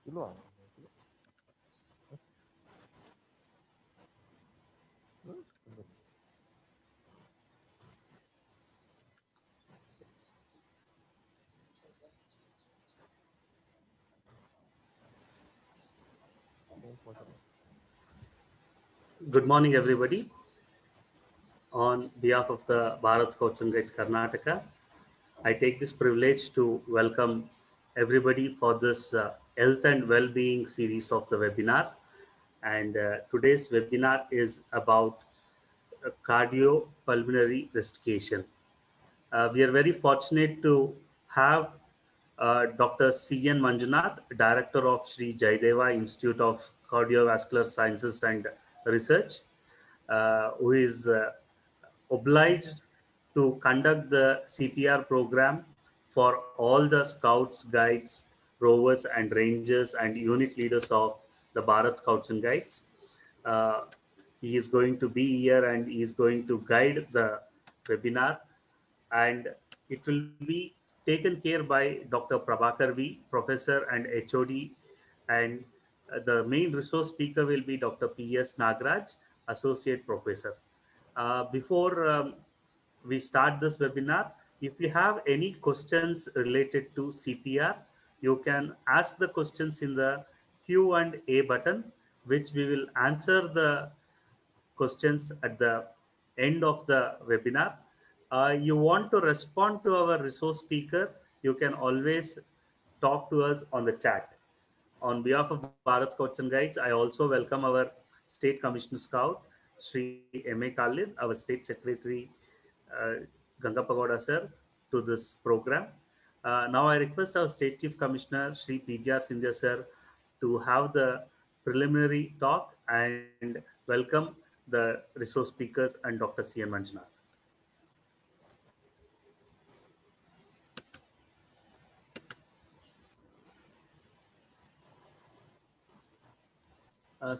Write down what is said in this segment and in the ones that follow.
ಇಲ್ವಾ? Good morning, everybody. On behalf of the Bharat Scouts and Guides Karnataka, I take this privilege to welcome everybody for this health and well-being series of the webinar. And today's webinar is about cardiopulmonary resuscitation. We are very fortunate to have Dr. C.N. Manjunath, Director of Sri Jaideva Institute of Cardiovascular Sciences and Research, who is obliged to conduct the CPR program for all the scouts, guides, rovers, and rangers and unit leaders of the Bharat Scouts and Guides. Uh, he is going to be here and he is going to guide the webinar, and it will be taken care by Dr. Prabhakar V, Professor and HOD, and the main resource speaker will be Dr. P.S. Nagraj, Associate Professor. Before we start this webinar, if you have any questions related to CPR, you can ask the questions in the Q&A button, which we will answer the questions at the end of the webinar. You want to respond to our resource speaker, you can always talk to us on the chat. On behalf of Bharat Scouts and Guides, I also welcome our State Commissioner Scout, Sri M.A. Khalid, our State Secretary, Ganga Pagoda sir, to this program. Now I request our State Chief Commissioner, Sri P.J.R. Sindhya sir, to have the preliminary talk and welcome the resource speakers and Dr. C.N. Manjunath.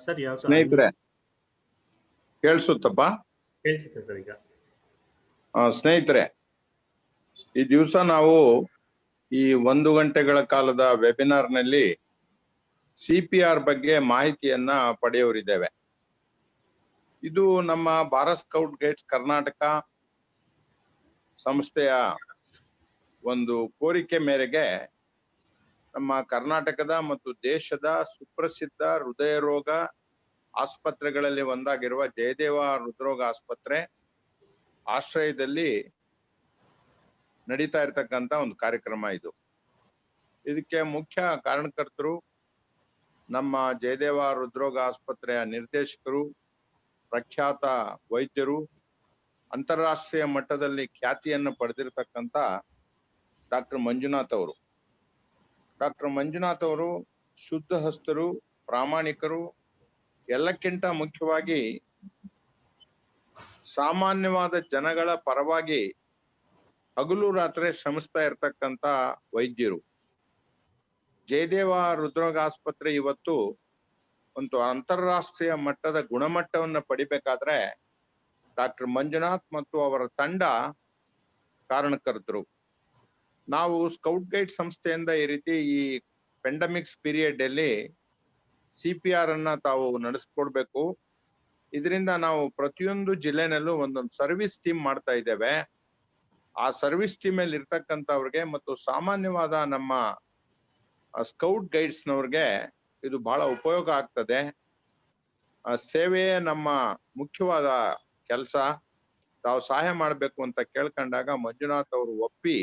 Sir, you have to ಸ್ನೇಹಿತರೆ ಕೇಳಿಸುತ್ತಪ್ಪ? ಕೇಳಿಸುತ್ತೆ sir. ಈಗ ಸ್ನೇಹಿತರೆ, ಈ ದಿವಸ ನಾವು ಈ 1 ಗಂಟೆಗಳ ಕಾಲದ webinar ನಲ್ಲಿ CPR ಬಗ್ಗೆ ಮಾಹಿತಿಯನ್ನ ಪಡೆಯೋರಿದ್ದೇವೆ. ಇದು ನಮ್ಮ ಭಾರತ್ ಸ್ಕೌಟ್ ಗೈಡ್ಸ್ ಕರ್ನಾಟಕ ಸಂಸ್ಥೆಯ ಒಂದು ಕೋರಿಕೆ ಮೇರೆಗೆ ನಮ್ಮ ಕರ್ನಾಟಕದ ಮತ್ತು ದೇಶದ ಸುಪ್ರಸಿದ್ಧ ಹೃದಯ ರೋಗ ಆಸ್ಪತ್ರೆಗಳಲ್ಲಿ ಒಂದಾಗಿರುವ ಜಯದೇವ ಹೃದ್ರೋಗ ಆಸ್ಪತ್ರೆ ಆಶ್ರಯದಲ್ಲಿ ನಡೀತಾ ಇರತಕ್ಕಂತ ಒಂದು ಕಾರ್ಯಕ್ರಮ ಇದು. ಇದಕ್ಕೆ ಮುಖ್ಯ ಕಾರಣಕರ್ತರು ನಮ್ಮ ಜಯದೇವ ಹೃದ್ರೋಗ ಆಸ್ಪತ್ರೆಯ ನಿರ್ದೇಶಕರು, ಪ್ರಖ್ಯಾತ ವೈದ್ಯರು, ಅಂತಾರಾಷ್ಟ್ರೀಯ ಮಟ್ಟದಲ್ಲಿ ಖ್ಯಾತಿಯನ್ನು ಪಡೆದಿರತಕ್ಕಂತ ಡಾಕ್ಟರ್ ಮಂಜುನಾಥ್ ಅವರು. ಡಾಕ್ಟರ್ ಮಂಜುನಾಥ್ ಅವರು ಶುದ್ಧ ಹಸ್ತರು, ಪ್ರಾಮಾಣಿಕರು, ಎಲ್ಲಕ್ಕಿಂತ ಮುಖ್ಯವಾಗಿ ಸಾಮಾನ್ಯವಾದ ಜನಗಳ ಪರವಾಗಿ ಹಗಲು ರಾತ್ರಿ ಶ್ರಮಿಸ್ತಾ ಇರ್ತಕ್ಕಂತ ವೈದ್ಯರು. ಜಯದೇವ ಹೃದ್ರೋಗ ಆಸ್ಪತ್ರೆ ಇವತ್ತು ಒಂದು ಅಂತಾರಾಷ್ಟ್ರೀಯ ಮಟ್ಟದ ಗುಣಮಟ್ಟವನ್ನ ಪಡಿಬೇಕಾದ್ರೆ ಡಾಕ್ಟರ್ ಮಂಜುನಾಥ್ ಮತ್ತು ಅವರ ತಂಡ ಕಾರಣಕರ್ತರು. ನಾವು ಸ್ಕೌಟ್ ಗೈಡ್ ಸಂಸ್ಥೆಯಿಂದ ಈ ರೀತಿ ಈ ಪೆಂಡಮಿಕ್ಸ್ ಪೀರಿಯಡ್ ಅಲ್ಲಿ CPR ಅನ್ನ ತಾವು ನಡೆಸ್ಕೊಡ್ಬೇಕು. ಇದರಿಂದ ನಾವು ಪ್ರತಿಯೊಂದು ಜಿಲ್ಲೆನಲ್ಲೂ ಒಂದೊಂದು ಸರ್ವಿಸ್ ಟೀಮ್ ಮಾಡ್ತಾ ಇದ್ದೇವೆ. ಆ ಸರ್ವಿಸ್ ಟೀಮ್ ಅಲ್ಲಿ ಇರ್ತಕ್ಕಂಥವ್ರಿಗೆ ಮತ್ತು ಸಾಮಾನ್ಯವಾದ ನಮ್ಮ ಸ್ಕೌಟ್ ಗೈಡ್ಸ್ ನವ್ರಿಗೆ ಇದು ಬಹಳ ಉಪಯೋಗ ಆಗ್ತದೆ. ಸೇವೆಯೇ ನಮ್ಮ ಮುಖ್ಯವಾದ ಕೆಲಸ. ತಾವು ಸಹಾಯ ಮಾಡ್ಬೇಕು ಅಂತ ಕೇಳ್ಕೊಂಡಾಗ ಮಂಜುನಾಥ್ ಅವರು ಒಪ್ಪಿ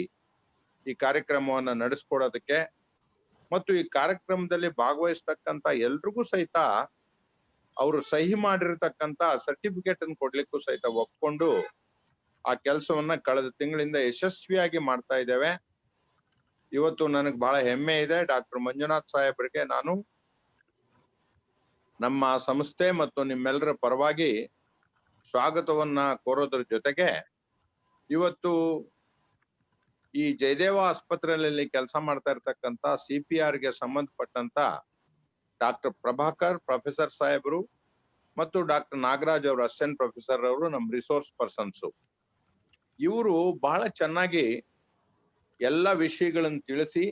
ಈ ಕಾರ್ಯಕ್ರಮವನ್ನ ನಡೆಸ್ಕೊಡೋದಕ್ಕೆ ಮತ್ತು ಈ ಕಾರ್ಯಕ್ರಮದಲ್ಲಿ ಭಾಗವಹಿಸ್ತಕ್ಕಂತ ಎಲ್ರಿಗೂ ಸಹಿತ ಅವರು ಸಹಿ ಮಾಡಿರ್ತಕ್ಕಂತ ಸರ್ಟಿಫಿಕೇಟ್ ಅನ್ನು ಕೊಡ್ಲಿಕ್ಕೂ ಸಹಿತ ಒಪ್ಕೊಂಡು ಆ ಕೆಲಸವನ್ನ ಕಳೆದ ತಿಂಗಳಿಂದ ಯಶಸ್ವಿಯಾಗಿ ಮಾಡ್ತಾ ಇದ್ದೇವೆ. ಇವತ್ತು ನನಗೆ ಬಹಳ ಹೆಮ್ಮೆ ಇದೆ. ಡಾಕ್ಟರ್ ಮಂಜುನಾಥ್ ಸಾಹೇಬರಿಗೆ ನಾನು ನಮ್ಮ ಸಂಸ್ಥೆ ಮತ್ತು ನಿಮ್ಮೆಲ್ಲರ ಪರವಾಗಿ ಸ್ವಾಗತವನ್ನ ಕೋರೋದ್ರ ಜೊತೆಗೆ ಇವತ್ತು ಈ ಜಯದೇವ ಆಸ್ಪತ್ರೆಯಲ್ಲಿ ಕೆಲಸ ಮಾಡ್ತಾ ಇರ್ತಕ್ಕಂತ CPR ಗೆ ಸಂಬಂಧಪಟ್ಟಂತ ಡಾಕ್ಟರ್ ಪ್ರಭಾಕರ್ ಪ್ರೊಫೆಸರ್ ಸಾಹೇಬರು ಮತ್ತು ಡಾಕ್ಟರ್ ನಾಗರಾಜ್ ಅವರು ಅಸಿಸ್ಟೆಂಟ್ ಪ್ರೊಫೆಸರ್ ಅವರು ನಮ್ಮ ರಿಸೋರ್ಸ್ ಪರ್ಸನ್ಸ್. ಇವರು ಬಹಳ ಚೆನ್ನಾಗಿ ಎಲ್ಲ ವಿಷಯಗಳನ್ನು ತಿಳಿಸಿ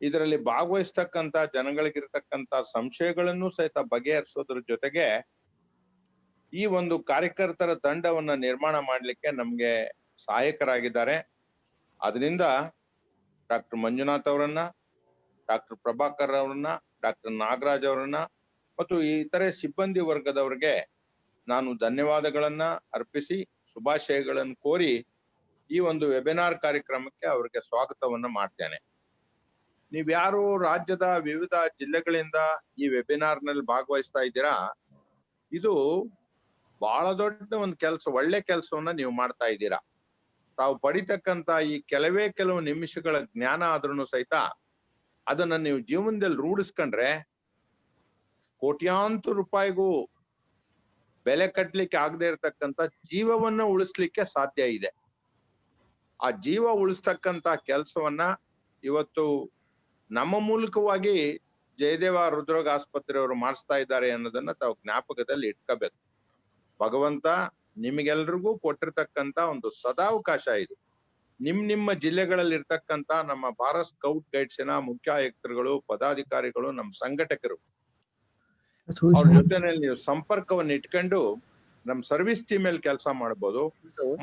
ಇದರಲ್ಲಿ ಭಾಗವಹಿಸ್ತಕ್ಕಂತ ಜನಗಳಿಗಿರ್ತಕ್ಕಂತ ಸಂಶಯಗಳನ್ನು ಸಹಿತ ಬಗೆಹರಿಸೋದ್ರ ಜೊತೆಗೆ ಈ ಒಂದು ಕಾರ್ಯಕರ್ತರ ತಂಡವನ್ನ ನಿರ್ಮಾಣ ಮಾಡ್ಲಿಕ್ಕೆ ನಮ್ಗೆ ಸಹಾಯಕರಾಗಿದ್ದಾರೆ. ಅದರಿಂದ ಡಾಕ್ಟರ್ ಮಂಜುನಾಥ್ ಅವರನ್ನ, ಡಾಕ್ಟರ್ ಪ್ರಭಾಕರ್ ಅವರನ್ನ, ಡಾಕ್ಟರ್ ನಾಗರಾಜ್ ಅವರನ್ನ ಮತ್ತು ಇತರೆ ಸಿಬ್ಬಂದಿ ವರ್ಗದವರಿಗೆ ನಾನು ಧನ್ಯವಾದಗಳನ್ನ ಅರ್ಪಿಸಿ ಶುಭಾಶಯಗಳನ್ನು ಕೋರಿ ಈ ಒಂದು ವೆಬಿನಾರ್ ಕಾರ್ಯಕ್ರಮಕ್ಕೆ ಅವರಿಗೆ ಸ್ವಾಗತವನ್ನ ಮಾಡ್ತೇನೆ. ನೀವ್ಯಾರು ರಾಜ್ಯದ ವಿವಿಧ ಜಿಲ್ಲೆಗಳಿಂದ ಈ ವೆಬಿನಾರ್ ನಲ್ಲಿ ಭಾಗವಹಿಸ್ತಾ ಇದ್ದೀರಾ, ಇದು ಬಹಳ ದೊಡ್ಡ ಒಂದು ಕೆಲಸ, ಒಳ್ಳೆ ಕೆಲಸವನ್ನ ನೀವು ಮಾಡ್ತಾ ಇದ್ದೀರಾ. ತಾವು ಪಡಿತಕ್ಕಂತ ಈ ಕೆಲವು ನಿಮಿಷಗಳ ಜ್ಞಾನ ಆದ್ರೂ ಸಹಿತ ಅದನ್ನ ನೀವು ಜೀವನದಲ್ಲಿ ರೂಢಿಸ್ಕೊಂಡ್ರೆ ಕೋಟ್ಯಾಂತರ ರೂಪಾಯಿಗೂ ಬೆಲೆ ಕಟ್ಟಲಿಕ್ಕೆ ಆಗದೆ ಇರತಕ್ಕಂತ ಜೀವವನ್ನ ಉಳಿಸ್ಲಿಕ್ಕೆ ಸಾಧ್ಯ ಇದೆ. ಆ ಜೀವ ಉಳಿಸ್ತಕ್ಕಂತ ಕೆಲಸವನ್ನ ಇವತ್ತು ನಮ್ಮ ಮೂಲಕವಾಗಿ ಜಯದೇವ ಹೃದ್ರೋಗ ಆಸ್ಪತ್ರೆಯವರು ಮಾಡಿಸ್ತಾ ಇದ್ದಾರೆ ಅನ್ನೋದನ್ನ ತಾವು ಜ್ಞಾಪಕದಲ್ಲಿ ಇಟ್ಕೋಬೇಕು. ಭಗವಂತ ನಿಮಗೆಲ್ರಿಗೂ ಕೊಟ್ಟಿರ್ತಕ್ಕಂತ ಒಂದು ಸದಾವಕಾಶ ಇದು. ನಿಮ್ಮ ಜಿಲ್ಲೆಗಳಲ್ಲಿ ಇರ್ತಕ್ಕಂತ ನಮ್ಮ ಭಾರತ್ ಸ್ಕೌಟ್ ಗೈಡ್ಸ್ನ ಮುಖ್ಯ ಆಯುಕ್ತರುಗಳು, ಪದಾಧಿಕಾರಿಗಳು, ನಮ್ಮ ಸಂಘಟಕರು ಅವ್ರ ಜೊತೆನಲ್ಲಿ ನೀವು ಸಂಪರ್ಕವನ್ನು ಇಟ್ಕೊಂಡು ನಮ್ ಸರ್ವಿಸ್ ಟೀಮ್ ಅಲ್ಲಿ ಕೆಲಸ ಮಾಡ್ಬೋದು.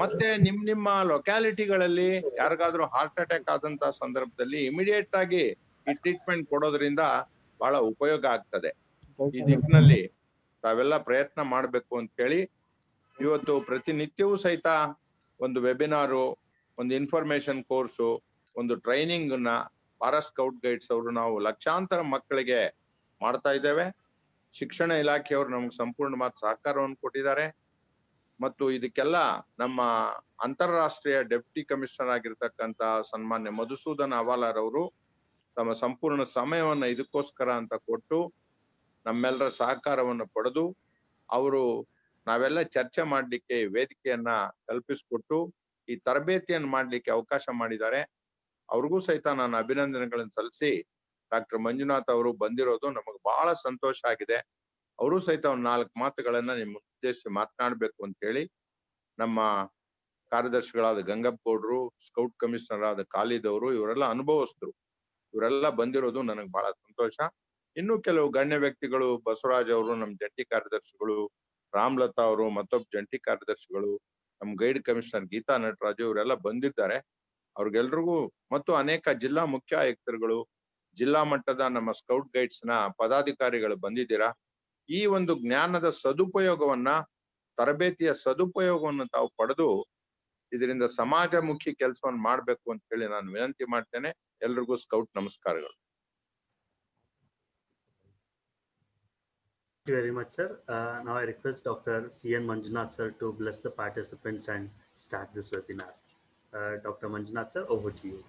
ಮತ್ತೆ ನಿಮ್ಮ ಲೊಕ್ಯಾಲಿಟಿಗಳಲ್ಲಿ ಯಾರಿಗಾದ್ರೂ ಹಾರ್ಟ್ ಅಟ್ಯಾಕ್ ಆದಂತ ಸಂದರ್ಭದಲ್ಲಿ ಇಮಿಡಿಯೇಟ್ ಆಗಿ ಈ ಟ್ರೀಟ್ಮೆಂಟ್ ಕೊಡೋದ್ರಿಂದ ಬಹಳ ಉಪಯೋಗ ಆಗ್ತದೆ. ಈ ದಿಕ್ಕಿನಲ್ಲಿ ತಾವೆಲ್ಲ ಪ್ರಯತ್ನ ಮಾಡ್ಬೇಕು ಅಂತ ಹೇಳಿ ಇವತ್ತು ಪ್ರತಿನಿತ್ಯವೂ ಸಹಿತ ಒಂದು ವೆಬಿನಾರು, ಒಂದು ಇನ್ಫಾರ್ಮೇಶನ್ ಕೋರ್ಸು, ಒಂದು ಟ್ರೈನಿಂಗ್ ನ ಭಾರತ್ ಸ್ಕೌಟ್ ಗೈಡ್ಸ್ ಅವರು ನಾವು ಲಕ್ಷಾಂತರ ಮಕ್ಕಳಿಗೆ ಮಾಡ್ತಾ ಇದ್ದೇವೆ. ಶಿಕ್ಷಣ ಇಲಾಖೆಯವರು ನಮ್ಗೆ ಸಂಪೂರ್ಣವಾದ ಸಹಕಾರವನ್ನು ಕೊಟ್ಟಿದ್ದಾರೆ. ಮತ್ತು ಇದಕ್ಕೆಲ್ಲ ನಮ್ಮ ಅಂತಾರಾಷ್ಟ್ರೀಯ ಡೆಪ್ಟಿ ಕಮಿಷನರ್ ಆಗಿರ್ತಕ್ಕಂತ ಸನ್ಮಾನ್ಯ ಮಧುಸೂದನ್ ಅವಾಲರ್ ಅವರು ತಮ್ಮ ಸಂಪೂರ್ಣ ಸಮಯವನ್ನ ಇದಕ್ಕೋಸ್ಕರ ಅಂತ ಕೊಟ್ಟು ನಮ್ಮೆಲ್ಲರ ಸಹಕಾರವನ್ನು ಪಡೆದು ಅವರು ನಾವೆಲ್ಲ ಚರ್ಚೆ ಮಾಡ್ಲಿಕ್ಕೆ ವೇದಿಕೆಯನ್ನ ಕಲ್ಪಿಸ್ಕೊಟ್ಟು ಈ ತರಬೇತಿಯನ್ನು ಮಾಡ್ಲಿಕ್ಕೆ ಅವಕಾಶ ಮಾಡಿದ್ದಾರೆ. ಅವ್ರಿಗೂ ಸಹಿತ ನಾನು ಅಭಿನಂದನೆಗಳನ್ನು ಸಲ್ಲಿಸಿ, ಡಾಕ್ಟರ್ ಮಂಜುನಾಥ್ ಅವರು ಬಂದಿರೋದು ನಮಗೆ ಬಹಳ ಸಂತೋಷ ಆಗಿದೆ. ಅವರು ಸಹಿತ ಒಂದು 4 ಮಾತುಗಳನ್ನ ನಿಮ್ಮ ಉದ್ದೇಶಿಸಿ ಮಾತನಾಡ್ಬೇಕು ಅಂತ ಹೇಳಿ ನಮ್ಮ ಕಾರ್ಯದರ್ಶಿಗಳಾದ ಗಂಗಪ್ಪ ಗೌಡ್ರು, ಸ್ಕೌಟ್ ಕಮಿಷನರ್ ಆದ ಖಾಲಿದ್ ಅವರು, ಇವರೆಲ್ಲ ಅನುಭವಸ್ಥರು, ಇವರೆಲ್ಲ ಬಂದಿರೋದು ನನಗೆ ಬಹಳ ಸಂತೋಷ. ಇನ್ನು ಕೆಲವು ಗಣ್ಯ ವ್ಯಕ್ತಿಗಳು, ಬಸವರಾಜ್ ಅವರು ನಮ್ಮ ಜಂಟಿ ಕಾರ್ಯದರ್ಶಿಗಳು, ರಾಮ್ಲತಾ ಅವರು ಮತ್ತೊಬ್ಬ ಜಂಟಿ ಕಾರ್ಯದರ್ಶಿಗಳು, ನಮ್ಮ ಗೈಡ್ ಕಮಿಷನರ್ ಗೀತಾ ನಟರಾಜು ಇವರೆಲ್ಲ ಬಂದಿದ್ದಾರೆ. ಅವ್ರಿಗೆಲ್ರಿಗೂ ಮತ್ತು ಅನೇಕ ಜಿಲ್ಲಾ ಮುಖ್ಯ ಆಯುಕ್ತರುಗಳು, ಜಿಲ್ಲಾ ಮಟ್ಟದ ನಮ್ಮ ಸ್ಕೌಟ್ ಗೈಡ್ಸ್ ನ ಪದಾಧಿಕಾರಿಗಳು ಬಂದಿದ್ದೀರಾ. ಈ ಒಂದು ಜ್ಞಾನದ ಸದುಪಯೋಗವನ್ನ, ತರಬೇತಿಯ ಸದುಪಯೋಗವನ್ನು ತಾವು ಪಡೆದು ಇದರಿಂದ ಸಮಾಜಮುಖಿ ಕೆಲಸವನ್ನು ಮಾಡ್ಬೇಕು ಅಂತ ಹೇಳಿ ನಾನು ವಿನಂತಿ ಮಾಡ್ತೇನೆ. ಎಲ್ರಿಗೂ ಸ್ಕೌಟ್ ನಮಸ್ಕಾರಗಳು. Thank you very much, sir. Now I request Dr. C.N. Manjunath, sir, to bless the participants and start this webinar. Dr. Manjunath, sir, over to you.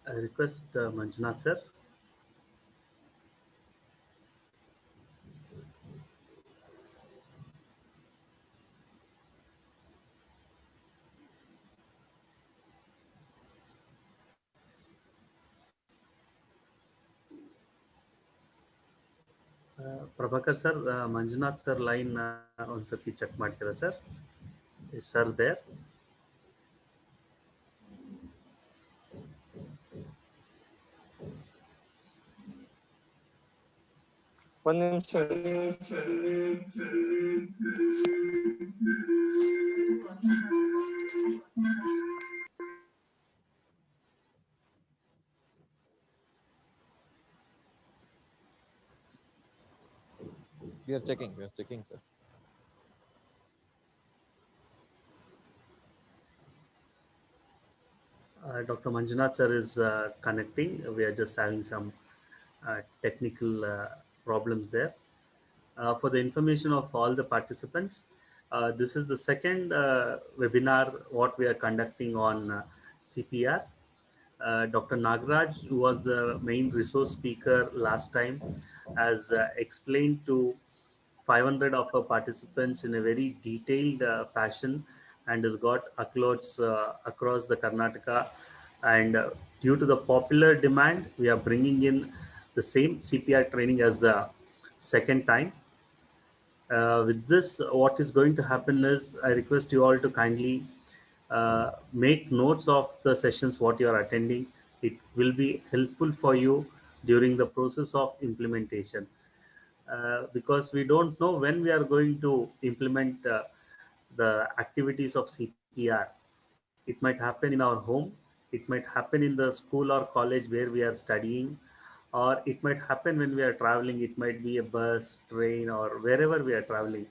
I request Manjunath, sir. Prabhakar sir, Manjunath sir line onsati check ಮಾಡ್ತೀರಾ sir? Is sir there? ಒಂದು ನಿಮಿಷ. We are checking, sir. Dr. Manjunath sir is connecting. We are just having some technical problems there. For the information of all the participants, this is the second webinar what we are conducting on CPR. Dr. Nagaraj, who was the main resource speaker last time, has explained to 500 of our participants in a very detailed fashion and has got uploads across the Karnataka. And due to the popular demand, we are bringing in the same CPR training as the second time. With this, what is going to happen is I request you all to kindly make notes of the sessions what you are attending. It will be helpful for you during the process of implementation, because we don't know when we are going to implement the activities of CPR. It might happen in our home, it might happen in the school or college where we are studying, or it might happen when we are traveling. It might be a bus, train, or wherever we are traveling.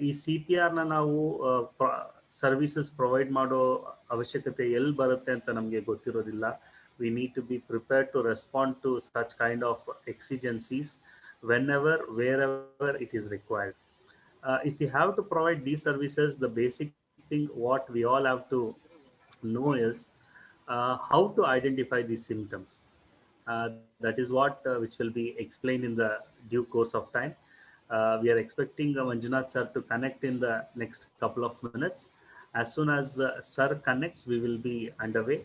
ಈ C P ಆರ್ನ ನಾವು services provide ಮಾಡೋ ಅವಶ್ಯಕತೆ ಎಲ್ಲಿ ಬರುತ್ತೆ ಅಂತ ನಮಗೆ ಗೊತ್ತಿರೋದಿಲ್ಲ. We need to be prepared to respond to such kind of exigencies whenever, wherever it is required. If you have to provide these services, the basic thing what we all have to know is how to identify these symptoms. That is what which will be explained in the due course of time. We are expecting Manjunath sir to connect in the next couple of minutes. As soon as sir connects, we will be underway.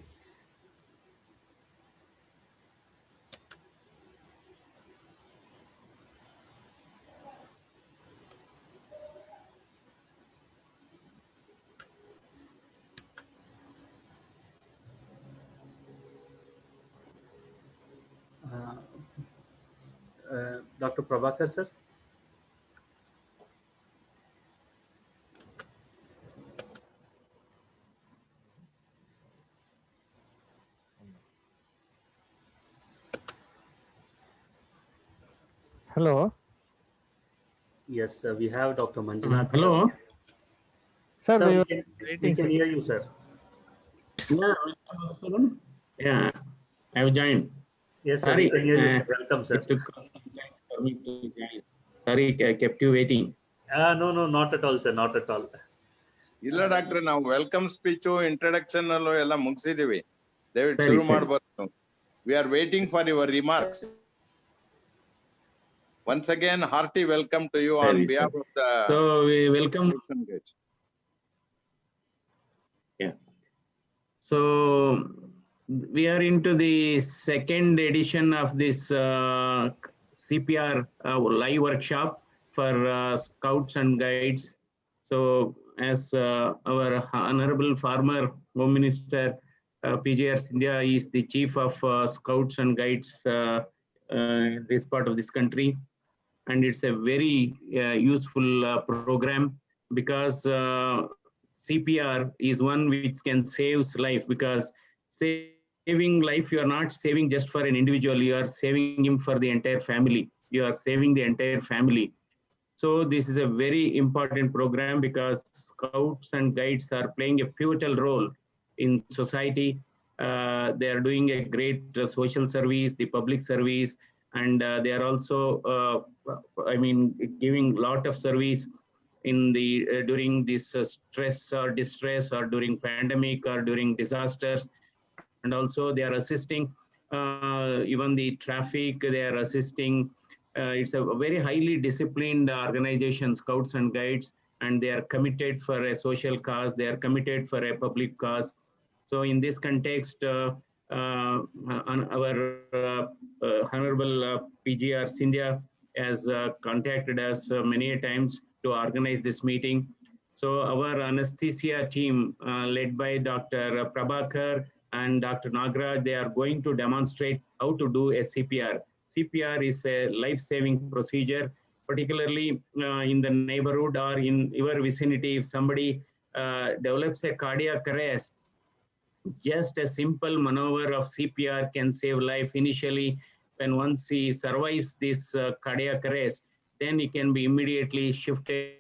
Dr. Prabhakar sir. Hello. Yes, we have Dr. Manjunath. Hello. Sir, Sir, we we can hear you, sir. Yeah, I have joined. Yes, sir, Sorry, we can hear you, sir. Welcome, sir. It took some time for me to join. Sorry, I kept you waiting. No, no, not at all, sir. Not at all. ಇಲ್ಲ ಡಾಕ್ಟ್ರೆ, ನಾವು welcome speech introduction ಅಲ್ಲೂ ಎಲ್ಲ ಮುಗಿಸಿದೀವಿ. ದಯವಿಟ್ಟು ಸರಿ, ಶುರು ಸರಿ. ಮಾಡಬಹುದು. We are waiting for your remarks. Once again, hearty welcome to you on Sorry, behalf of the. So we welcome. Yeah. So we are into the second edition of this CPR live workshop for Scouts and Guides. So as our Honorable former Home Minister PJR Sindhya is the chief of Scouts and Guides in this part of this country. And it's a very useful program, because CPR is one which can save life, because saving life, you are not saving just for an individual, you are saving him for the entire family. You are saving the entire family. So this is a very important program, because Scouts and Guides are playing a pivotal role in society. They are doing a great social service, the public service, and they are also, giving a lot of service in the during this stress or distress, or during pandemic, or during disasters. And also they are assisting even the traffic. They are assisting. It's a very highly disciplined organization, Scouts and Guides, and they are committed for a social cause. They are committed for a public cause. So in this context, our Honorable PGR Sindhya has contacted us many times to organize this meeting. So our anesthesia team, led by Dr. Prabhakar and Dr. Nagraj, they are going to demonstrate how to do a CPR. CPR is a life-saving procedure, particularly in the neighborhood or in your vicinity. If somebody develops a cardiac arrest, just a simple maneuver of CPR can save life initially. When once he survives this cardiac arrest, then he can be immediately shifted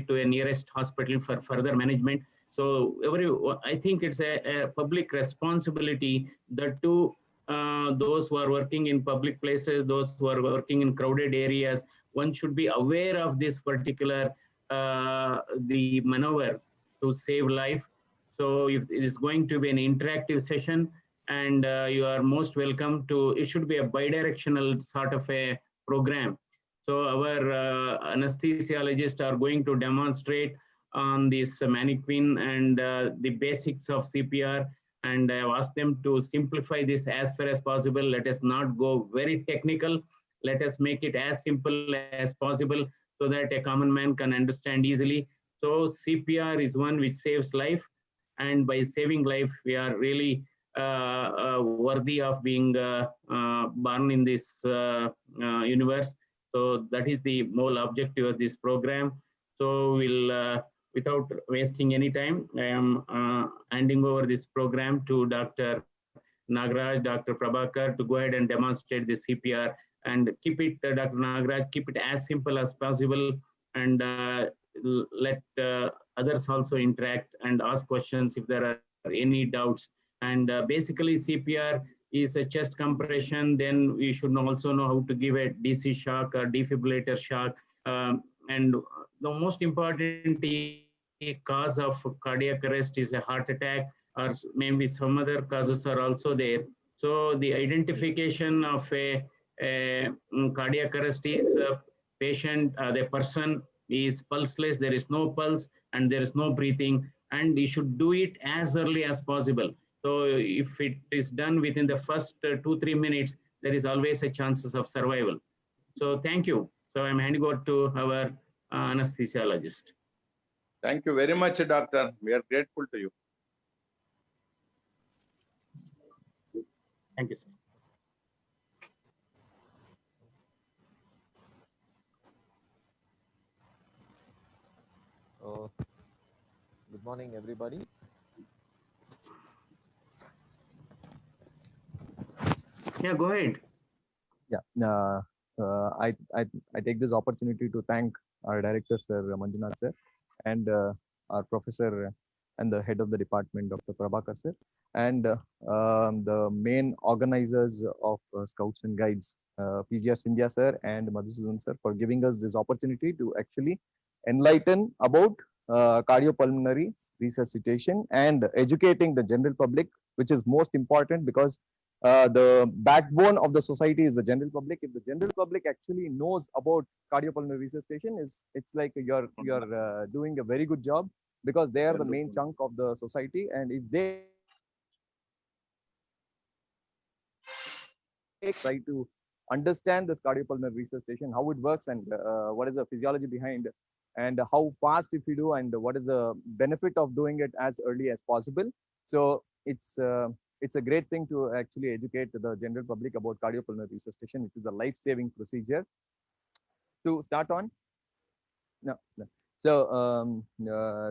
to a nearest hospital for further management. So I think it's a public responsibility that to those who are working in public places, those who are working in crowded areas, one should be aware of this particular the maneuver to save life. So if it is going to be an interactive session, and you are most welcome to, it should be a bidirectional sort of a program. So our anesthesiologists are going to demonstrate on this mannequin and the basics of CPR. And I have asked them to simplify this as far as possible. Let us not go very technical. Let us make it as simple as possible so that a common man can understand easily. So CPR is one which saves life. And by saving life, we are really worthy of being born in this universe. So that is the whole objective of this program. So we'll, without wasting any time, I am handing over this program to Dr. Nagaraj, Dr. Prabhakar to go ahead and demonstrate the CPR, and keep it, Dr. Nagaraj, keep it as simple as possible, and let others also interact and ask questions if there are any doubts. And basically CPR is a chest compression. Then we should also know how to give a DC shock or defibrillator shock. And the most important cause of cardiac arrest is a heart attack, or maybe some other causes are also there. So the identification of a cardiac arrest is patient, the person is pulseless, there is no pulse and there is no breathing, and you should do it as early as possible. So if it is done within the first 2-3 minutes, there is always a chances of survival. So thank you. So I'm handing over to our anesthesiologist. Thank you very much, doctor. We are grateful to you. Thank you, sir. Good morning, everybody. Yeah, go ahead. Yeah, I take this opportunity to thank our director, Sir Manjunath sir, and our professor and the head of the department, Dr. Prabhakar sir, and the main organizers of Scouts and Guides, PGR Scindia sir and Madhusudan sir, for giving us this opportunity to actually enlighten about cardiopulmonary resuscitation and educating the general public, which is most important, because the backbone of the society is the general public. If the general public actually knows about cardiopulmonary resuscitation, it's like you're doing a very good job, because they are the main chunk of the society. And if they try to understand this cardiopulmonary resuscitation, how it works, and what is the physiology behind, and how fast if you do, and what is the benefit of doing it as early as possible. So it's a great thing to actually educate the general public about cardiopulmonary resuscitation, which is a life-saving procedure. To start on, no. So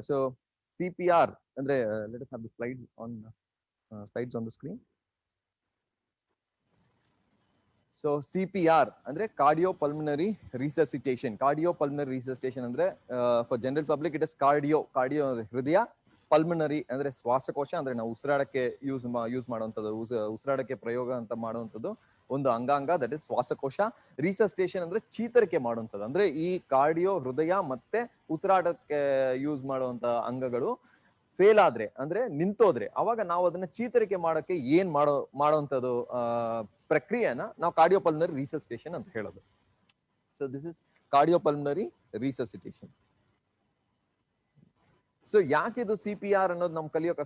so CPR, Andre, let us have the slides on the screen. So CPR andre cardiopulmonary resuscitation. Cardiopulmonary resuscitation andre for general public it is cardio andre hridaya, pulmonary ಅಂದ್ರೆ ಶ್ವಾಸಕೋಶ ಅಂದ್ರೆ ನಾವು ಉಸಿರಾಡಕ್ಕೆ use ಮಾಡುವಂಥದ್ದು, ಉಸಿರಾಡಕ್ಕೆ ಪ್ರಯೋಗ ಅಂತ ಮಾಡುವಂಥದ್ದು ಒಂದು ಅಂಗಾಂಗ, ದಟ್ ಇಸ್ ಶ್ವಾಸಕೋಶ. ರಿಸಸ್ಟೇಷನ್ ಅಂದ್ರೆ ಚೀತರಿಕೆ ಮಾಡುವಂಥದ್ದು, ಅಂದ್ರೆ ಈ ಕಾರ್ಡಿಯೋ ಹೃದಯ ಮತ್ತೆ ಉಸಿರಾಡಕ್ಕೆ ಯೂಸ್ ಮಾಡುವಂತ ಅಂಗಗಳು ಫೇಲ್ ಆದ್ರೆ ಅಂದ್ರೆ ನಿಂತೋದ್ರೆ ಅವಾಗ ನಾವು ಅದನ್ನ ಚೀತರಿಕೆ ಮಾಡೋಕೆ ಏನ್ ಮಾಡುವಂಥದ್ದು ಪ್ರಕ್ರಿಯೆನ ನಾವು ಕಾರ್ಡಿಯೋಪಲ್ಮನರಿ ರಿಸಸ್ಟೇಷನ್ ಅಂತ ಹೇಳೋದು. So this is cardiopulmonary resuscitation. So ಯಾಕಿದು CPR ಅನ್ನೋದು ನಮ್ ಕಲಿಯೋಕೆ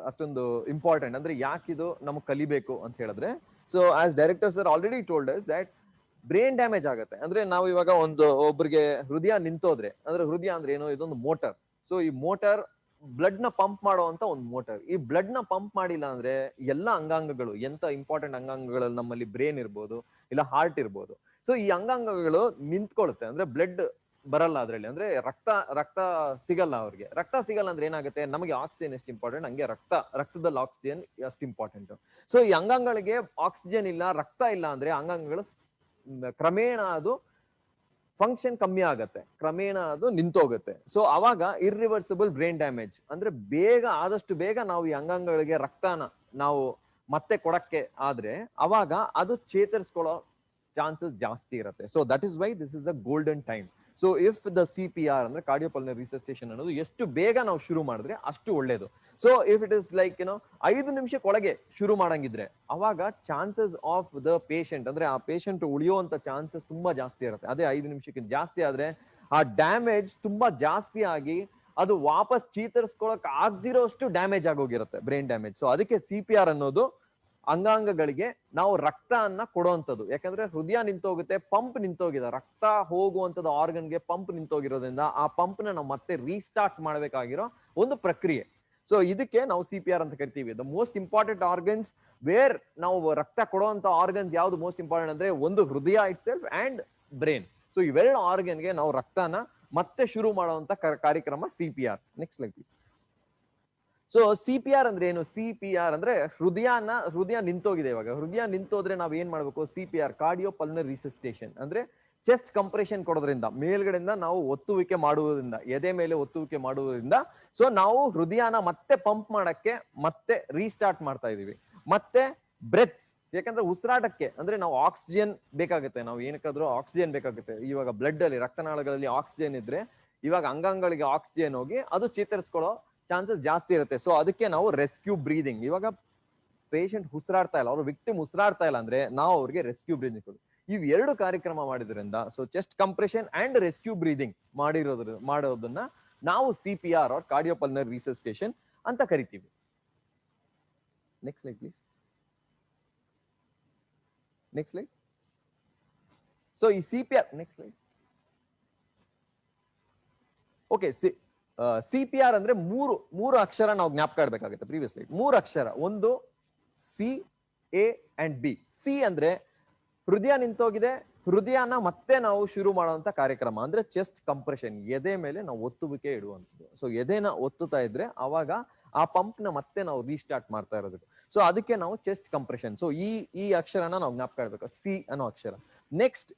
ಅಷ್ಟೊಂದು ಇಂಪಾರ್ಟೆಂಟ್, ಅಂದ್ರೆ ಯಾಕಿದು ನಮ್ಗೆ ಕಲಿಬೇಕು ಅಂತ ಹೇಳಿದ್ರೆ, so as director sir already told us that brain damage ಆಗುತ್ತೆ. ಅಂದ್ರೆ ನಾವು ಇವಾಗ ಒಬ್ಬರಿಗೆ ಹೃದಯ ನಿಂತೋದ್ರೆ, ಅಂದ್ರೆ ಹೃದಯ ಅಂದ್ರೆ ಏನೋ ಇದೊಂದು ಮೋಟರ್. ಸೊ ಈ ಮೋಟರ್ ಬ್ಲಡ್ ನ ಪಂಪ್ ಮಾಡುವಂತ ಒಂದು ಮೋಟರ್. ಈ ಬ್ಲಡ್ ನ ಪಂಪ್ ಮಾಡಿಲ್ಲ ಅಂದ್ರೆ ಎಲ್ಲ ಅಂಗಾಂಗಗಳು, ಎಂತ ಇಂಪಾರ್ಟೆಂಟ್ ಅಂಗಾಂಗಗಳಲ್ಲಿ ನಮ್ಮಲ್ಲಿ ಬ್ರೈನ್ ಇರ್ಬೋದು, ಇಲ್ಲ ಹಾರ್ಟ್ ಇರ್ಬೋದು, ಸೊ ಈ ಅಂಗಾಂಗಗಳು ನಿಂತ್ಕೊಳ್ಳುತ್ತೆ. ಅಂದ್ರೆ ಬ್ಲಡ್ ಬರಲ್ಲ ಅದ್ರಲ್ಲಿ, ಅಂದ್ರೆ ರಕ್ತ ಸಿಗಲ್ಲ ಅವ್ರಿಗೆ. ರಕ್ತ ಸಿಗಲ್ಲ ಅಂದ್ರೆ ಏನಾಗುತ್ತೆ, ನಮಗೆ ಆಕ್ಸಿಜನ್ ಎಷ್ಟು ಇಂಪಾರ್ಟೆಂಟ್ ಹಂಗೆ ರಕ್ತದಲ್ಲಿ ಆಕ್ಸಿಜನ್ ಅಷ್ಟು ಇಂಪಾರ್ಟೆಂಟ್. ಸೊ ಈ ಅಂಗಾಂಗಗಳಿಗೆ ಆಕ್ಸಿಜನ್ ಇಲ್ಲ, ರಕ್ತ ಇಲ್ಲ ಅಂದ್ರೆ ಅಂಗಾಂಗಗಳು ಕ್ರಮೇಣ ಅದು ಫಂಕ್ಷನ್ ಕಮ್ಮಿ ಆಗತ್ತೆ, ಕ್ರಮೇಣ ಅದು ನಿಂತೋಗುತ್ತೆ. ಸೊ ಅವಾಗ ಇರ್ರಿವರ್ಸಿಬಲ್ ಬ್ರೈನ್ ಡ್ಯಾಮೇಜ್, ಅಂದ್ರೆ ಆದಷ್ಟು ಬೇಗ ನಾವು ಈ ಅಂಗಾಂಗಗಳಿಗೆ ರಕ್ತನ ನಾವು ಮತ್ತೆ ಕೊಡಕ್ಕೆ ಆದ್ರೆ ಅವಾಗ ಅದು ಚೇತರಿಸ್ಕೊಳ್ಳೋ ಚಾನ್ಸಸ್ ಜಾಸ್ತಿ ಇರುತ್ತೆ. So that is why this is a golden time. So if the CPR ಅಂದ್ರೆ ಕಾರ್ಡಿಯೋಪಲ್ಮನರಿ ರಿಸಸ್ಟೇಷನ್ ಅನ್ನೋದು ಎಷ್ಟು ಬೇಗ ನಾವು ಶುರು ಮಾಡಿದ್ರೆ ಅಷ್ಟು ಒಳ್ಳೇದು. So if it is like 5 ನಿಮಿಷಕ್ಕೊಳಗೆ ಶುರು ಮಾಡಂಗಿದ್ರೆ ಅವಾಗ ಚಾನ್ಸಸ್ ಆಫ್ ದ ಪೇಷಂಟ್, ಅಂದ್ರೆ ಆ ಪೇಷಂಟ್ ಉಳಿಯುವಂತ ಚಾನ್ಸಸ್ ತುಂಬಾ ಜಾಸ್ತಿ ಇರುತ್ತೆ. ಅದೇ 5 ನಿಮಿಷಕ್ಕೆ ಜಾಸ್ತಿ ಆದ್ರೆ ಆ ಡ್ಯಾಮೇಜ್ ತುಂಬಾ ಜಾಸ್ತಿ ಆಗಿ ಅದು ವಾಪಸ್ ಚೀತರಿಸ್ಕೊಳಕ್ ಆಗದಿರೋಷ್ಟು ಡ್ಯಾಮೇಜ್ ಆಗೋಗಿರುತ್ತೆ, ಬ್ರೈನ್ ಡ್ಯಾಮೇಜ್. ಸೊ ಅದಕ್ಕೆ CPR ಅನ್ನೋದು ಅಂಗಾಂಗಗಳಿಗೆ ನಾವು ರಕ್ತವನ್ನ ಕೊಡುವಂಥದ್ದು. ಯಾಕಂದ್ರೆ ಹೃದಯ ನಿಂತೋಗುತ್ತೆ, ಪಂಪ್ ನಿಂತೋಗಿದೆ, ರಕ್ತ ಹೋಗುವಂಥದ್ದು ಆರ್ಗನ್ಗೆ ಪಂಪ್ ನಿಂತೋಗಿರೋದ್ರಿಂದ ಆ ಪಂಪ್ ನ ನಾವು ಮತ್ತೆ ರೀಸ್ಟಾರ್ಟ್ ಮಾಡ್ಬೇಕಾಗಿರೋ ಒಂದು ಪ್ರಕ್ರಿಯೆ. ಸೊ ಇದಕ್ಕೆ ನಾವು CPR ಅಂತ ಕರಿತೀವಿ. The most important organs where ನಾವು ರಕ್ತ ಕೊಡುವಂತ ಆರ್ಗನ್ಸ್ ಯಾವ್ದು ಮೋಸ್ಟ್ ಇಂಪಾರ್ಟೆಂಟ್ ಅಂದ್ರೆ ಒಂದು ಹೃದಯ it self and brain. So ಇವೆರಡು ಆರ್ಗನ್ಗೆ ನಾವು ರಕ್ತನ ಮತ್ತೆ ಶುರು ಮಾಡುವಂತ ಕಾರ್ಯಕ್ರಮ CPR. Next slide please. So CPR ಅಂದ್ರೆ ಏನು? CPR ಅಂದ್ರೆ ಹೃದಯ ನಿಂತೋಗಿದೆ. ಇವಾಗ ಹೃದಯ ನಿಂತೋದ್ರೆ ನಾವ್ ಏನ್ ಮಾಡ್ಬೇಕು? CPR ಕಾರ್ಡಿಯೋ ಪಲ್ಮನರಿ ರಿಸಸ್ಟೇಷನ್ ಅಂದ್ರೆ ಚೆಸ್ಟ್ ಕಂಪ್ರೆಷನ್ ಕೊಡೋದ್ರಿಂದ, ಮೇಲ್ಗಡೆಯಿಂದ ನಾವು ಒತ್ತುವಿಕೆ ಮಾಡುವುದರಿಂದ, ಎದೆ ಮೇಲೆ ಒತ್ತುವಿಕೆ ಮಾಡುವುದರಿಂದ ಸೊ ನಾವು ಹೃದಯನ ಮತ್ತೆ ಪಂಪ್ ಮಾಡಕ್ಕೆ ಮತ್ತೆ ರೀಸ್ಟಾರ್ಟ್ ಮಾಡ್ತಾ ಇದೀವಿ. ಮತ್ತೆ ಬ್ರೆತ್ಸ್, ಯಾಕಂದ್ರೆ ಉಸಿರಾಟಕ್ಕೆ ಅಂದ್ರೆ ನಾವು ಆಕ್ಸಿಜನ್ ಬೇಕಾಗುತ್ತೆ, ನಾವು ಏನಕ್ಕಾದ್ರೂ ಆಕ್ಸಿಜನ್ ಬೇಕಾಗುತ್ತೆ. ಇವಾಗ ಬ್ಲಡ್ ಅಲ್ಲಿ ರಕ್ತನಾಳಗಳಲ್ಲಿ ಆಕ್ಸಿಜನ್ ಇದ್ರೆ ಇವಾಗ ಅಂಗಾಂಗಗಳಿಗೆ ಆಕ್ಸಿಜನ್ ಹೋಗಿ ಅದು ಚೇತರಿಸ್ಕೊಳ್ಳೋ ಚಾನ್ಸಸ್ ಜಾಸ್ತಿ ಇರುತ್ತೆ. ಸೊ ಅದಕ್ಕೆ ನಾವು ರೆಸ್ಕ್ಯೂ ಬ್ರೀದಿಂಗ್, ಇವಾಗ ಪೇಷಂಟ್ ಉಸಿರಾಡ್ತಾ ಇಲ್ಲ, ಅವ್ರ ವಿಕ್ಟಿಮ್ ಉಸಿರಾಡ್ತಾ ಇಲ್ಲ ಅಂದ್ರೆ ನಾವು ಅವ್ರಿಗೆ ರೆಸ್ಕ್ಯೂ ಬ್ರೀದಿಂಗ್ ಕೊಡು. ಇವ್ ಎರಡು ಕಾರ್ಯಕ್ರಮ ಮಾಡಿದ್ರಿಂದ so chest compression and rescue breathing ಮಾಡೋದನ್ನ ನಾವು CPR ಆರ್ ಕಾರ್ಡಿಯೋಪಲ್ಮನರಿ ರಿಸಸ್ಟೇಷನ್ ಅಂತ ಕರಿತೀವಿ. Next slide please. Next slide. So ಈ CPR next slide. Okay, CPR ಅಂದ್ರೆ ಮೂರು ಅಕ್ಷರ ನಾವು ಜ್ಞಾಪಕ ಇಡಬೇಕಾಗುತ್ತೆ. ಪ್ರೀವಿಯಸ್ ಸ್ಲೈಡ್ 3 ಅಕ್ಷರ, ಒಂದು C, A and B. C ಅಂದ್ರೆ ಹೃದಯ ನಿಂತೋಗಿದೆ, ಹೃದಯನ ಮತ್ತೆ ನಾವು ಶುರು ಮಾಡುವಂತ ಕಾರ್ಯಕ್ರಮ ಅಂದ್ರೆ ಚೆಸ್ಟ್ ಕಂಪ್ರೆಷನ್, ಎದೆ ಮೇಲೆ ನಾವು ಒತ್ತುವಿಕೆ ಇಡುವಂಥದ್ದು. ಸೊ ಎದೆನ ಒತ್ತುತ್ತಾ ಇದ್ರೆ ಅವಾಗ ಆ ಪಂಪ್ ನ ಮತ್ತೆ ನಾವು ರೀಸ್ಟಾರ್ಟ್ ಮಾಡ್ತಾ ಇರೋದು. ಸೊ ಅದಕ್ಕೆ ನಾವು ಚೆಸ್ಟ್ ಕಂಪ್ರೆಷನ್. ಸೊ ಈ ಅಕ್ಷರನ ನಾವು ಜ್ಞಾಪಕ ಇಡಬೇಕು, C ಅನ್ನೋ ಅಕ್ಷರ. ನೆಕ್ಸ್ಟ್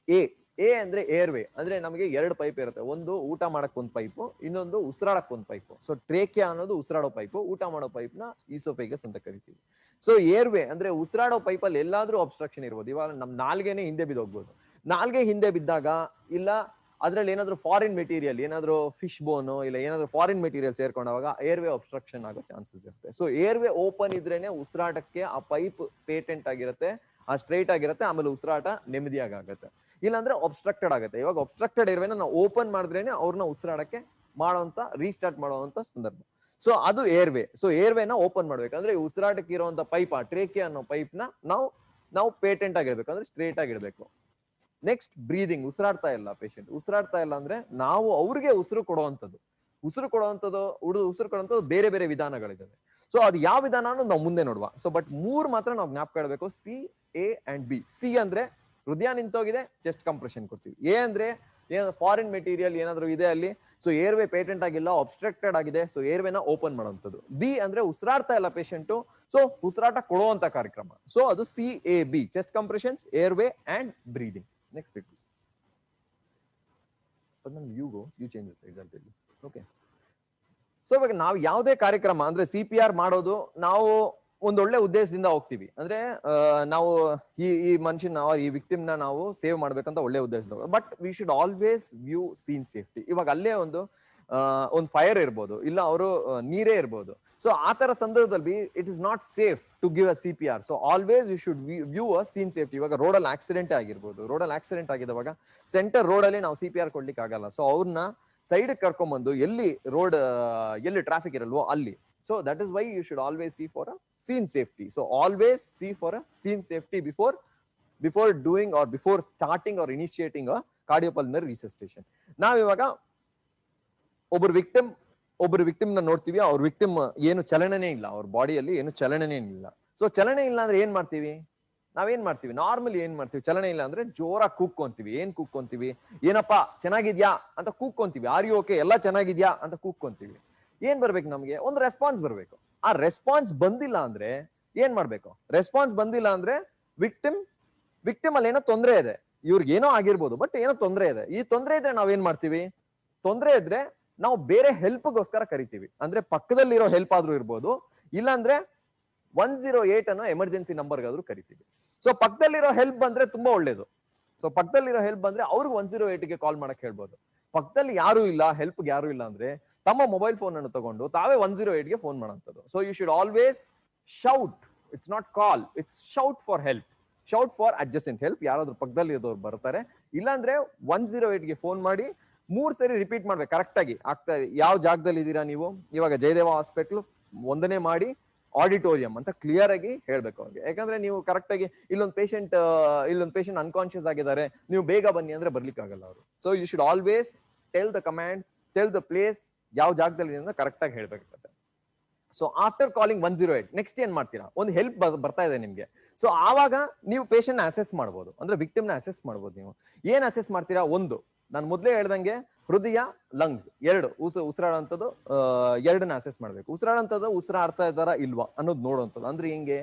A ಅಂದ್ರೆ ಏರ್ವೇ, ಅಂದ್ರೆ ನಮಗೆ 2 ಪೈಪ್ ಇರುತ್ತೆ, ಒಂದು ಊಟ ಮಾಡಕ್ ಒಂದು ಪೈಪು, ಇನ್ನೊಂದು ಉಸಿರಾಡಕ್ ಒಂದು ಪೈಪು. ಸೊ ಟ್ರೇಕಿಯಾ ಅನ್ನೋದು ಉಸಿರಾಡೋ ಪೈಪು, ಊಟ ಮಾಡೋ ಪೈಪ್ ನ ಈಸೋಫೇಗಸ್ ಅಂತ ಕರಿತೀವಿ. ಸೊ ಏರ್ವೇ ಅಂದ್ರೆ ಉಸಿರಾಡೋ ಪೈಪಲ್ಲಿ ಎಲ್ಲಾದ್ರೂ ಅಬ್ಸ್ಟ್ರಕ್ಷನ್ ಇರ್ಬೋದು. ಇವಾಗ ನಮ್ ನಾಲ್ಗೆನೆ ಹಿಂದೆ ಬಿದ್ದೋಗ್ಬೋದು. ನಾಲ್ಗೆ ಹಿಂದೆ ಬಿದ್ದಾಗ ಇಲ್ಲ ಅದ್ರಲ್ಲಿ ಏನಾದ್ರು ಫಾರಿನ್ ಮೆಟೀರಿಯಲ್, ಏನಾದ್ರು ಫಿಶ್ ಬೋನು ಇಲ್ಲ ಏನಾದ್ರು ಫಾರಿನ್ ಮೆಟೀರಿಯಲ್ ಸೇರ್ಕೊಂಡಾಗ ಏರ್ವೇ ಅಬ್ಸ್ಟ್ರಕ್ಷನ್ ಆಗೋ ಚಾನ್ಸಸ್ ಇರುತ್ತೆ. ಸೊ ಏರ್ವೇ ಓಪನ್ ಇದ್ರೇನೆ ಉಸಿರಾಟಕ್ಕೆ ಆ ಪೈಪ್ ಪೇಟೆಂಟ್ ಆಗಿರುತ್ತೆ, ಆ ಸ್ಟ್ರೈಟ್ ಆಗಿರುತ್ತೆ, ಆಮೇಲೆ ಉಸಿರಾಟ ನೆಮ್ಮದಿಯಾಗಿ ಆಗುತ್ತೆ. ಇಲ್ಲಾಂದ್ರೆ ಒಬ್ಸ್ಟ್ರಕ್ಟೆಡ್ ಆಗುತ್ತೆ. ಇವಾಗ ಒಬ್ಸ್ಟ್ರಕ್ಟೆಡ್ ಇರುವೆನ ನಾವು ಓಪನ್ ಮಾಡಿದ್ರೇನೆ ಅವ್ರನ್ನ ಉಸಿರಾಡಕ್ಕೆ ಮಾಡೋಂತ ರೀಸ್ಟಾರ್ಟ್ ಮಾಡುವಂತ ಸಂದರ್ಭ. ಸೊ ಅದು ಏರ್ವೇ. ಸೊ ಏರ್ವೇನ ಓಪನ್ ಮಾಡ್ಬೇಕಂದ್ರೆ ಉಸಿರಾಟಕ್ಕೆ ಇರುವಂತ ಪೈಪ್, ಆ ಟ್ರೇಕಿಯಾ ಅನ್ನೋ ಪೈಪ್ ನ ನಾವು ಪೇಟೆಂಟ್ ಆಗಿರ್ಬೇಕು, ಅಂದ್ರೆ ಸ್ಟ್ರೇಟ್ ಆಗಿರ್ಬೇಕು. ನೆಕ್ಸ್ಟ್ ಬ್ರೀದಿಂಗ್, ಉಸಿರಾಡ್ತಾ ಇಲ್ಲ ಪೇಷಂಟ್, ಉಸಿರಾಡ್ತಾ ಇಲ್ಲ ಅಂದ್ರೆ ನಾವು ಅವ್ರಿಗೆ ಉಸಿರು ಕೊಡುವಂಥದ್ದು ಬೇರೆ ಬೇರೆ ವಿಧಾನಗಳಿದಾವೆ. ಸೊ ಅದು ಯಾವ ವಿಧಾನ ಅನ್ನೋದು ನಾವು ಮುಂದೆ ನೋಡುವ. ಸೊ ಬಟ್ 3 ಮಾತ್ರ ನಾವು ಜ್ಞಾಪಕ ಇಡಬೇಕು, C, A and B. C ಅಂದ್ರೆ ಹೃದಯ ನಿಂತೋಗಿದೆ, ಚೆಸ್ಟ್ ಕಂಪ್ರೆಷನ್ ಕೊಡ್ತೀವಿ. A ಅಂದ್ರೆ ಏನಾದ್ರು ಫಾರಿನ್ ಮೆಟೀರಿಯಲ್ ಏನಾದ್ರು ಇದೆ ಅಲ್ಲಿ, ಸೊ ಏರ್ವೇ ಪೇಟೆಂಟ್ ಆಗಿಲ್ಲ, ಅಬ್ಸ್ಟ್ರಕ್ಟೆಡ್ ಆಗಿದೆ, ಸೊ ಏರ್ವೇನ ಓಪನ್ ಮಾಡುವಂಥದ್ದು. B ಅಂದ್ರೆ ಉಸಿರಾಡ್ತಾ ಇಲ್ಲ ಪೇಷಂಟ್, ಸೊ ಉಸಿರಾಟ ಕೊಡುವಂತ ಕಾರ್ಯಕ್ರಮ. ಸೊ ಅದು CAB, chest compressions, airway and breathing. Next please. You change example. Okay, so ಇವಾಗ ನಾವು ಯಾವುದೇ ಕಾರ್ಯಕ್ರಮ ಅಂದ್ರೆ CPR ಮಾಡೋದು ನಾವು ಒಂದೊಳ್ಳೆ ಉದ್ದೇಶದಿಂದ ಹೋಗ್ತೀವಿ. ಅಂದ್ರೆ ನಾವು ಈ ಮನುಷ್ಯನ ಈ ವಿಕ್ಟಿಮ್ ನ ನಾವು ಸೇವ್ ಮಾಡ್ಬೇಕಂತ ಒಳ್ಳೆ ಉದ್ದೇಶದಿಂದ. But we should always view scene safety. ಇವಾಗ ಅಲ್ಲೇ ಒಂದು ಫೈರ್ ಇರ್ಬೋದು, ಇಲ್ಲ ಅವರು ನೀರೇ ಇರ್ಬೋದು. ಸೊ ಆ ತರ ಸಂದರ್ಭದಲ್ಲಿ it is not safe to give a CPR. So always you should view a scene safety. ಇವಾಗ ರೋಡಲ್ಲಿ ಆಕ್ಸಿಡೆಂಟ್ ಆಗಿರ್ಬೋದು, ರೋಡಲ್ಲಿ ಆಕ್ಸಿಡೆಂಟ್ ಆಗಿದವಾಗ ಸೆಂಟರ್ ರೋಡ್ ಅಲ್ಲಿ ನಾವು CPR ಕೊಡ್ಲಿಕ್ಕೆ ಆಗಲ್ಲ. ಸೊ ಅವ್ರನ್ನ ಸೈಡ್ ಕರ್ಕೊಂಡ್ಬಂದು ಎಲ್ಲಿ ಟ್ರಾಫಿಕ್ ಇರಲ್ವೋ ಅಲ್ಲಿ. So that is why you should always see for a scene safety. So always see for a scene safety before doing or before starting or initiating a cardiopulmonary resuscitation. ನಾವು ಇವಾಗ ಒಬ್ಬರು victim ನ ನೋಡ್ತೀವಿ, ಅವ್ರ victim ಏನು ಚಲನೆನೇ ಇಲ್ಲ, ಅವ್ರ ಬಾಡಿಯಲ್ಲಿ ಏನು ಚಲನೆನೇ ಇಲ್ಲ. ಸೊ ಚಲನೆ ಇಲ್ಲ ಅಂದ್ರೆ ನಾವೇನ್ ಮಾಡ್ತೀವಿ? ನಾರ್ಮಲಿ ಏನ್ ಮಾಡ್ತೀವಿ? ಚಲನೆ ಇಲ್ಲ ಅಂದ್ರೆ ಜೋರಾಗಿ ಕೂಕ್ಕೊಂತೀವಿ. ಏನ್ ಕೂಕ್ಕೊಂತೀವಿ? ಏನಪ್ಪಾ ಚೆನ್ನಾಗಿದ್ಯಾ ಅಂತ ಕೂಕ್ಕೊಂತೀವಿ. ಆರ್ ಯು ಓಕೆ, ಎಲ್ಲ ಚೆನ್ನಾಗಿದ್ಯಾ ಅಂತ ಕೂಕ್ಕೊಂತೀವಿ. ಏನ್ ಬರ್ಬೇಕು? ನಮ್ಗೆ ಒಂದು ರೆಸ್ಪಾನ್ಸ್ ಬರ್ಬೇಕು. ಆ ರೆಸ್ಪಾನ್ಸ್ ಬಂದಿಲ್ಲ ಅಂದ್ರೆ ಏನ್ ಮಾಡ್ಬೇಕು? ರೆಸ್ಪಾನ್ಸ್ ಬಂದಿಲ್ಲ ಅಂದ್ರೆ ವಿಕ್ಟಿಮ್ ಅಲ್ಲಿ ಏನೋ ತೊಂದರೆ ಇದೆ, ಇವ್ರಿಗೆ ಏನೋ ಆಗಿರ್ಬೋದು, ಬಟ್ ಏನೋ ತೊಂದರೆ ಇದೆ. ಈ ತೊಂದರೆ ಇದ್ರೆ ನಾವೇನ್ ಮಾಡ್ತೀವಿ? ತೊಂದರೆ ಇದ್ರೆ ನಾವು ಬೇರೆ ಹೆಲ್ಪ್ಗೋಸ್ಕರ ಕರಿತೀವಿ. ಅಂದ್ರೆ ಪಕ್ಕದಲ್ಲಿರೋ ಹೆಲ್ಪ್ ಆದ್ರೂ ಇರ್ಬೋದು, ಇಲ್ಲಾಂದ್ರೆ 108 ಅನ್ನೋ ಎಮರ್ಜೆನ್ಸಿ ನಂಬರ್ಗಾದ್ರೂ ಕರಿತೀವಿ. ಸೊ ಪಕ್ಕದಲ್ಲಿರೋ ಹೆಲ್ಪ್ ಬಂದ್ರೆ ತುಂಬಾ ಒಳ್ಳೇದು. ಸೊ ಪಕ್ಕದಲ್ಲಿರೋ ಹೆಲ್ಪ್ ಬಂದ್ರೆ ಅವ್ರಿಗೆ 108ಗೆ ಕಾಲ್ ಮಾಡಕ್ ಹೇಳ್ಬೋದು. ಪಕ್ಕದಲ್ಲಿ ಯಾರು ಇಲ್ಲ, ಹೆಲ್ಪ್ ಯಾರು ಇಲ್ಲ ಅಂದ್ರೆ ತಮ್ಮ ಮೊಬೈಲ್ ಫೋನ್ ಅನ್ನು ತಗೊಂಡು ತಾವೇ 108ಗೆ ಫೋನ್ ಮಾಡೋಂಥದ್ದು. So you should always shout. It's not call, it's shout for help, shout for adjacent help. ಯಾರಾದ್ರೂ ಪಕ್ಕದಲ್ಲಿ ಇರೋರು ಬರ್ತಾರೆ, ಇಲ್ಲಾಂದ್ರೆ 108ಗೆ ಫೋನ್ ಮಾಡಿ 3 ಸರಿ ರಿಪೀಟ್ ಮಾಡ್ಬೇಕು ಕರೆಕ್ಟ್ ಆಗಿ. ಆಗ್ತಾ ಯಾವ ಜಾಗದಲ್ಲಿ ಇದ್ದೀರಾ ನೀವು, ಇವಾಗ ಜಯದೇವ ಹಾಸ್ಪಿಟಲ್ 1ನೇ ಮಾಡಿ ಆಡಿಟೋರಿಯಂ ಅಂತ ಕ್ಲಿಯರ್ ಆಗಿ ಹೇಳ್ಬೇಕು ಅವ್ರಿಗೆ. ಯಾಕಂದ್ರೆ ನೀವು ಕರೆಕ್ಟ್ ಆಗಿ ಇಲ್ಲೊಂದು ಪೇಷಂಟ್ ಅನ್ಕಾನ್ಶಿಯಸ್ ಆಗಿದ್ದಾರೆ, ನೀವು ಬೇಗ ಬನ್ನಿ ಅಂದ್ರೆ ಬರ್ಲಿಕ್ಕೆ ಆಗಲ್ಲ ಅವರು. So you should always tell the command, tell the place, ಯಾವ ಜಾಗದಲ್ಲಿ ಅಂತ ಕರೆಕ್ಟ್ ಆಗಿ ಹೇಳ್ಬೇಕಾಗುತ್ತೆ. ಸೊ ಆಫ್ಟರ್ ಕಾಲಿಂಗ್ 108 ನೆಕ್ಸ್ಟ್ ಏನ್ ಮಾಡ್ತೀರಾ, ಒಂದು ಹೆಲ್ಪ್ ಬರ್ತಾ ಇದೆ ನಿಮ್ಗೆ. ಸೊ ಆವಾಗ ನೀವು ಪೇಷಂಟ್ ನ ಅಸೆಸ್ ಮಾಡ್ಬೋದು, ಅಂದ್ರೆ ವಿಕ್ಟಿಮ್ ನ ಅಸೆಸ್ ಮಾಡ್ಬೋದು. ನೀವು ಏನ್ ಅಸೆಸ್ ಮಾಡ್ತೀರಾ, ಒಂದು ನಾನು ಮೊದ್ಲೇ ಹೇಳ್ದಂಗೆ ಹೃದಯ, ಲಂಗ್ಸ್ 2 ಉಸಿರಾಡೋಂಥದ್ದು 2ನ ಅಸೆಸ್ ಮಾಡ್ಬೇಕು. ಉಸಿರಾಡೋಂಥದ್ದು ಉಸಿರಾಡ್ತಾ ಇದ್ದಾರಾ ಇಲ್ವಾ ಅನ್ನೋದು ನೋಡುವಂಥದ್ದು. ಅಂದ್ರೆ ಹಿಂಗೆ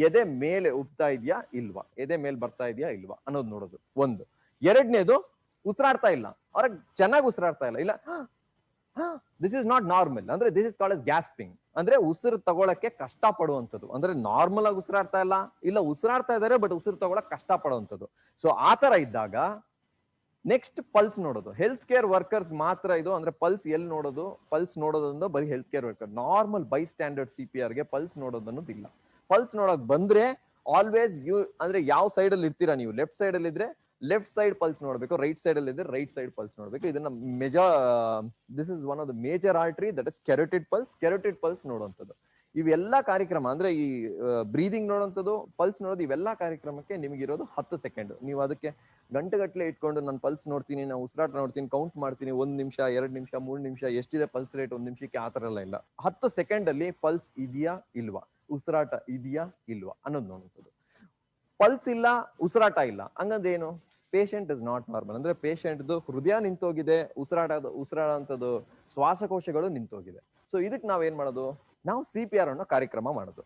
ಎದೆ ಮೇಲೆ ಉಬ್ತಾ ಇದೆಯಾ ಇಲ್ವಾ, ಎದೆ ಮೇಲೆ ಬರ್ತಾ ಇದೆಯಾ ಇಲ್ವಾ ಅನ್ನೋದು ನೋಡೋದು ಒಂದು. 2ನೇದು ಉಸಿರಾಡ್ತಾ ಇಲ್ಲ, ಅವ್ರಿಗೆ ಚೆನ್ನಾಗಿ ಉಸಿರಾಡ್ತಾ ಇಲ್ಲ, ದಿಸ್ ಇಸ್ ನಾಟ್ ನಾರ್ಮಲ್, ಅಂದ್ರೆ ದಿಸ್ ಇಸ್ ಕಾಲ್ಡ್ ಎಸ್ ಗ್ಯಾಸ್ಪಿಂಗ್, ಅಂದ್ರೆ ಉಸಿರು ತಗೊಳಕ್ಕೆ ಕಷ್ಟ ಪಡುವಂಥದ್ದು. ಅಂದ್ರೆ ನಾರ್ಮಲ್ ಆಗಿ ಉಸಿರಾಡ್ತಾ ಇಲ್ಲ ಉಸಿರಾಡ್ತಾ ಇದಾರೆ ಬಟ್ ಉಸಿರು ತಗೊಳಕ್ ಕಷ್ಟ ಪಡುವಂಥದ್ದು. ಸೊ ಆತರ ಇದ್ದಾಗ ನೆಕ್ಸ್ಟ್ ಪಲ್ಸ್ ನೋಡೋದು. ಹೆಲ್ತ್ ಕೇರ್ ವರ್ಕರ್ಸ್ ಮಾತ್ರ ಇದು, ಅಂದ್ರೆ ಪಲ್ಸ್ ಎಲ್ಲಿ ನೋಡೋದು, ಪಲ್ಸ್ ನೋಡೋದ್ರಿಂದ ಬರೀ health care worker. Normal by standard CPR ಗೆ ಪಲ್ಸ್ ನೋಡೋದನ್ನೋದು ಇಲ್ಲ. ಪಲ್ಸ್ ನೋಡಕ್ ಬಂದ್ರೆ ಆಲ್ವೇಸ್ ಅಂದ್ರೆ ಯಾವ ಸೈಡ್ ಅಲ್ಲಿ ಇರ್ತೀರಾ ನೀವು, ಲೆಫ್ಟ್ ಸೈಡ್ ಅಲ್ಲಿ ಇದ್ರೆ ಲೆಫ್ಟ್ ಸೈಡ್ ಪಲ್ಸ್ ನೋಡ್ಬೇಕು, ರೈಟ್ ಸೈಡ್ ಅಲ್ಲಿ ಇದ್ರೆ ರೈಟ್ ಸೈಡ್ ಪಲ್ಸ್ ನೋಡ್ಬೇಕು. ಇದನ್ನ this is one of the major artery, that is carotid pulse ನೋಡುವಂಥದ್ದು. ಇವೆಲ್ಲ ಕಾರ್ಯಕ್ರಮ ಅಂದ್ರೆ ಈ ಬ್ರೀದಿಂಗ್ ನೋಡುವಂಥದ್ದು, ಪಲ್ಸ್ ನೋಡೋದು, ಇವೆಲ್ಲ ಕಾರ್ಯಕ್ರಮಕ್ಕೆ ನಿಮಗಿರೋದು 10 ಸೆಕೆಂಡ್. ನೀವು ಅದಕ್ಕೆ ಗಂಟೆಗಟ್ಟಲೆ ಇಟ್ಕೊಂಡು ನಾನು ಪಲ್ಸ್ ನೋಡ್ತೀನಿ, ನಾನು ಉಸಿರಾಟ ನೋಡ್ತೀನಿ, ಕೌಂಟ್ ಮಾಡ್ತೀನಿ, 1 ನಿಮಿಷ 2 ನಿಮಿಷ 3 ನಿಮಿಷ ಎಷ್ಟಿದೆ ಪಲ್ಸ್ ರೇಟ್ 1 ನಿಮಿಷಕ್ಕೆ, ಆ ತರ ಎಲ್ಲ ಇಲ್ಲ. 10 ಸೆಕೆಂಡ್ ಅಲ್ಲಿ ಪಲ್ಸ್ ಇದೆಯಾ ಇಲ್ವಾ, ಉಸಿರಾಟ ಇದೆಯಾ ಇಲ್ವಾ ಅನ್ನೋದು ನೋಡುವಂಥದ್ದು. ಪಲ್ಸ್ ಇಲ್ಲ, ಉಸಿರಾಟ ಇಲ್ಲ, ಹಂಗಂದೇನು ಪೇಷಂಟ್ ಇಸ್ ನಾಟ್ ನಾರ್ಮಲ್, ಅಂದ್ರೆ ಪೇಷಂಟ್ದು ಹೃದಯ ನಿಂತೋಗಿದೆ, ಉಸಿರಾಡೋಂಥದ್ದು ಶ್ವಾಸಕೋಶಗಳು ನಿಂತೋಗಿದೆ. ಸೊ ಇದಕ್ಕೆ ನಾವೇನ್ ಮಾಡೋದು, ನಾವು CPR ಅನ್ನೋ ಕಾರ್ಯಕ್ರಮ ಮಾಡೋದು.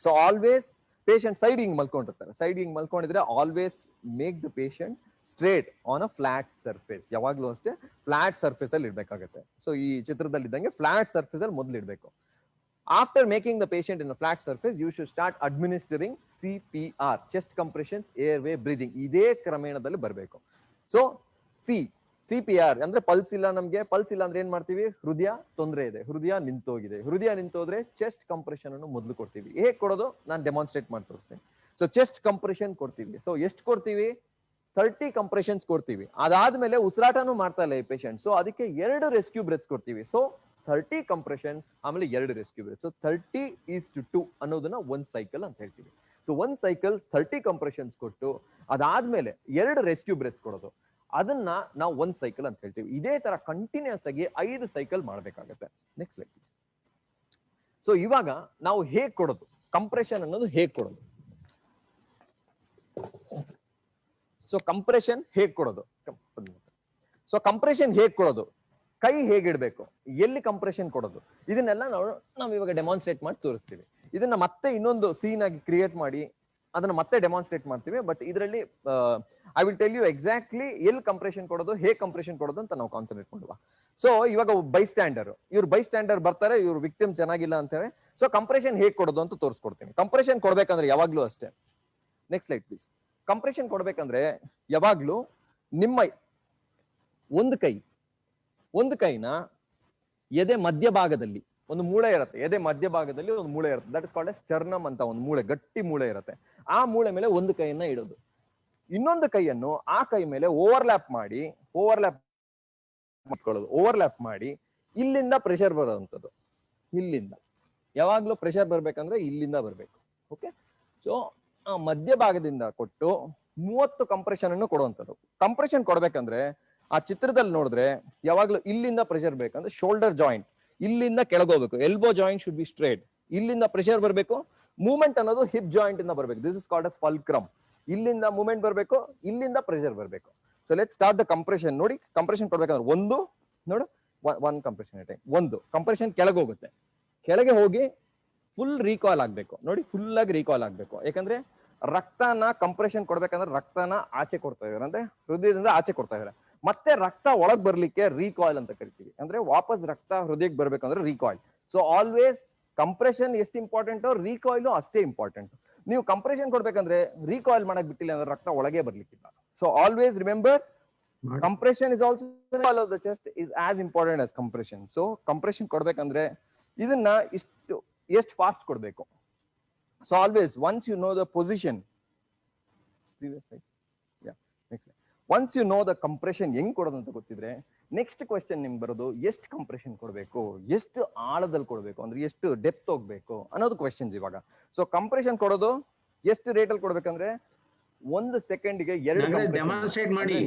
ಸೊ ಆಲ್ವೇಸ್ ಪೇಷಂಟ್ ಸೈಡ್ ಹಿಂಗ್ ಮಲ್ಕೊಂಡಿರ್ತಾರೆ, ಸೈಡ್ ಹಿಂಗ್ ಮಲ್ಕೊಂಡಿದ್ರೆ always make the patient straight on a flat surface. ಯಾವಾಗ್ಲೂ ಅಷ್ಟೇ ಫ್ಲಾಟ್ ಸರ್ಫೇಸ್ ಅಲ್ಲಿ ಇಡ್ಬೇಕಾಗತ್ತೆ. ಸೊ ಈ ಚಿತ್ರದಲ್ಲಿ ಇದ್ದಂಗೆ ಫ್ಲಾಟ್ ಸರ್ಫೇಸ್ ಅಲ್ಲಿ ಮೊದಲು ಇಡ್ಬೇಕು. After making the patient in a flat surface, you should start administering CPR, chest compressions, airway breathing. ಇದೇ ಕ್ರಮೇಣದಲ್ಲಿ ಬರಬೇಕು. ಸೊ CPR ಅಂದ್ರೆ ಪಲ್ಸ್ ಇಲ್ಲ, ನಮ್ಗೆ ಪಲ್ಸ್ ಇಲ್ಲ ಅಂದ್ರೆ ಏನ್ ಮಾಡ್ತೀವಿ, ಹೃದಯ ತೊಂದರೆ ಇದೆ, ಹೃದಯ ನಿಂತೋಗಿದೆ, ಹೃದಯ ನಿಂತೋದ್ರೆ ಚೆಸ್ಟ್ ಕಂಪ್ರೆಷನ್ ಅನ್ನು ಮೊದಲು ಕೊಡ್ತೀವಿ. ಹೇಗೆ ಕೊಡೋದು ನಾನು ಡೆಮಾನ್ಸ್ಟ್ರೇಟ್ ಮಾಡಿ ತೋರಿಸ್ತೀನಿ. ಸೊ ಚೆಸ್ಟ್ ಕಂಪ್ರೆಷನ್ ಕೊಡ್ತೀವಿ. ಸೊ ಎಷ್ಟು ಕೊಡ್ತೀವಿ, 30 ಕಂಪ್ರೆಷನ್ಸ್ ಕೊಡ್ತೀವಿ. ಅದಾದ್ಮೇಲೆ ಉಸಿರಾಟನೂ ಮಾಡ್ತಾ ಇಲ್ಲ ಈ ಪೇಷಂಟ್, ಸೊ ಅದಕ್ಕೆ 2 ರೆಸ್ಕ್ಯೂ ಬ್ರೆತ್ಸ್ ಕೊಡ್ತೀವಿ. ಸೊ 30 ಕಂಪ್ರೆಷನ್ಸ್ ಆಮೇಲೆ 2 ರೆಸ್ಕ್ಯೂ ಬ್ರೆತ್. ಸೊ 30:2 ಅನ್ನೋದನ್ನ 1 ಸೈಕಲ್ ಅಂತ ಹೇಳ್ತೀವಿ. ಸೊ 1 ಸೈಕಲ್ 30 ಕಂಪ್ರೆಷನ್ಸ್ ಕೊಟ್ಟು ಅದಾದ್ಮೇಲೆ 2 ರೆಸ್ಕ್ಯೂ ಬ್ರೆತ್ಸ್ ಕೊಡೋದು, ಅದನ್ನ ನಾವು 1 ಸೈಕಲ್ ಅಂತ ಹೇಳ್ತೀವಿ. ಇದೇ ತರ ಕಂಟಿನ್ಯೂಸ್ ಆಗಿ 5 ಸೈಕಲ್ ಮಾಡ್ಬೇಕಾಗತ್ತೆ. Next slide please. ಸೊ ಇವಾಗ ನಾವು ಹೇಗ್ ಕೊಡೋದು, ಕಂಪ್ರೆಷನ್ ಅನ್ನೋದು ಹೇಗ್ ಕೊಡೋದು. ಸೊ ಕಂಪ್ರೆಷನ್ ಹೇಗ್ ಕೊಡೋದು, ಸೊ ಕಂಪ್ರೆಷನ್ ಹೇಗ್ ಕೊಡೋದು, ಕೈ ಹೇಗಿಡ್ಬೇಕು, ಎಲ್ಲಿ ಕಂಪ್ರೆಷನ್ ಕೊಡೋದು, ಇದನ್ನೆಲ್ಲ ನಾವು ಇವಾಗ ಡೆಮಾನ್ಸ್ಟ್ರೇಟ್ ಮಾಡಿ ತೋರಿಸ್ತೀವಿ. ಇದನ್ನ ಮತ್ತೆ ಇನ್ನೊಂದು ಸೀನ್ ಆಗಿ ಕ್ರಿಯೇಟ್ ಮಾಡಿ ಅದನ್ನ ಮತ್ತೆ ಡೆಮಾನ್ಸ್ಟ್ರೇಟ್ ಮಾಡ್ತೀವಿ. ಬಟ್ ಇದರಲ್ಲಿ I will tell you exactly ಎಲ್ಲಿ ಕಂಪ್ರೆಷನ್ ಕೊಡೋದು, ಹೇಗೆ ಕಂಪ್ರೆಷನ್ ಕೊಡೋದು ಅಂತ ನಾವು ಕಾನ್ಸಂಟ್ರೇಟ್ ಮಾಡುವ. ಸೊ ಇವಾಗ ಬೈ ಸ್ಟ್ಯಾಂಡರ್ ಬರ್ತಾರೆ, ಇವ್ರು ವಿಕ್ಟಿಮ್ ಚೆನ್ನಾಗಿಲ್ಲ ಅಂತ ಹೇಳಿ. ಸೊ ಕಂಪ್ರೆಷನ್ ಹೇಗೆ ಕೊಡೋದು ಅಂತ ತೋರಿಸ್ಕೊಡ್ತೀನಿ. ಕಂಪ್ರೆಷನ್ ಕೊಡ್ಬೇಕಂದ್ರೆ ಯಾವಾಗ್ಲೂ ಅಷ್ಟೇ, ನೆಕ್ಸ್ಟ್ ಸ್ಲೈಡ್ ಪ್ಲೀಸ್. ಕಂಪ್ರೆಷನ್ ಕೊಡ್ಬೇಕಂದ್ರೆ ಯಾವಾಗ್ಲೂ ನಿಮ್ಮ ಒಂದು ಕೈನ ಎದೆ ಮಧ್ಯಭಾಗದಲ್ಲಿ ಒಂದು ಮೂಳೆ ಇರುತ್ತೆ, ಎದೆ ಮಧ್ಯಭಾಗದಲ್ಲಿ ಒಂದು ಮೂಳೆ ಇರುತ್ತೆ, that is called as sternum ಅಂತ ಒಂದು ಮೂಳೆ, ಗಟ್ಟಿ ಮೂಳೆ ಇರುತ್ತೆ. ಆ ಮೂಳೆ ಮೇಲೆ ಒಂದು ಕೈಯನ್ನ ಇಡೋದು, ಇನ್ನೊಂದು ಕೈಯನ್ನು ಆ ಕೈ ಮೇಲೆ ಓವರ್ಲ್ಯಾಪ್ ಮಾಡಿ ಇಲ್ಲಿಂದ ಪ್ರೆಷರ್ ಬರೋವಂಥದ್ದು. ಇಲ್ಲಿಂದ ಯಾವಾಗ್ಲೂ ಪ್ರೆಷರ್ ಬರ್ಬೇಕಂದ್ರೆ ಇಲ್ಲಿಂದ ಬರ್ಬೇಕು. ಓಕೆ, ಸೊ ಆ ಮಧ್ಯಭಾಗದಿಂದ ಕೊಟ್ಟು 30 ಕಂಪ್ರೆಷನ್ ಅನ್ನು ಕೊಡುವಂಥದ್ದು. ಕಂಪ್ರೆಷನ್ ಕೊಡ್ಬೇಕಂದ್ರೆ ಆ ಚಿತ್ರದಲ್ಲಿ ನೋಡಿದ್ರೆ ಯಾವಾಗ್ಲೂ ಇಲ್ಲಿಂದ ಪ್ರೆಷರ್ ಬೇಕಂದ್ರೆ ಶೋಲ್ಡರ್ ಜಾಯಿಂಟ್ ಇಲ್ಲಿಂದ ಕೆಳಗೋಗ್ಬೇಕು, elbow joint should be straight, ಇಲ್ಲಿಂದ ಪ್ರೆಷರ್ ಬರಬೇಕು. ಮೂವ್ಮೆಂಟ್ ಅನ್ನೋದು ಹಿಪ್ ಜಾಯಿಂಟ್ ಇಂದ ಬರಬೇಕು, this is called as fulcrum. ಇಲ್ಲಿಂದ ಮೂವ್ಮೆಂಟ್ ಬರಬೇಕು, ಇಲ್ಲಿಂದ ಪ್ರೆಷರ್ ಬರಬೇಕು. So let's start the compression. ನೋಡಿ ಕಂಪ್ರೆಷನ್ ಕೊಡ್ಬೇಕಂದ್ರೆ ಒನ್ ಕಂಪ್ರೆಷನ್ ಕೆಳಗೆ ಹೋಗುತ್ತೆ, ಕೆಳಗೆ ಹೋಗಿ ಫುಲ್ ರೀಕಾಲ್ ಆಗ್ಬೇಕು. ನೋಡಿ ಫುಲ್ ಆಗಿ ರೀಕಾಲ್ ಆಗ್ಬೇಕು, ಯಾಕಂದ್ರೆ ರಕ್ತನ ಕಂಪ್ರೆಷನ್ ಕೊಡ್ಬೇಕಂದ್ರೆ ರಕ್ತನ ಆಚೆ ಕೊಡ್ತಾ ಇದಾರೆ, ಅಂದ್ರೆ ಹೃದಯದಿಂದ ಆಚೆ ಕೊಡ್ತಾ ಇದಾರೆ. ಮತ್ತೆ ರಕ್ತ ಒಳಗ್ ಬರ್ಲಿಕ್ಕೆ ರೀಕಾಯಿಲ್ ಅಂತ ಕರಿತೀವಿ, ಅಂದ್ರೆ ವಾಪಸ್ ರಕ್ತ ಹೃದಯಕ್ಕೆ ಬರ್ಬೇಕಂದ್ರೆ ರೀಕಾಯಿಲ್. ಸೊ ಆಲ್ವೇಸ್ ಕಂಪ್ರೆಷನ್ ಎಷ್ಟು ಇಂಪಾರ್ಟೆಂಟ್, ರೀಕಾಯಿಲ್ ಅಷ್ಟೇ ಇಂಪಾರ್ಟೆಂಟ್. ನೀವು ಕಂಪ್ರೆಷನ್ ಕೊಡ್ಬೇಕಂದ್ರೆ ರೀಕಾಯಿಲ್ ಮಾಡಕ್ ಬಿಟ್ಟಿಲ್ಲ ಅಂದ್ರೆ ರಕ್ತ ಒಳಗೆ ಬರ್ಲಿಕ್ಕಿಲ್ಲ. So always remember, compression is also of the chest is as important as compression. So compression ಕೊಡ್ಬೇಕಂದ್ರೆ ಇದನ್ನ ಎಷ್ಟು ಫಾಸ್ಟ್ ಕೊಡ್ಬೇಕು. So always once you know the position, once you know the compression ಹೆಂಗ್ ಕೊಡೋದು ಅಂತ ಗೊತ್ತಿದ್ರೆ ನೆಕ್ಸ್ಟ್ ಕ್ವೆಶ್ಚನ್ ನಿಮ್ಗೆ ಬರೋದು ಎಷ್ಟು ಕಂಪ್ರೆಷನ್ ಕೊಡಬೇಕು, ಎಷ್ಟು ಆಳದಲ್ಲಿ ಕೊಡಬೇಕು, ಅಂದ್ರೆ ಎಷ್ಟು ಡೆಪ್ತ್ ಹೋಗ್ಬೇಕು ಅನ್ನೋದು ಕ್ವೆಶ್ಚನ್ಸ್ ಇವಾಗ. ಸೊ ಕಂಪ್ರೆಷನ್ ಕೊಡೋದು ಎಷ್ಟು ರೇಟ್ ಅಲ್ಲಿ ಕೊಡ್ಬೇಕಂದ್ರೆ 1 ಸೆಕೆಂಡ್ಗೆ 2 ಡೆಮಾನ್ಸ್ಟ್ರೇಟ್ ಮಾಡಿ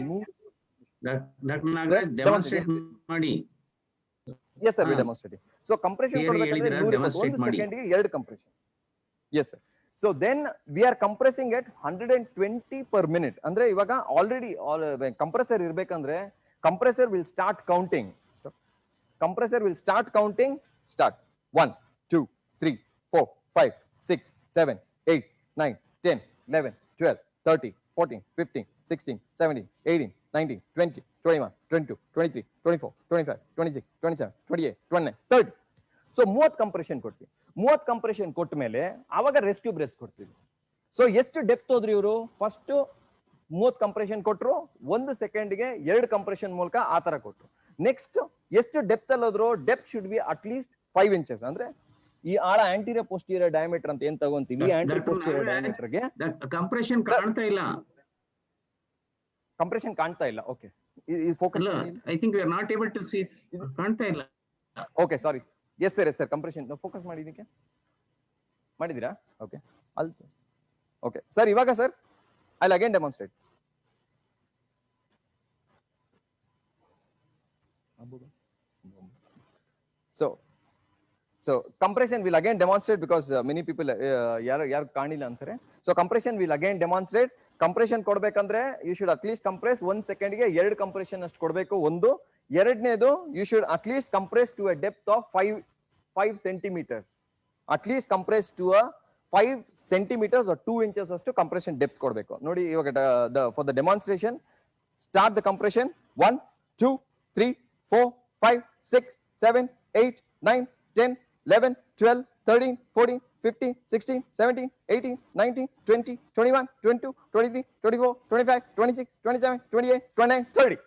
ಡೆಮಾನ್ಸ್ಟ್ರೇಟ್ ಮಾಡಿ. Yes sir, we demonstrating. So compression ಕೊಡಬೇಕಂದ್ರೆ 1 ಸೆಕೆಂಡ್ಗೆ 2 compression. Yes sir. So then we are compressing at 120 per minute. ಅಂದ್ರೆ ಇವಾಗ ಆಲ್ರೆಡಿ ಕಂಪ್ರೆಸರ್ ಇರ್ಬೇಕಂದ್ರೆ compressor will start counting. Compressor will start counting. Start 1 2 3 4 5 6 7 8 9 10 11 12 13 14 15 16 17 18 19 20 21 22 23 24 25 26 27 28 29 30. So 30 compression ಕೊಡ್ತೀವಿ. 30 compression ಕೊಟ್ಟ ಮೇಲೆ ಅವಾಗ rescue ಬ್ರೆಸ್ ಕೊಡ್ತೀವಿ. So ಎಷ್ಟು ಡೆಪ್ತ್ ಹೋದ್ರಿ ಇವರು, ಫಸ್ಟ್ 30 ಕಂಪ್ರೆಷನ್ ಕೊಟ್ರು, 1 ಸೆಕೆಂಡ್ಗೆ 2 ಕಂಪ್ರೆಷನ್ ಮೂಲಕ ಆ ತರ ಕೊಟ್ರು. ನೆಕ್ಸ್ಟ್ ಎಷ್ಟು ಡೆಪ್ತ್ ಅಲ್ಲಿ ಹೋದ್ರು, depth should be at least 5 inches. ಅಂದ್ರೆ ಈ ಆಳ ಆಂಟೀರಿಯರ್ ಪೋಸ್ಟೀರಿಯರ್ ಡಯಾಮೀಟರ್ ಅಂತ ಏನ್ ತಗೊಂತೀವಿ, ಆಂಟೀರಿಯರ್ ಪೋಸ್ಟೀರಿಯರ್ ಡಯಾಮೀಟರ್ ಗೆ ಕಂಪ್ರೆಷನ್ ಕಾಣ್ತಾ ಇಲ್ಲ, ಕಂಪ್ರೆಷನ್ ಕಾಣ್ತಾ ಇಲ್ಲ. ಓಕೆ, ಈ focus I think we are not able to see, ಕಾಣ್ತಾ ಇಲ್ಲ. Okay sorry, yes sir, yes sir, compression focus ಮಾಡಿ, ಇದಕ್ಕೆ ಮಾಡಿದೀರಾ? ಓಕೆ ಅಲ್ಲಿ ಓಕೆ ಸರ್, ಇವಾಗ sir I will again demonstrate. So compression will again demonstrate because many people ಯಾರು ಕಾಣಿಲ್ಲ ಅಂತಾರೆ. So compression will again demonstrate. Compression ಕೊಡ್ಬೇಕಂದ್ರೆ you should at least compress 1 ಸೆಕೆಂಡ್ಗೆ 2 compression ಅಷ್ಟು ಕೊಡಬೇಕು. ಒಂದು. ಎರಡನೇದು, you should at least compress to a depth of 5 centimetres. At least compress to a 5 centimetres or 2 inches ಅಷ್ಟು compression depth ಕೊಡಬೇಕು. ನೋಡಿ ಇವಾಗ for the demonstration start the compression. 1 2 3 4 5 6 7 8 9 10 11 12 13 14 15 16 17 18 19 20 21 22 23 24 25 26 27 28 29 30.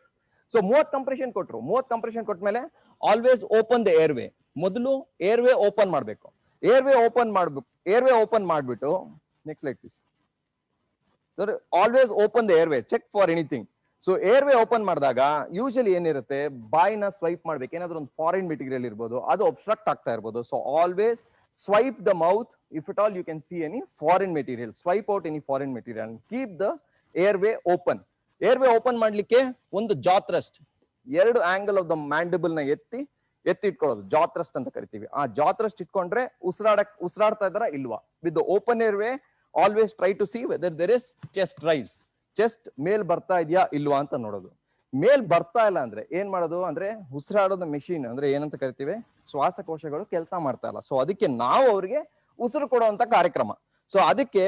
So 30 compression ಕೊಟ್ರು. 30 ಕಂಪ್ರೆಷನ್ ಕೊಟ್ಟ ಮೇಲೆ ಆಲ್ವೇಸ್ ಓಪನ್ ದ ಏರ್ವೇ. ಮೊದಲು airway open ಮಾಡಬೇಕು. Airway open ಮಾಡ್ಬಿಟ್ಟು next slide please sir. Always open the airway, check for anything. So airway open ಮಾಡಿದಾಗ usually ಏನಿರುತ್ತೆ, ಬಾಯ್ನ swipe ಮಾಡ್ಬೇಕು. ಏನಾದ್ರು ಒಂದು ಫಾರಿನ್ ಮೆಟೀರಿಯಲ್ ಇರ್ಬೋದು, ಅದು ಒಬ್ಸ್ಟ್ರಕ್ಟ್ ಆಗ್ತಾ ಇರ್ಬೋದು. So always swipe the mouth if at all you can see any foreign material. Swipe out any foreign material and keep the airway open. Airway open ಮಾಡ್ಲಿಕ್ಕೆ ಒಂದು jaw thrust, 2 angle of the mandible ನ ಎತ್ತಿ ಇಟ್ಕೊಳ್ಳೋದು jaw thrust ಅಂತ ಕರಿತೀವಿ. ಆ jaw thrust ಇಟ್ಕೊಂಡ್ರೆ ಉಸಿರಾಡ್ತಾ ಇದಾರ ಇಲ್ವಾ. With the open airway always try to see whether there is chest rise. Chest ಮೇಲ್ ಬರ್ತಾ ಇದೆಯಾ ಇಲ್ವಾ ಅಂತ ನೋಡೋದು. ಮೇಲ್ ಬರ್ತಾ ಇಲ್ಲ ಅಂದ್ರೆ ಏನ್ ಮಾಡೋದು ಅಂದ್ರೆ ಉಸಿರಾಡೋದ ಮೆಷಿನ್ ಅಂದ್ರೆ ಏನಂತ ಕರಿತೀವಿ, ಶ್ವಾಸಕೋಶಗಳು ಕೆಲಸ ಮಾಡ್ತಾ ಇಲ್ಲ. ಸೊ ಅದಕ್ಕೆ ನಾವು ಅವ್ರಿಗೆ ಉಸಿರು ಕೊಡುವಂತ ಕಾರ್ಯಕ್ರಮ. ಸೊ ಅದಕ್ಕೆ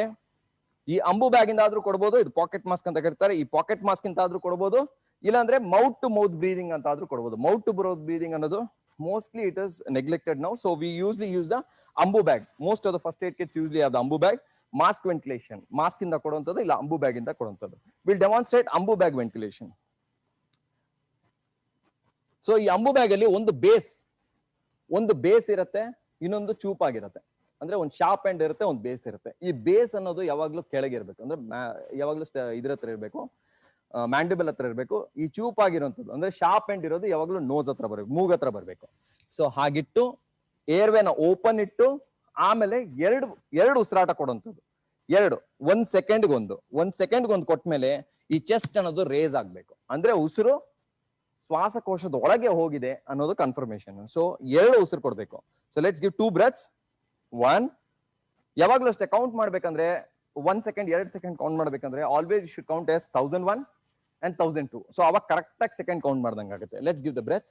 ಈ ಅಂಬು ಬ್ಯಾಗ್ ಇಂದ ಆದ್ರೂ ಕೊಡ್ಬೋದು, ಇದು ಪಾಕೆಟ್ ಮಾಸ್ಕ್ ಅಂತ ಕರೀತಾರೆ. ಈ ಪಾಕೆಟ್ ಮಾಸ್ಕ್ ಇಂತ ಆದ್ರೂ ಕೊಡ್ಬೋದು, ಇಲ್ಲಾಂದ್ರೆ ಮೌತ್ ಟು ಮೌತ್ ಬ್ರೀದಿಂಗ್ ಅಂತ ಆದ್ರೂ ಕೊಡ್ಬೋದು. ಮೌತ್ ಟು ಮೌತ್ ಬ್ರೀದಿಂಗ್ ಅನ್ನೋದು mostly it is neglected now. So we usually use the ambu bag. Most of the first aid kits usually have the ambu bag. Mask ventilation, mask ಇಂದ ಕೊಡುವಂತದ್ದು ಇಲ್ಲ ಅಂಬು bag ಇಂದ ಕೊಡುವಂತದ್ದು. We'll demonstrate ambu bag ventilation. So ಈ ಅಂಬು bag ಅಲ್ಲಿ ಒಂದು base ಇರುತ್ತೆ, ಇನ್ನೊಂದು ಚೂಪಾಗಿರುತ್ತೆ. ಅಂದ್ರೆ ಒಂದು ಶಾರ್ಪ್ ಎಂಡ್ ಇರುತ್ತೆ, ಒಂದು ಬೇಸ್ ಇರುತ್ತೆ. ಈ ಬೇಸ್ ಅನ್ನೋದು ಯಾವಾಗ್ಲೂ ಕೆಳಗೆ ಇರ್ಬೇಕು, ಅಂದ್ರೆ ಯಾವಾಗ್ಲೂ ಇದ್ರ ಹತ್ರ ಇರ್ಬೇಕು, ಮ್ಯಾಂಡಿಬಲ್ ಹತ್ರ ಇರ್ಬೇಕು. ಈ ಚೂಪಾಗಿರುವಂತದ್ದು ಅಂದ್ರೆ ಶಾರ್ಪ್ ಎಂಡ್ ಇರೋದು ಯಾವಾಗ್ಲೂ ನೋಸ್ ಹತ್ರ ಬರ್ಬೇಕು, ಮೂಗ್ ಹತ್ರ ಬರ್ಬೇಕು. ಸೊ ಹಾಗಿಟ್ಟು ಏರ್ವೇನ ಓಪನ್ ಇಟ್ಟು ಆಮೇಲೆ ಎರಡು ಉಸಿರಾಟ ಕೊಡುವಂಥದ್ದು. 1 ಸೆಕೆಂಡ್ಗೆ ಒಂದು ಕೊಟ್ಮೇಲೆ ಈ ಚೆಸ್ಟ್ ಅನ್ನೋದು ರೇಸ್ ಆಗ್ಬೇಕು. ಅಂದ್ರೆ ಉಸಿರು ಶ್ವಾಸಕೋಶದ ಒಳಗೆ ಹೋಗಿದೆ ಅನ್ನೋದು ಕನ್ಫರ್ಮೇಶನ್. ಸೊ 2 ಉಸಿರು ಕೊಡ್ಬೇಕು. So let's give 2 breaths. 1. ಯಾವಾಗ್ಲೂ ಅಷ್ಟೇ ಕೌಂಟ್ ಮಾಡ್ಬೇಕಂದ್ರೆ 1 ಸೆಕೆಂಡ್ 2 ಸೆಕೆಂಡ್ ಕೌಂಟ್ ಮಾಡ್ಬೇಕಂದ್ರೆ always you should count as 1001 and 1002. So ಅವಾಗ ಕರೆಕ್ಟ್ ಆಗಿ ಸೆಕೆಂಡ್ ಕೌಂಟ್ ಮಾಡ್ದಂಗೆ ಆಗುತ್ತೆ. Let's give the breath.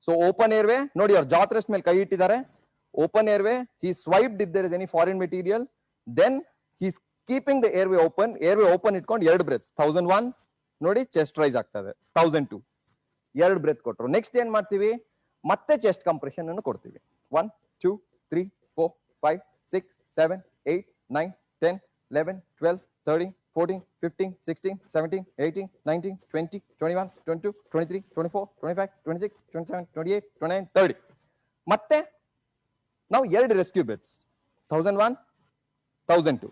So open airway ನೋಡಿ, ಅವ್ರ ಜಾತ್ ರೆಸ್ಟ್ ಮೇಲೆ ಕೈ ಇಟ್ಟಿದ್ದಾರೆ. Open airway, he swiped if there is any foreign material, then he's keeping the airway open ಇಟ್ಕೊಂಡು 2 breaths. 1001 ನೋಡಿ ಚೆಸ್ಟ್ ರೈಸ್ ಆಗ್ತದೆ. 1002 2 ಬ್ರೆತ್ ಕೊಟ್ರು. ನೆಕ್ಸ್ಟ್ ಏನ್ ಮಾಡ್ತೀವಿ, ಮತ್ತೆ ಚೆಸ್ಟ್ ಕಂಪ್ರೆಷನ್ ಅನ್ನು ಕೊಡ್ತೀವಿ. 1 2 3 4 5 6 7 8 9 10 11 12 13 14 15 16 17 18 19 20 21 22 23 24 25 26 27 28 29 30. ಮತ್ತೆ ನಾವು 2 ರೆಸ್ಕ್ಯೂ ಬ್ರೆತ್ಸ್, 1001 1002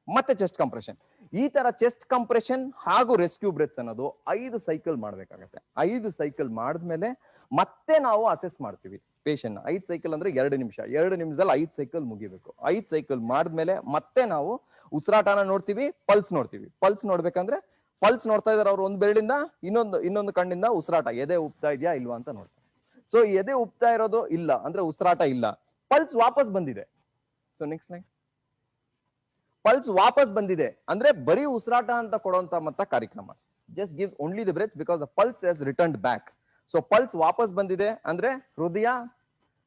ಮತ್ತೆ ಚೆಸ್ಟ್ ಕಂಪ್ರೆಷನ್. ಈ ತರ ಚೆಸ್ಟ್ ಕಂಪ್ರೆಷನ್ ಹಾಗೂ ರೆಸ್ಕ್ಯೂ ಬ್ರೆತ್ಸ್ ಅನ್ನೋದು 5 ಸೈಕಲ್ ಮಾಡ್ಬೇಕಾಗತ್ತೆ. 5 ಸೈಕಲ್ ಮಾಡಿದ್ಮೇಲೆ ಮತ್ತೆ ನಾವು ಅಸೆಸ್ ಮಾಡ್ತೀವಿ ಪೇಷಂಟ್. 5 ಸೈಕಲ್ ಅಂದ್ರೆ 2 ನಿಮಿಷ, 2 ನಿಮಿಷದಲ್ಲಿ 5 ಸೈಕಲ್ ಮುಗಿಬೇಕು. 5 ಸೈಕಲ್ ಮಾಡಿದ್ಮೇಲೆ ಮತ್ತೆ ನಾವು ಉಸಿರಾಟನ ನೋಡ್ತೀವಿ, ಪಲ್ಸ್ ನೋಡ್ತೀವಿ. ಪಲ್ಸ್ ನೋಡ್ಬೇಕಂದ್ರೆ ಪಲ್ಸ್ ನೋಡ್ತಾ ಇದಾರೆ ಅವ್ರು ಒಂದ್ ಬೆರಳಿಂದ ಇನ್ನೊಂದು ಕಣ್ಣಿಂದ ಉಸಿರಾಟ ಎದೆ ಉಪ್ತಾ ಇದೆಯಾ ಇಲ್ವಾ ಅಂತ ನೋಡ್ತಾರೆ. ಸೊ ಎದೆ ಉಪ್ತಾ ಇರೋದು ಇಲ್ಲ ಅಂದ್ರೆ ಉಸಿರಾಟ ಇಲ್ಲ, ಪಲ್ಸ್ ವಾಪಸ್ ಬಂದಿದೆ. ಸೊ ನೆಕ್ಸ್ಟ್ ಲೈನ್, ಪಲ್ಸ್ ವಾಪಸ್ ಬಂದಿದೆ ಅಂದ್ರೆ ಬರೀ ಉಸಿರಾಟ ಅಂತ ಕೊಡುವಂತ ಮತ್ತ ಕಾರ್ಯಕ್ರಮ. Just give only the breaths because the pulse has returned back. So pulse ವಾಪಸ್ ಬಂದಿದೆ ಅಂದ್ರೆ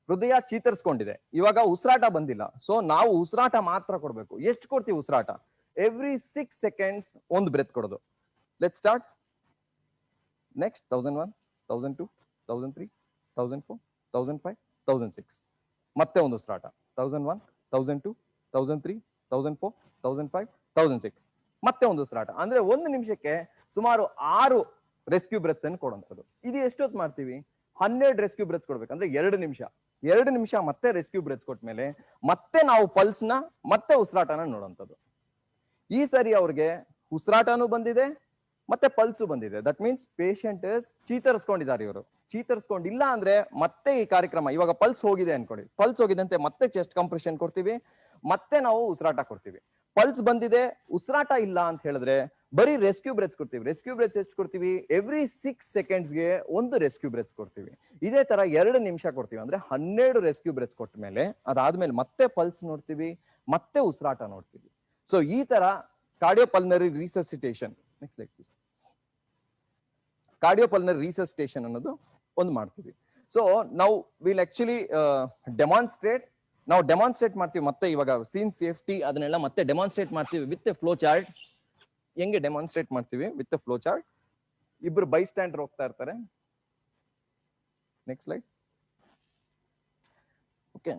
ಹೃದಯ ಚೀತರಿಸ್ಕೊಂಡಿದೆ, ಇವಾಗ ಉಸಿರಾಟ ಬಂದಿಲ್ಲ. ಸೊ ನಾವು ಉಸಿರಾಟ ಮಾತ್ರ ಕೊಡ್ಬೇಕು. ಎಷ್ಟು ಕೊಡ್ತೀವಿ ಉಸಿರಾಟ? ಎವ್ರಿ 6 seconds ಒಂದು ಬ್ರೆತ್ ಕೊಡೋದು. Let start. ನೆಕ್ಸ್ಟ್ 1001, 1002, 1003, 1004, 1005, 1006. ಮತ್ತೆ ಒಂದು ಉಸಿರಾಟ. 1001, 1002, 1003, 1004, 1005, 1006. ಮತ್ತೆ ಒಂದು ಉಸಿರಾಟ. ಅಂದ್ರೆ 1 ನಿಮಿಷಕ್ಕೆ ಸುಮಾರು 6 ರೆಸ್ಕ್ಯೂ ಬ್ರೆತ್ಸ್ ಅನ್ನು ಕೊಡುವಂಥದ್ದು. ಇದು ಎಷ್ಟೊತ್ತು ಮಾಡ್ತೀವಿ? 12 ರೆಸ್ಕ್ಯೂ ಬ್ರೆತ್ಸ್ ಕೊಡ್ಬೇಕು ಅಂದ್ರೆ 2 ನಿಮಿಷ. 2 ನಿಮಿಷ ಮತ್ತೆ ರೆಸ್ಕ್ಯೂ ಬ್ರೆತ್ಸ್ ಕೊಟ್ಮೇಲೆ ಮತ್ತೆ ನಾವು ಪಲ್ಸ್ ನ ಮತ್ತೆ ಉಸಿರಾಟನ ನೋಡುವಂಥದ್ದು. ಈ ಸರಿ ಅವ್ರಿಗೆ ಉಸಿರಾಟನೂ ಬಂದಿದೆ ಮತ್ತೆ ಪಲ್ಸು ಬಂದಿದೆ. ದಟ್ ಮೀನ್ಸ್ ಪೇಷಂಟ್ ಚೀತರಿಸ್ಕೊಂಡಿದ್ದಾರೆ. ಇವರು ಚೀತರಿಸ್ಕೊಂಡಿಲ್ಲ ಅಂದ್ರೆ ಮತ್ತೆ ಈ ಕಾರ್ಯಕ್ರಮ, ಇವಾಗ ಪಲ್ಸ್ ಹೋಗಿದೆ ಅನ್ಕೊಳ್ಳಿ, ಪಲ್ಸ್ ಹೋಗಿದಂತೆ ಮತ್ತೆ ಚೆಸ್ಟ್ ಕಂಪ್ರೆಷನ್ ಕೊಡ್ತೀವಿ, ಮತ್ತೆ ನಾವು ಉಸಿರಾಟ ಕೊಡ್ತೀವಿ. ಪಲ್ಸ್ ಬಂದಿದೆ, ಉಸಿರಾಟ ಇಲ್ಲ ಅಂತ ಹೇಳಿದ್ರೆ ಬರೀ ರೆಸ್ಕ್ಯೂ ಬ್ರೆತ್ಸ್ ಕೊಡ್ತೀವಿ. ರೆಸ್ಕ್ಯೂ ಬ್ರೆತ್ಸ್ ಎಷ್ಟು ಕೊಡ್ತೀವಿ? ಎವ್ರಿ 6 secondsಗೆ ಒಂದು ರೆಸ್ಕ್ಯೂ ಬ್ರೆತ್ಸ್ ಕೊಡ್ತೀವಿ. ಇದೇ ತರ 2 ನಿಮಿಷ ಕೊಡ್ತೀವಿ ಅಂದ್ರೆ 12 ರೆಸ್ಕ್ಯೂ ಬ್ರೆತ್ಸ್ ಕೊಟ್ಟ ಮೇಲೆ ಅದಾದ್ಮೇಲೆ ಮತ್ತೆ ಪಲ್ಸ್ ನೋಡ್ತೀವಿ, ಮತ್ತೆ ಉಸಿರಾಟ ನೋಡ್ತೀವಿ. ಸೊ ಈ ತರ cardiopulmonary resuscitation, next like please, cardiopulmonary resuscitation ಅನ್ನೋದು ಒಂದು ಮಾಡ್ತೀವಿ. ಸೊ ನಾವು ವಿಲ್ ಆಕ್ಚುಲಿ ಡೆಮಾನ್ಸ್ಟ್ರೇಟ್ ಮಾಡ್ತೀವಿ. ಮತ್ತೆ ಇವಾಗ ಸೀನ್ ಸೇಫ್ಟಿ ಅದನ್ನೆಲ್ಲ ಮತ್ತೆ ಡೆಮಾನ್ಸ್ಟ್ರೇಟ್ ಮಾಡ್ತೀವಿ ವಿತ್ ಎ ಫ್ಲೋ ಚಾರ್ಟ್. ಹೆಂಗೆ ಡೆಮಾನ್ಸ್ಟ್ರೇಟ್ ಮಾಡ್ತೀವಿ? With A flow chart. ಇಬ್ರು ಬೈ ಸ್ಟ್ಯಾಂಡರ್ ಹೋಗ್ತಾ ಇರ್ತಾರೆ. Next slide. ಓಕೆ,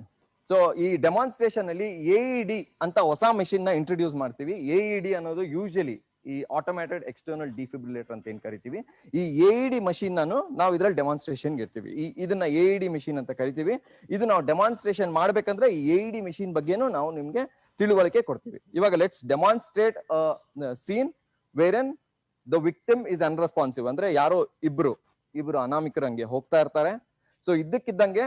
ಸೊ ಈ ಡೆಮಾನ್ಸ್ಟ್ರೇಷನ್ ಅಲ್ಲಿ AED ಅಂತ ಹೊಸ ಮೆಷಿನ್ ನ ಇಂಟ್ರೊಡ್ಯೂಸ್ ಮಾಡ್ತೀವಿ. AED ಅನ್ನೋದು ಯೂಶಲಿ ಈ ಆಟೋಮೇಟೆಡ್ ಎಕ್ಸ್ಟರ್ನಲ್ ಡಿಫಿಬ್ರಿಲೇಟರ್ ಅಂತ ಏನ್ ಕರಿತೀವಿ, ಈ AED ಮಷೀನ್ ನಾವು ಇದ್ರಲ್ಲಿ ಡೆಮಾನ್ಸ್ಟ್ರೇಷನ್ ಇರ್ತೀವಿ. ಇದನ್ನ AED ಮೆಷಿನ್ ಅಂತ ಕರಿತೀವಿ. ಇದು ನಾವು ಡೆಮಾನ್ಸ್ಟ್ರೇಷನ್ ಮಾಡ್ಬೇಕಂದ್ರೆ ಈ AED ಮೆಷಿನ್ ಬಗ್ಗೆನೂ ನಾವು ನಿಮ್ಗೆ ತಿಳುವಳಿಕೆ ಕೊಡ್ತೀವಿ. ಇವಾಗ let's demonstrate scene where the victim is unresponsive. ಅಂದ್ರೆ ಯಾರೋ ಇಬ್ರು ಅನಾಮಿಕರಂಗೆ ಹೋಗ್ತಾ ಇರ್ತಾರೆ. ಸೊ ಇದ್ದಕ್ಕಿದ್ದಂಗೆ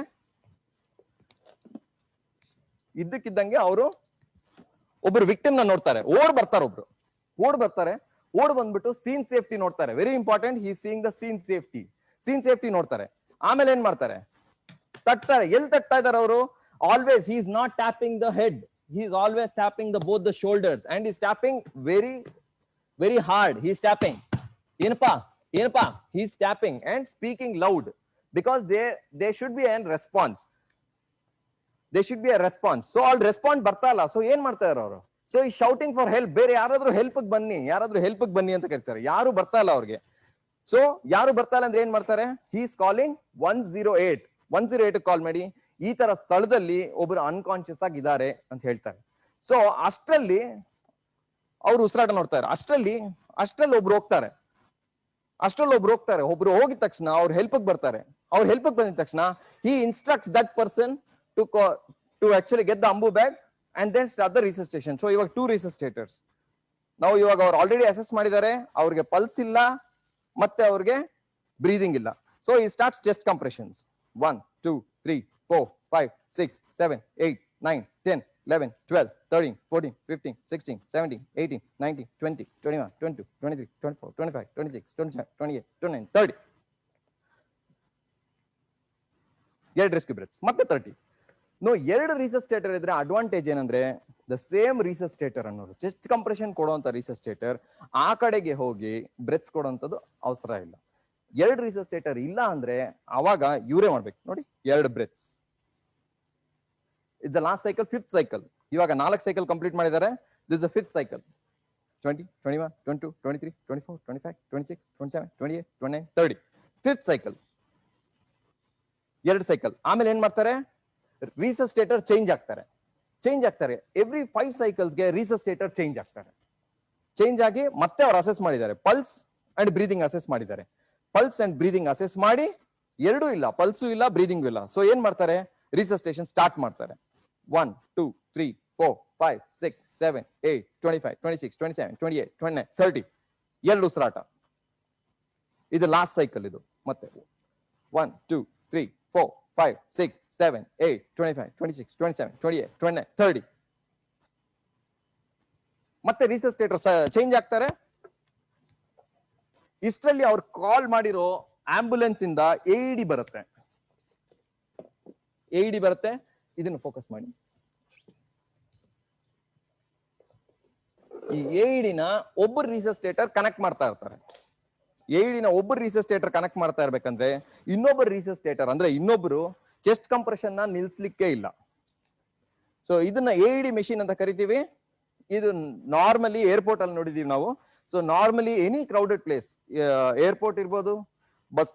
ಅವರು ಒಬ್ರು ವಿಕ್ಟಿಮ್ ನ ನೋಡ್ತಾರೆ, ಓಡ್ ಬರ್ತಾರೆ, ಓಡ್ ಬಂದ್ಬಿಟ್ಟು ಸೀನ್ ಸೇಫ್ಟಿ ನೋಡ್ತಾರೆ. Very important, he seeing the scene safety ನೋಡ್ತಾರೆ. ಆಮೇಲೆ ಏನ್ ಮಾಡ್ತಾರೆ? ತಟ್ತಾರೆ. ಎಲ್ಲಿ ತಟ್ತಾ ಇದಾರೆ ಅವರು? Always he is not tapping the head, he is always tapping both the shoulders and is tapping very hard. He is tapping ಏನಪ್ಪಾ he is tapping and speaking loud because there should be a response. So all response ಬರ್ತಾ ಇಲ್ಲ. So ಏನ್ ಮಾಡ್ತಾ ಇದ್ದಾರೆ ಅವರು? So ಈ shouting for help. ಬೇರೆ ಯಾರಾದ್ರೂ ಹೆಲ್ಪ್ ಬನ್ನಿ ಅಂತ ಕರೀತಾರೆ. ಯಾರು ಬರ್ತಾ ಇಲ್ಲ ಅವ್ರಿಗೆ. ಸೊ ಯಾರು ಬರ್ತಾ ಇಲ್ಲ ಅಂದ್ರೆ ಏನ್ ಮಾಡ್ತಾರೆ? he is calling 108 ಕಾಲ್ ಮಾಡಿ, ಈ ತರ ಸ್ಥಳದಲ್ಲಿ ಒಬ್ರು ಅನ್ಕಾನ್ಶಿಯಸ್ ಆಗಿದ್ದಾರೆ ಅಂತ ಹೇಳ್ತಾರೆ. ಸೊ ಅಷ್ಟರಲ್ಲಿ ಅವ್ರು ಉಸಿರಾಟ ನೋಡ್ತಾರೆ. ಅಷ್ಟರಲ್ಲಿ ಒಬ್ರು ಹೋಗ್ತಾರೆ. ಒಬ್ರು ಹೋಗಿದ ತಕ್ಷಣ ಅವ್ರು ಹೆಲ್ಪ್ ಬರ್ತಾರೆ. ಅವ್ರು ಹೆಲ್ಪ್ ಬಂದಿದ ತಕ್ಷಣ he instructs that person to actually get the ambu bag and then start the resuscitation. So ಇವಾಗ 2 resuscitators ನಾವು ಇವಾಗ ಅವ್ರು ಆಲ್ರೆಡಿ ಅಸೆಸ್ ಮಾಡಿದ್ದಾರೆ. ಅವ್ರಿಗೆ ಪಲ್ಸ್ ಇಲ್ಲ ಮತ್ತೆ ಅವ್ರಿಗೆ ಬ್ರೀದಿಂಗ್ ಇಲ್ಲ. So he starts chest compressions. 1 2 3 4 5 6 7 8 9 10 11 12 13 14 15 16 17 18 19 20 21 22 23 24 25 26 27 28 29 30. 2 rescue breaths ಮತ್ತೆ 30. 2 ರಿಸಸ್ಟೇಟರ್ ಇದ್ರೆ ಅಡ್ವಾಂಟೇಜ್ ಏನಂದ್ರೆ ದ ಸೇಮ್ ರಿಸಸ್ಟೇಟರ್ ಅನ್ನೋದು ಚೆಸ್ಟ್ ಕಂಪ್ರೆಷನ್ ಕೊಡುವಂತ ರಿಸಸ್ಟೇಟರ್ ಆ ಕಡೆಗೆ ಹೋಗಿ ಬ್ರೆತ್ಸ್ ಕೊಡುವಂತದ್ದು ಅವಸರ ಇಲ್ಲ. 2 ರಿಸಸ್ಟೇಟರ್ ಇಲ್ಲ ಅಂದ್ರೆ ಅವಾಗ ಇವರೇ ಮಾಡ್ಬೇಕು. ನೋಡಿ 2 breaths. It's the last cycle, 5th cycle. ಇವಾಗ 4 ಸೈಕಲ್ ಕಂಪ್ಲೀಟ್ ಮಾಡಿದ್ದಾರೆ. This is the 5th cycle. 20 21 22 23 24 25 26 27 28 29 30. 5th cycle. 2 cycle ಆಮೇಲೆ ಏನ್ ಮಾಡ್ತಾರೆ? ರಿಸಸ್ಟೇಟರ್ ಚೇಂಜ್ ಆಗ್ತಾರೆ. ಎವ್ರಿ 5 ಸೈಕಲ್ಸ್ಗೆ ರಿಸಸ್ಟೇಟರ್ ಚೇಂಜ್ ಆಗ್ತಾರೆ. ಚೇಂಜ್ ಆಗಿ ಮತ್ತೆ ಅವ್ರು ಅಸೆಸ್ ಮಾಡಿದ್ದಾರೆ. ಪಲ್ಸ್ ಅಂಡ್ ಬ್ರೀದಿಂಗ್ ಅಸೆಸ್ ಮಾಡಿದ್ದಾರೆ. ಪಲ್ಸ್ ಅಂಡ್ ಬ್ರೀದಿಂಗ್ ಅಸೆಸ್ ಮಾಡಿ ಎರಡೂ ಇಲ್ಲ, ಪಲ್ಸು ಇಲ್ಲ, ಬ್ರೀದಿಂಗು ಇಲ್ಲ. ಸೊ ಏನ್ ಮಾಡ್ತಾರೆ? ರಿಸಸ್ಟೇಷನ್ ಸ್ಟಾರ್ಟ್ ಮಾಡ್ತಾರೆ. 1 2 3 4 5, 6, 7, 8, 25, 26, 27, 28, 29, 30. ಎರಡು ಉಸಿರಾಟ. ಇದು ಲಾಸ್ಟ್ ಸೈಕಲ್. ಇದು ಮತ್ತೆ 1, 2, 3, 4, 5, 6, 7, 8, 25, 26, 27, 28, 29, 30. ಮತ್ತೆ ರಿಸಸ್ಟೇಟರ್ ಚೇಂಜ್ ಆಗ್ತಾರೆ. ಇಷ್ಟರಲ್ಲಿ ಅವ್ರು ಕಾಲ್ ಮಾಡಿರೋ ಆಂಬುಲೆನ್ಸ್ ಇಂದ AED ಬರುತ್ತೆ. AED ಬರುತ್ತೆ. ಇದನ್ನು ಫೋಕಸ್ ಮಾಡಿ. ಈ AED ನ ಒಬ್ಬರು ರಿಸಸ್ಟೇಟರ್ ಕನೆಕ್ಟ್ ಮಾಡ್ತಾ ಇರ್ತಾರೆ. AED ನ ಒಬ್ಬರು ರಿಸಸ್ಟೇಟರ್ ಕನೆಕ್ಟ್ ಮಾಡ್ತಾ ಇರ್ಬೇಕಂದ್ರೆ ಇನ್ನೊಬ್ಬರು ರಿಸಸ್ಟೇಟರ್ ಅಂದ್ರೆ ಇನ್ನೊಬ್ರು ಚೆಸ್ಟ್ ಕಂಪ್ರೆಷನ್ ನ ನಿಲ್ಸ್ಲಿಕ್ಕೆ ಇಲ್ಲ. ಸೊ ಇದನ್ನ AED ಮೆಷಿನ್ ಅಂತ ಕರಿತೀವಿ. ಇದು ನಾರ್ಮಲಿ ಏರ್ಪೋರ್ಟ್ ಅಲ್ಲಿ ನೋಡಿದೀವಿ ನಾವು. So normally any crowded place, airport ಇರ್ಬೋದು, ಬಸ್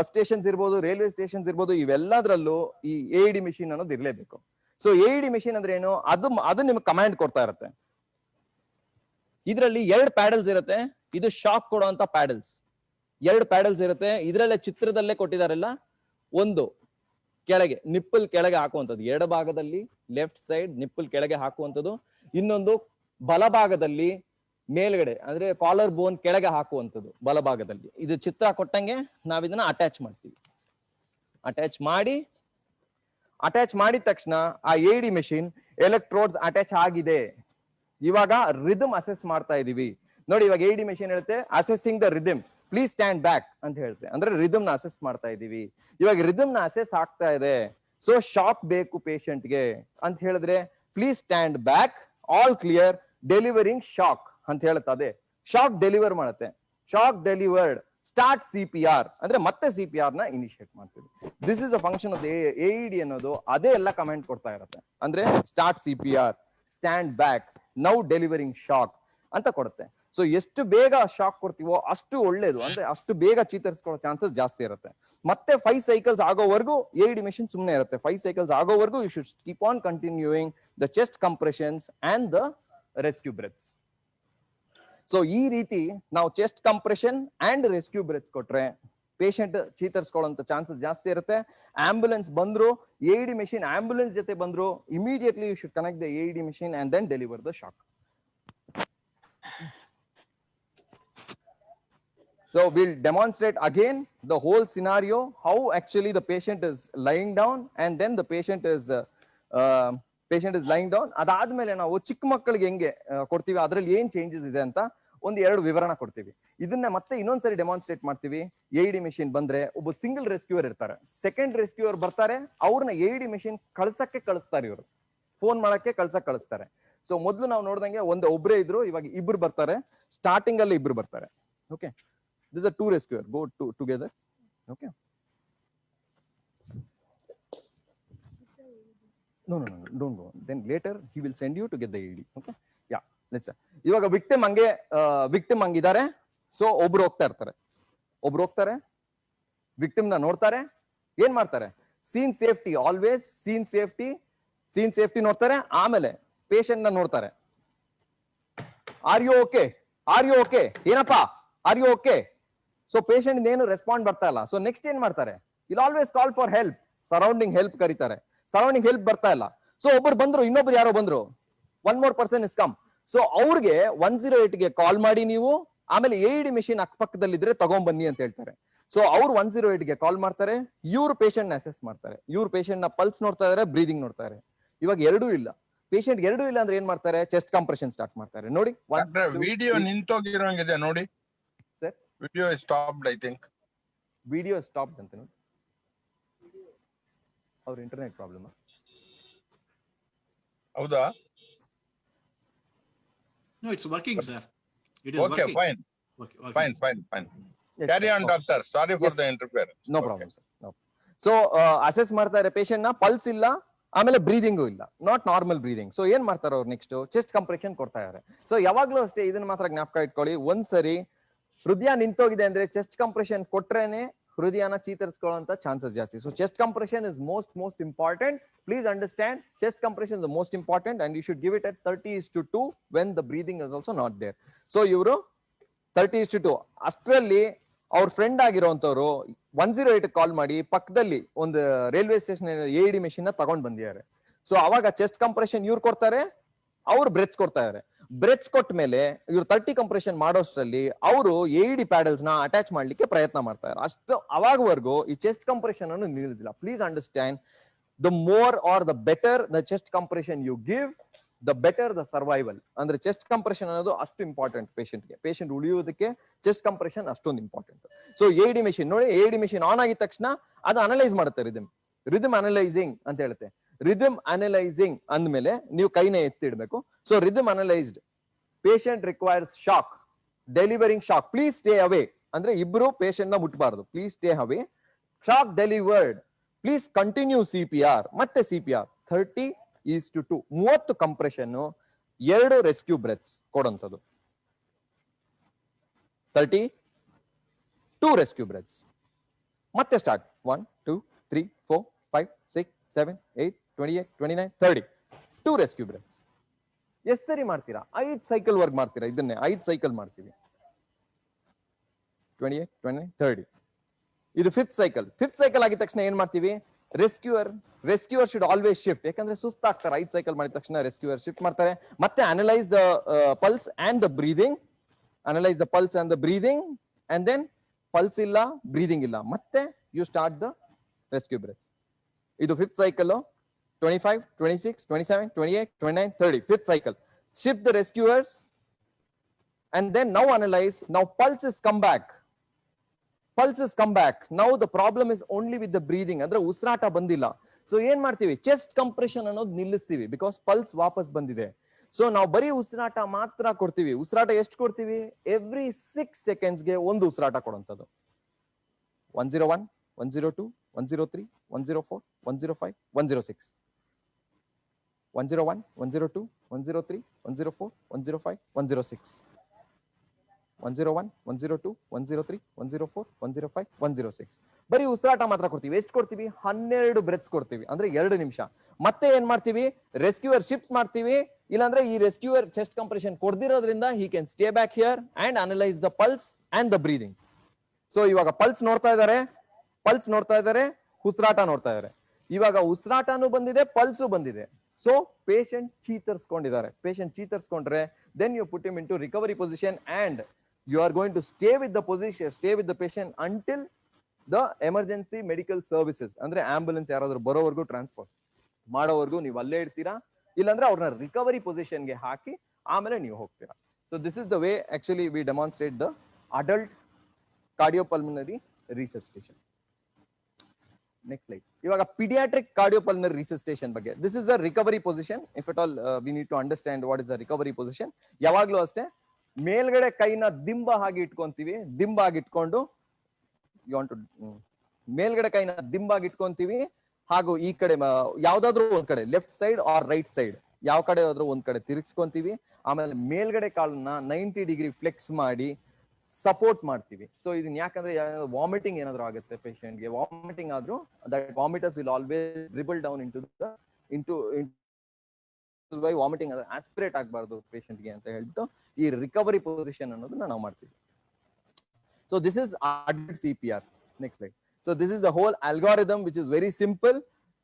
ಸ್ಟೇಷನ್ಸ್ ಇರ್ಬೋದು, ರೈಲ್ವೆ ಸ್ಟೇಷನ್ಸ್ ಇರ್ಬೋದು, ಇವೆಲ್ಲದ್ರಲ್ಲೂ ಈ AED ಮೆಷಿನ್ ಅನ್ನೋದು ಇರ್ಲೇಬೇಕು. ಸೊ AED ಮೆಷಿನ್ ಅಂದ್ರೆ ಏನು? ಅದು ನಿಮ್ಗೆ ಕಮಾಂಡ್ ಕೊಡ್ತಾ ಇರುತ್ತೆ. ಇದರಲ್ಲಿ 2 ಪ್ಯಾಡಲ್ಸ್ ಇರುತ್ತೆ. ಇದು ಶಾಕ್ ಕೊಡುವಂತ ಪ್ಯಾಡಲ್ಸ್. 2 ಪ್ಯಾಡಲ್ಸ್ ಇರುತ್ತೆ. ಇದರಲ್ಲೇ ಚಿತ್ರದಲ್ಲೇ ಕೊಟ್ಟಿದಾರಲ್ಲ, ಒಂದು ಕೆಳಗೆ ನಿಪ್ಪಲ್ ಕೆಳಗೆ ಹಾಕುವಂಥದ್ದು, ಎಡಭಾಗದಲ್ಲಿ ಲೆಫ್ಟ್ ಸೈಡ್ ನಿಪ್ಪಲ್ ಕೆಳಗೆ ಹಾಕುವಂಥದ್ದು, ಇನ್ನೊಂದು ಬಲಭಾಗದಲ್ಲಿ ಮೇಲ್ಗಡೆ ಅಂದ್ರೆ ಕಾಲರ್ ಬೋನ್ ಕೆಳಗೆ ಹಾಕುವಂಥದ್ದು ಬಲಭಾಗದಲ್ಲಿ. ಇದು ಚಿತ್ರ ಕೊಟ್ಟಂಗೆ ನಾವ್ ಇದನ್ನ ಅಟ್ಯಾಚ್ ಮಾಡ್ತೀವಿ. ಅಟ್ಯಾಚ್ ಮಾಡಿದ ತಕ್ಷಣ ಆ AED ಮೆಷಿನ್ ಎಲೆಕ್ಟ್ರೋಡ್ಸ್ ಅಟ್ಯಾಚ್ ಆಗಿದೆ. ಇವಾಗ ರಿದಮ್ ಅಸೆಸ್ ಮಾಡ್ತಾ ಇದೀವಿ ನೋಡಿ. ಇವಾಗ AED ಮೆಷಿನ್ ಹೇಳುತ್ತೆ accessing the rhythm, please stand back ಅಂತ ಹೇಳುತ್ತೆ. ಅಂದ್ರೆ ರಿದಮ್ ನ ಅಸೆಸ್ ಮಾಡ್ತಾ ಇದೀವಿ. ಇವಾಗ ರಿದಮ್ ನ ಅಸೆಸ್ ಆಗ್ತಾ ಇದೆ. ಸೊ ಶಾಕ್ ಬೇಕು ಪೇಷಂಟ್ ಗೆ ಅಂತ ಹೇಳಿದ್ರೆ please stand back, all clear, delivering shock ಅಂತ ಹೇಳುತ್ತೆ. ಅದೇ ಶಾಕ್ ಡೆಲಿವರ್ ಮಾಡುತ್ತೆ. ಶಾಕ್ ಡೆಲಿವರ್ಡ್, ಸ್ಟಾರ್ಟ್ CPR ಅಂದ್ರೆ ಮತ್ತೆ CPR ನ ಇನಿಷಿಯೇಟ್ ಮಾಡ್ತೀವಿ. This is a function of AED ಅನ್ನೋದು ಅದೇ ಎಲ್ಲ ಕಮೆಂಟ್ ಕೊಡ್ತಾ ಇರುತ್ತೆ. ಅಂದ್ರೆ start CPR, stand back, now delivering shock ಅಂತ ಕೊಡುತ್ತೆ. ಸೊ ಎಷ್ಟು ಬೇಗ ಶಾಕ್ ಕೊಡ್ತೀವೋ ಅಷ್ಟು ಒಳ್ಳೇದು. ಅಂದ್ರೆ ಅಷ್ಟು ಬೇಗ ಚೀತರಿಸ್ಕೊಳ್ಳೋ ಚಾನ್ಸಸ್ ಜಾಸ್ತಿ ಇರುತ್ತೆ. ಮತ್ತೆ 5 ಸೈಕಲ್ಸ್ ಆಗೋವರೆಗೂ AED ಮೆಷಿನ್ ಸುಮ್ಮನೆ ಇರುತ್ತೆ. 5 ಸೈಕಲ್ಸ್ ಆಗೋವರೆಗೂ you should keep on continuing the chest compressions and the rescue breaths. So ಈ ರೀತಿ ನಾವು chest compression and rescue breaths ಕೊಟ್ರೆ ಪೇಷಂಟ್ ಚೀತರಿಸ್ಕೊಳ್ಳೋಂಥ ಚಾನ್ಸಸ್ ಜಾಸ್ತಿ ಇರುತ್ತೆ. ಆಂಬುಲೆನ್ಸ್ ಬಂದ್ರು, AED ಮೆಷಿನ್ ಆಂಬುಲೆನ್ಸ್ ಜೊತೆ ಬಂದ್ರು, immediately you should connect the AED machine and then deliver the shock. So we'll demonstrate again the whole scenario, how actually the patient is lying down and then the patient is lying down. ಅದಾದ್ಮೇಲೆ ನಾವು ಚಿಕ್ಕ ಮಕ್ಕಳಿಗೆ ಹೆಂಗೆ ಕೊಡ್ತೀವಿ, ಅದ್ರಲ್ಲಿ ಏನ್ changes ಇದೆ ಅಂತ ಒಂದು 2 ವಿವರಣ ಕೊಡ್ತೀವಿ. ಇದನ್ನ ಮತ್ತೆ ಇನ್ನೊಂದ್ಸರಿ ಡೆಮಾನ್ಸ್ಟ್ರೇಟ್ ಮಾಡ್ತೀವಿ. AED ಮೆಷಿನ್ ಬಂದ್ರೆ ಒಬ್ಬ ಸಿಂಗಲ್ ರೆಸ್ಕ್ಯೂವರ್ ಇರ್ತಾರೆ, ಸೆಕೆಂಡ್ ರೆಸ್ಕ್ಯೂವರ್ ಬರ್ತಾರೆ, ಅವ್ರನ್ನ AED ಮೆಷಿನ್ ಕಳಿಸ್ತಾರೆ. ಇವರು ಫೋನ್ ಮಾಡಕ್ಕೆ ಕಳಿಸ್ತಾರೆ. ಸೊ ಮೊದಲು ನಾವು ನೋಡ್ದಂಗೆ ಒಬ್ರೇ ಇದ್ರು, ಇವಾಗ ಇಬ್ರು ಬರ್ತಾರೆ. ಸ್ಟಾರ್ಟಿಂಗ್ ಅಲ್ಲಿ ಇಬ್ರು ಬರ್ತಾರೆ. Okay, these are 2 rescuer, go together. Okay, no, don't go. Then later he will send you to get the AED. Okay, yeah, let's say ivaga victim hangidare. So obru hogtare, victim na nodtare, ಏನ್ ಮಾಡ್ತಾರೆ? Scene safety, always scene safety ನೋಡ್ತಾರೆ. ಆಮೇಲೆ patient ನ ನೋಡ್ತಾರೆ. Are you okay ಏನಪ್ಪಾ, are you okay? So patient ಏನು respond ಬರ್ತಾ ಇಲ್ಲ. ಸೊ ನೆಕ್ಸ್ಟ್ ಏನ್ ಮಾಡ್ತಾರೆ? ಇಲ್ಲಿ always call for help, surrounding help ಕರೀತಾರೆ. ಸರೌಂಡಿಂಗ್ ಹೆಲ್ಪ್ ಬರ್ತಾ ಇಲ್ಲ. ಸೊ ಒಬ್ಬರು ಬಂದ್ರು, ಇನ್ನೊಬ್ರು ಯಾರೋ ಬಂದ್ರು, 1 more person is come. So ಅವ್ರಿಗೆ 108 ಗೆ ಕಾಲ್ ಮಾಡಿ ನೀವು, ಆಮೇಲೆ AED ಮೆಷಿನ್ ಅಕ್ಕಪಕ್ಕದಲ್ಲಿದ್ರೆ ತಗೊಂಡ್ ಬನ್ನಿ ಅಂತ ಹೇಳ್ತಾರೆ. ಸೊ ಅವ್ರು 108 ಗೆ ಕಾಲ್ ಮಾಡ್ತಾರೆ. ಇವ್ರು ಪೇಷಂಟ್ ನ ಅಸೆಸ್ ಮಾಡ್ತಾರೆ. ಇವ್ರು ಪೇಷಂಟ್ ನ ಪಲ್ಸ್ ನೋಡ್ತಾ ಇದಾರೆ, ಬ್ರೀದಿಂಗ್ ನೋಡ್ತಾ ಇದಾರೆ. ಇವಾಗ ಎರಡೂ ಇಲ್ಲ, ಪೇಷಂಟ್ ಎರಡೂ ಇಲ್ಲ ಅಂದ್ರೆ ಏನ್ ಮಾಡ್ತಾರೆ? ಚೆಸ್ಟ್ ಕಂಪ್ರೆಷನ್ ಸ್ಟಾರ್ಟ್ ಮಾಡ್ತಾರೆ. ನೋಡಿ, ವಿಡಿಯೋ ನಿಂತೋಗಿರೋಂಗಿದೆ ನೋಡಿ sir. Video stopped, I think video stopped ಅಂತ ನೋಡಿ. ಅವ್ರ ಇಂಟರ್ನೆಟ್ ಪ್ರಾಬ್ಲಮ್ ಹೌದಾ? No, it's working, sir. It is Okay, working. fine. Okay. Fine. Carry on, doctor. Sorry for the interference. No problem sir. So assess ಮಾಡ್ತಾರೆ patient ನ, pulse ಇಲ್ಲ, ಆಮೇಲೆ breathing ಇಲ್ಲ, not normal breathing. So ಏನ್ ಮಾಡ್ತಾರೆ ಅವ್ರು? Next chest compression ಕೊಡ್ತಾ ಇದಾರೆ. ಸೊ ಯಾವಾಗ್ಲೂ ಅಷ್ಟೇ, ಇದನ್ನ ಮಾತ್ರ ಜ್ಞಾಪಕ ಇಟ್ಕೊಳ್ಳಿ. ಒಂದ್ಸರಿ ಹೃದಯ ನಿಂತೋಗಿದೆ ಅಂದ್ರೆ ಚೆಸ್ಟ್ ಕಂಪ್ರೆಷನ್ ಕೊಟ್ರೇನೆ ಹೃದಯನ ಚೀತರಿಸ್ಕೊಳ್ಳುವಂತ ಚಾನ್ಸಸ್ ಜಾಸ್ತಿ. So chest compression is most important. Please understand, chest compression is most important and you should give it at 30:2 when the breathing is also not there. So ಇವರು 30:2 ಅಷ್ಟರಲ್ಲಿ ಅವ್ರ ಫ್ರೆಂಡ್ ಆಗಿರೋಂಥವ್ರು 108 ಕಾಲ್ ಮಾಡಿ ಪಕ್ಕದಲ್ಲಿ ಒಂದು ರೈಲ್ವೆ ಸ್ಟೇಷನ್ AED ಮೆಷಿನ್ ನ ತಗೊಂಡ್ ಬಂದಿದ್ದಾರೆ. So ಅವಾಗ ಚೆಸ್ಟ್ ಕಂಪ್ರೆಷನ್ ಇವ್ರು ಕೊಡ್ತಾರೆ, ಅವ್ರು ಬ್ರೆತ್ಸ್ ಕೊಡ್ತಾ ಇದಾರೆ. ಬ್ರೆತ್ಸ್ ಕೊಟ್ಟ ಮೇಲೆ ಇವ್ರು 30 ಕಂಪ್ರೆಷನ್ ಮಾಡೋಷ್ಟರಲ್ಲಿ ಅವರು AED ಪ್ಯಾಡಲ್ಸ್ ನ ಅಟ್ಯಾಚ್ ಮಾಡ್ಲಿಕ್ಕೆ ಪ್ರಯತ್ನ ಮಾಡ್ತಾ ಇದ್ದಾರೆ. ಅಷ್ಟು ಅವಾಗವರೆಗೂ ಈ ಚೆಸ್ಟ್ ಕಂಪ್ರೆಷನ್ ಅನ್ನು ನಿಲ್ಲುದಿಲ್ಲ. Please understand, the more or the better the chest compression you give, the better the survival. ಅಂದ್ರೆ ಚೆಸ್ಟ್ ಕಂಪ್ರೆಷನ್ ಅನ್ನೋದು ಅಷ್ಟು ಇಂಪಾರ್ಟೆಂಟ್ ಪೇಷಂಟ್ಗೆ. ಪೇಷಂಟ್ ಉಳಿಯೋದಕ್ಕೆ ಚೆಸ್ಟ್ ಕಂಪ್ರೆಷನ್ ಅಷ್ಟೊಂದು ಇಂಪಾರ್ಟೆಂಟ್. ಸೊ AED ಮೆಷಿನ್ ನೋಡಿ, AED ಮೆಷಿನ್ ಆನ್ ಆಗಿದ ತಕ್ಷಣ ಅದು ಅನಲೈಸ್ ಮಾಡುತ್ತೆ. ರಿದಮ್ ಅನಲೈಸಿಂಗ್ ಅಂತ ಹೇಳುತ್ತೆ. ರಿದಮ್ ಅನಲೈಸಿಂಗ್ ಅಂದ್ಮೇಲೆ ನೀವು ಕೈನ ಎತ್ತಿಡ್ಬೇಕು. So rhythm analysed, patient requires shock, delivering shock, please stay away. ಅಂದ್ರೆ ಇಬ್ರು ಪೇಷಂಟ್ ನ ಮುಟ್ಬಾರ್ದು, please stay away. Shock delivered, please continue CPR. ಮತ್ತೆ CPR 30:2, 30 ಕಂಪ್ರೆಷನ್, 2 ರೆಸ್ಕ್ಯೂ ಬ್ರೆತ್ಸ್ ಕೊಡುವಂಥದ್ದು. 32 ರೆಸ್ಕ್ಯೂ ಬ್ರೆತ್ಸ್. ಮತ್ತೆ ಸ್ಟಾರ್ಟ್ 1 2 3 4 5 6 7 8 28 29 30, 2 ರೆಸ್ಕ್ಯೂ ಬ್ರೆತ್ಸ್. ಎಷ್ಟು ಸರಿ ಮಾಡ್ತೀರಾ? 5 ಸೈಕಲ್ ವರ್ಕ್ ಮಾಡ್ತೀರಾ. ಇದನ್ನೇ 5 ಸೈಕಲ್ ಮಾಡ್ತೀವಿ. 28 29 30. ಇದು 5th ಸೈಕಲ್. 5th ಸೈಕಲ್ ಆಗಿದ ತಕ್ಷಣ ಏನ್ ಮಾಡ್ತೀವಿ? ರೆಸ್ಕ್ಯೂವರ್ ಶುಡ್ ಆಲ್ವೇಸ್ ಶಿಫ್ಟ್. ಯಾಕಂದ್ರೆ ಸುಸ್ತಾಗ್ತಾರೆ. 5 ಸೈಕಲ್ ಮಾಡಿದ ತಕ್ಷಣ ರೆಸ್ಕ್ಯೂವರ್ ಶಿಫ್ಟ್ ಮಾಡ್ತಾರೆ. ಮತ್ತೆ analyse the pulse and the breathing, analyse the pulse and the breathing, and then pulse ಇಲ್ಲ, ಬ್ರೀದಿಂಗ್ ಇಲ್ಲ, ಮತ್ತೆ you start the rescue breaths. ಇದು 5th cycle. 25 26 27 28 29 30, 5th cycle. Shift the rescuers and then now analyze. Now pulse is come back. Now the problem is only with the breathing. ಅಂದ್ರೆ ಉಸಿರಾಟ ಬಂದಿಲ್ಲ. So ಏನ್ ಮಾಡ್ತೀವಿ? Chest compression ಅನ್ನೋದು ನಿಲ್ಲಿಸ್ತೀವಿ, because pulse ವಾಪಸ್ ಬಂದಿದೆ. So ನಾವು ಬರೀ ಉಸಿರಾಟ ಮಾತ್ರ ಕೊಡ್ತೀವಿ. ಉಸಿರಾಟ ಎಷ್ಟು ಕೊಡ್ತೀವಿ? ಎವ್ರಿ 6 ಸೆಕೆಂಡ್ಸ್ಗೆ ಒಂದು ಉಸಿರಾಟ ಕೊಡುವಂಥದ್ದು. 101 102 103 104 105 106, 101 102 103 104 105 106, 101 102 103 104 105 106. ಬರೀ ಉಸಿರಾಟ ಮಾತ್ರ ಕೊಡ್ತೀವಿ. ಎಷ್ಟು ಕೊಡ್ತೀವಿ? 12 ಬ್ರೆತ್ಸ್ ಕೊಡ್ತೀವಿ, ಅಂದ್ರೆ 2 ನಿಮಿಷ. ಮತ್ತೆ ಏನ್ ಮಾಡ್ತೀವಿ? ರೆಸ್ಕ್ಯೂವರ್ ಶಿಫ್ಟ್ ಮಾಡ್ತೀವಿ. ಇಲ್ಲಾಂದ್ರೆ ಈ ರೆಸ್ಕ್ಯೂವರ್ ಚೆಸ್ಟ್ ಕಂಪ್ರೆಷನ್ ಕೊಡ್ದಿರೋದ್ರಿಂದ he can stay back here and analyse the pulse and the breathing. So ಇವಾಗ ಪಲ್ಸ್ ನೋಡ್ತಾ ಇದ್ದಾರೆ, ಉಸಿರಾಟ ನೋಡ್ತಾ ಇದ್ದಾರೆ. ಇವಾಗ ಉಸಿರಾಟನೂ ಬಂದಿದೆ, ಪಲ್ಸು ಬಂದಿದೆ. ಸೊ ಪೇಷಂಟ್ ಚೀತರ್ಸ್ಕೊಂಡಿದ್ದಾರೆ. ಪೇಷಂಟ್ ಚೀತರ್ಸ್ಕೊಂಡ್ರೆ then you put him into recovery position and you are going to stay with the patient until the emergency medical services, ಅಂದ್ರೆ ಆಂಬುಲೆನ್ಸ್ ಯಾರಾದ್ರೂ ಬರೋವರೆಗೂ, ಟ್ರಾನ್ಸ್ಪೋರ್ಟ್ ಮಾಡೋವರೆಗೂ ನೀವು ಅಲ್ಲೇ ಇರ್ತೀರಾ. ಇಲ್ಲಾಂದ್ರೆ ಅವ್ರನ್ನ ರಿಕವರಿ ಪೊಸಿಷನ್ಗೆ ಹಾಕಿ ಆಮೇಲೆ ನೀವು ಹೋಗ್ತೀರಾ. So this is the way actually we demonstrate the adult cardiopulmonary resuscitation. Next slide. ಇವಾಗ ಪೀಡಿಯಾಟ್ರಿಕ್ ಕಾರ್ಡಿಯೋಪಲ್ಮನರಿ ರಿಸಸ್ಟೇಷನ್ ಬಗ್ಗೆ. This is the recovery position. If at all we need to understand what is the recovery position. ಯಾವಾಗ್ಲೂ ಅಷ್ಟೇ, ಮೇಲ್ಗಡೆ ಕೈನ ದಿಂಬ ಹಾಗೆ ಇಟ್ಕೊಂತೀವಿ. ದಿಂಬ ಆಗಿ ಇಟ್ಕೊಂಡು ಮೇಲ್ಗಡೆ ಕೈನ ದಿಂಬಾಗಿ ಇಟ್ಕೊಂತೀವಿ. ಹಾಗೂ ಈ ಕಡೆ ಯಾವ್ದಾದ್ರು ಒಂದ್ ಕಡೆ left side or right side ಯಾವ ಕಡೆ ಆದ್ರೂ ಒಂದ್ ಕಡೆ ತಿರುಗಿಸ್ಕೊಂತೀವಿ. ಆಮೇಲೆ ಮೇಲ್ಗಡೆ ಕಾಲನ್ನ 90 ಡಿಗ್ರಿ ಫ್ಲೆಕ್ಸ್ ಮಾಡಿ ಸಪೋರ್ಟ್ ಮಾಡ್ತೀವಿ. ಸೊ ಇದನ್ನ ಯಾಕಂದ್ರೆ ವಾಮಿಟಿಂಗ್ ಏನಾದ್ರು ಆಗುತ್ತೆ ಪೇಷಂಟ್ಗೆ, ವಾಮಿಟಿಂಗ್ ಆದ್ರೂ that vomiters will always dribble down into by vomiting ಆದ್ರೆ ಆಸ್ಪಿರೇಟ್ ಆಗಬಾರ್ದು ಪೇಷಂಟ್ಗೆ ಅಂತ ಹೇಳ್ಬಿಟ್ಟು ಈ ರಿಕವರಿ ಪೊಸಿಷನ್ ಅನ್ನೋದನ್ನ ನಾವು ಮಾಡ್ತೀವಿ. So this is adult CPR. Next slide. So this is the whole algorithm which is very simple.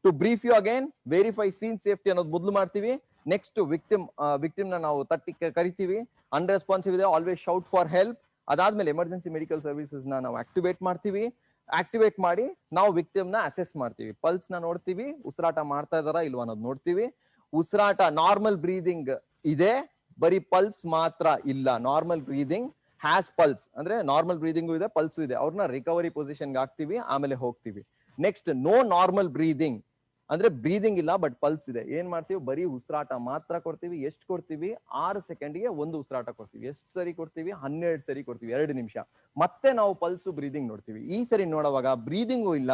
To brief you again, verify scene safety ಅನ್ನೋದು ಮೊದಲು ಮಾಡ್ತೀವಿ. ನೆಕ್ಸ್ಟ್ ವಿಕ್ಟಿಮ್ ನ ನಾವು ತಟ್ಟಿ ಕರಿತೀವಿ. ಅನ್ರೆಸ್ಪಾನ್ಸಿವ್ ಇದೆ, ಆಲ್ವೇಸ್ ಶೌಟ್ ಫಾರ್ ಹೆಲ್ಪ್. ಅದಾದ್ಮೇಲೆ ಎಮರ್ಜೆನ್ಸಿ ಮೆಡಿಕಲ್ ಸರ್ವಿಸಸ್ ನಾವು ಆಕ್ಟಿವೇಟ್ ಮಾಡ್ತೀವಿ. ಆಕ್ಟಿವೇಟ್ ಮಾಡಿ ನಾವು ವಿಕ್ಟಿಮ್ ನ ಅಸೆಸ್ ಮಾಡ್ತೀವಿ. ಪಲ್ಸ್ ನ ನೋಡ್ತೀವಿ, ಉಸಿರಾಟ ಮಾಡ್ತಾ ಇದಾರಾ ಇಲ್ವಾ ಅನ್ನೋದು ನೋಡ್ತೀವಿ. ಉಸಿರಾಟ ನಾರ್ಮಲ್ ಬ್ರೀದಿಂಗ್ ಇದೆ, ಬರೀ ಪಲ್ಸ್ ಮಾತ್ರ ಇಲ್ಲ. ನಾರ್ಮಲ್ ಬ್ರೀದಿಂಗ್ ಹ್ಯಾಸ್ ಪಲ್ಸ್ ಅಂದ್ರೆ ನಾರ್ಮಲ್ ಬ್ರೀದಿಂಗು ಇದೆ, ಪಲ್ಸು ಇದೆ. ಅವ್ರನ್ನ ರಿಕವರಿ ಪೊಸಿಷನ್ಗೆ ಹಾಕ್ತಿವಿ, ಆಮೇಲೆ ಹೋಗ್ತೀವಿ. ನೆಕ್ಸ್ಟ್ ನೋ ನಾರ್ಮಲ್ ಬ್ರೀದಿಂಗ್ ಅಂದ್ರೆ ಬ್ರೀದಿಂಗ್ ಇಲ್ಲ ಬಟ್ ಪಲ್ಸ್ ಇದೆ. ಏನ್ ಮಾಡ್ತೀವಿ? ಬರೀ ಉಸಿರಾಟ ಮಾತ್ರ ಕೊಡ್ತೀವಿ. ಎಷ್ಟು ಕೊಡ್ತೀವಿ? 6 ಸೆಕೆಂಡ್ಗೆ ಒಂದು ಉಸಿರಾಟ ಕೊಡ್ತೀವಿ. ಎಷ್ಟು ಸರಿ ಕೊಡ್ತೀವಿ? 12 ಸರಿ ಕೊಡ್ತೀವಿ, 2 ನಿಮಿಷ. ಮತ್ತೆ ನಾವು ಪಲ್ಸು ಬ್ರೀದಿಂಗ್ ನೋಡ್ತೀವಿ. ಈ ಸರಿ ನೋಡುವಾಗ ಬ್ರೀದಿಂಗು ಇಲ್ಲ,